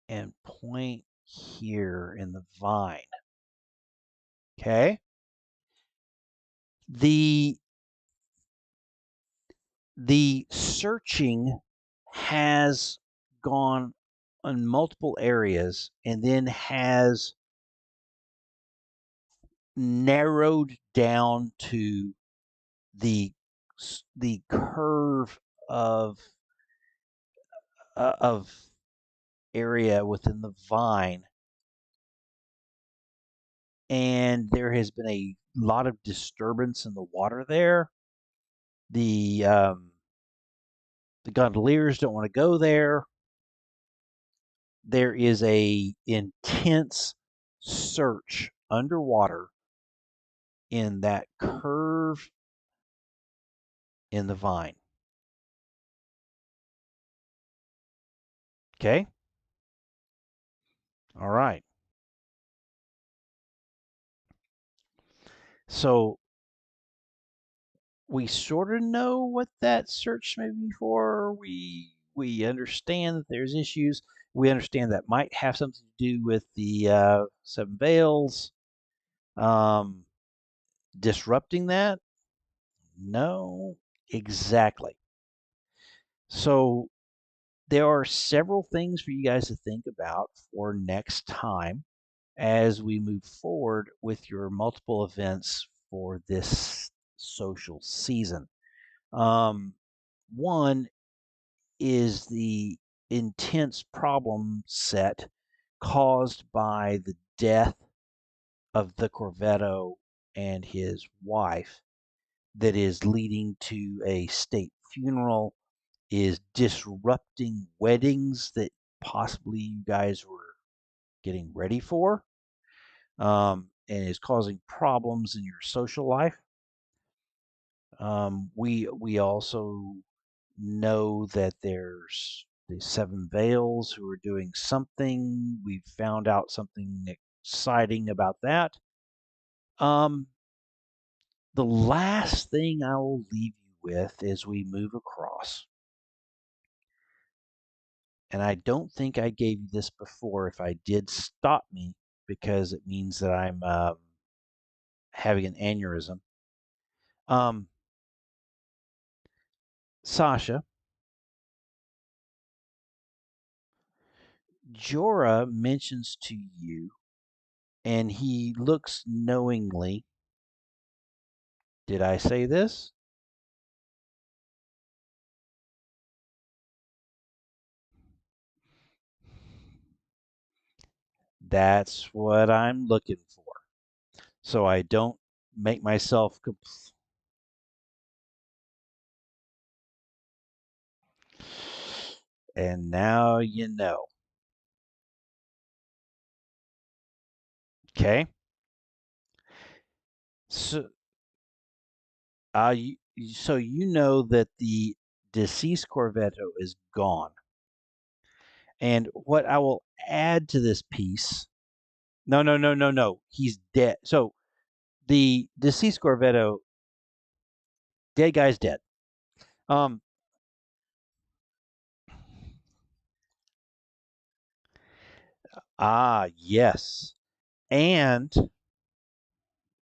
and point here in the vine. Okay. The the searching has gone on multiple areas and then has narrowed down to the the curve of area within the vine, and there has been a lot of disturbance in the water there. The gondoliers don't want to go there. There is a intense search underwater in that curve in the vine. Okay? All right. So we sort of know what that search may be for. We understand that there's issues. We understand that might have something to do with the seven veils. Um, disrupting that? No, exactly. So there are several things for you guys to think about for next time as we move forward with your multiple events for this social season. Um, one is the intense problem set caused by the death of the Corvetto and his wife that is leading to a state funeral, is disrupting weddings that possibly you guys were getting ready for, and is causing problems in your social life. We also know that there's the Seven Veils who are doing something. We've found out something exciting about that. Um, the last thing I will leave you with as we move across, and I don't think I gave you this before. If I did, stop me because it means that I'm having an aneurysm. Um, Sasha, Jorah mentions to you, and he looks knowingly. Did I say this? That's what I'm looking for. So I don't make myself. And now you know. Okay. So, so you know that the deceased Corvetto is gone. And what I will add to this piece, no, no, no, no, no, he's dead. So the deceased Corvetto, dead guy's dead. Um, yes. And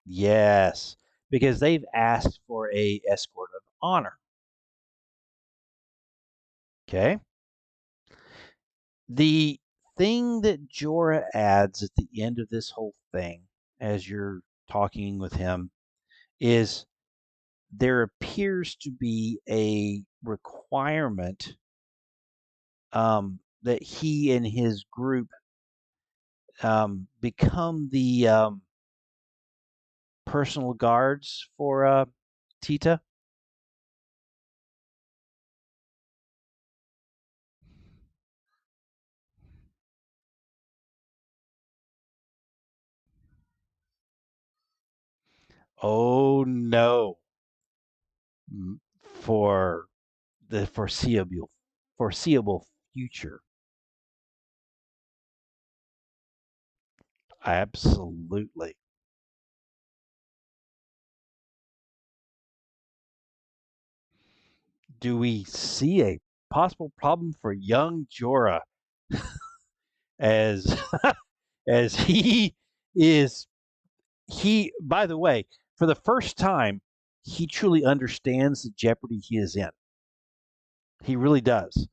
yes, because they've asked for a escort of honor. Okay. The thing that Jorah adds at the end of this whole thing, as you're talking with him, is there appears to be a requirement that he and his group become the personal guards for Tita. Oh no, for the foreseeable future. Absolutely. Do we see a possible problem for young Jorah as as is by the way, for the first time, he truly understands the jeopardy he is in. He really does.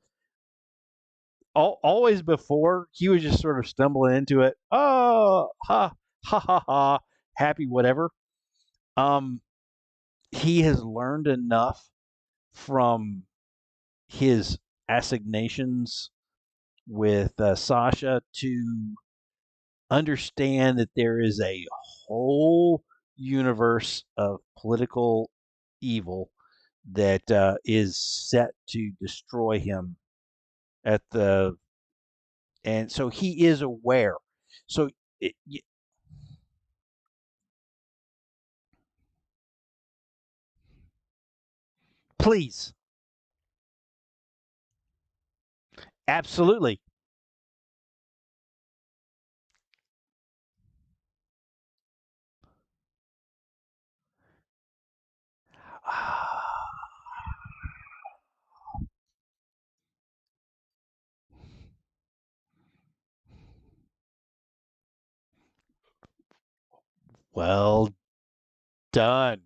Always before, he was just sort of stumbling into it. Oh, ha, happy, whatever. Um, he has learned enough from his assignations with Sasha to understand that there is a whole universe of political evil that is set to destroy him at the and so he is aware. So it, Please. Absolutely. Well done.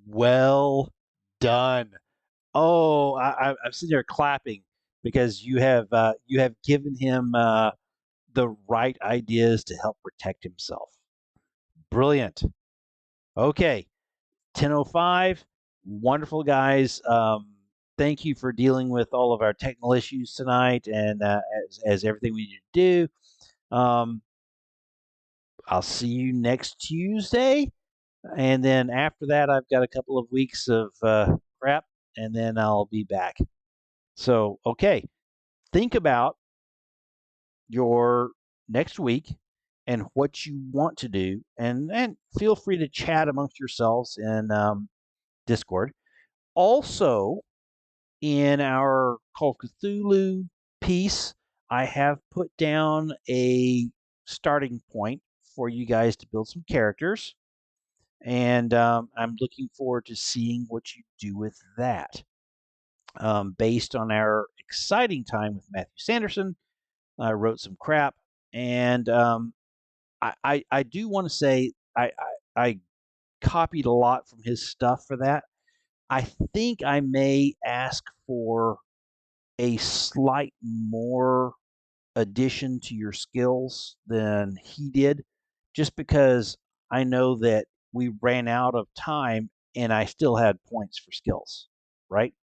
Well done. Oh, I'm sitting there clapping because you have given him the right ideas to help protect himself. Brilliant. Okay, 10:05. Wonderful guys. Thank you for dealing with all of our technical issues tonight, and as everything we need to do. I'll see you next Tuesday, and then after that, I've got a couple of weeks of crap, and then I'll be back. So, okay, think about your next week and what you want to do, and feel free to chat amongst yourselves in Discord. Also, in our Call of Cthulhu piece, I have put down a starting point for you guys to build some characters, and I'm looking forward to seeing what you do with that. Based on our exciting time with Matthew Sanderson, I wrote some crap, and I do want to say I copied a lot from his stuff for that. I think I may ask for a slight more addition to your skills than he did, just because I know that we ran out of time and I still had points for skills, right?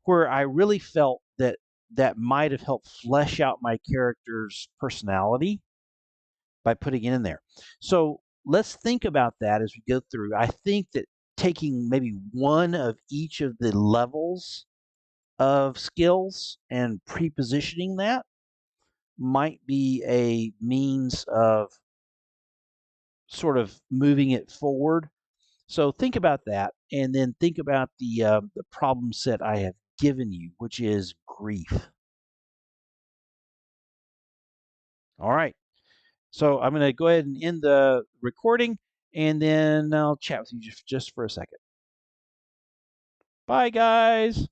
Where I really felt that that might have helped flesh out my character's personality by putting it in there. So let's think about that as we go through. I think that taking maybe one of each of the levels of skills and pre-positioning that might be a means of sort of moving it forward. So think about that, and then think about the problem set I have given you, which is grief. All right. So I'm going to go ahead and end the recording, and then I'll chat with you just for a second. Bye, guys.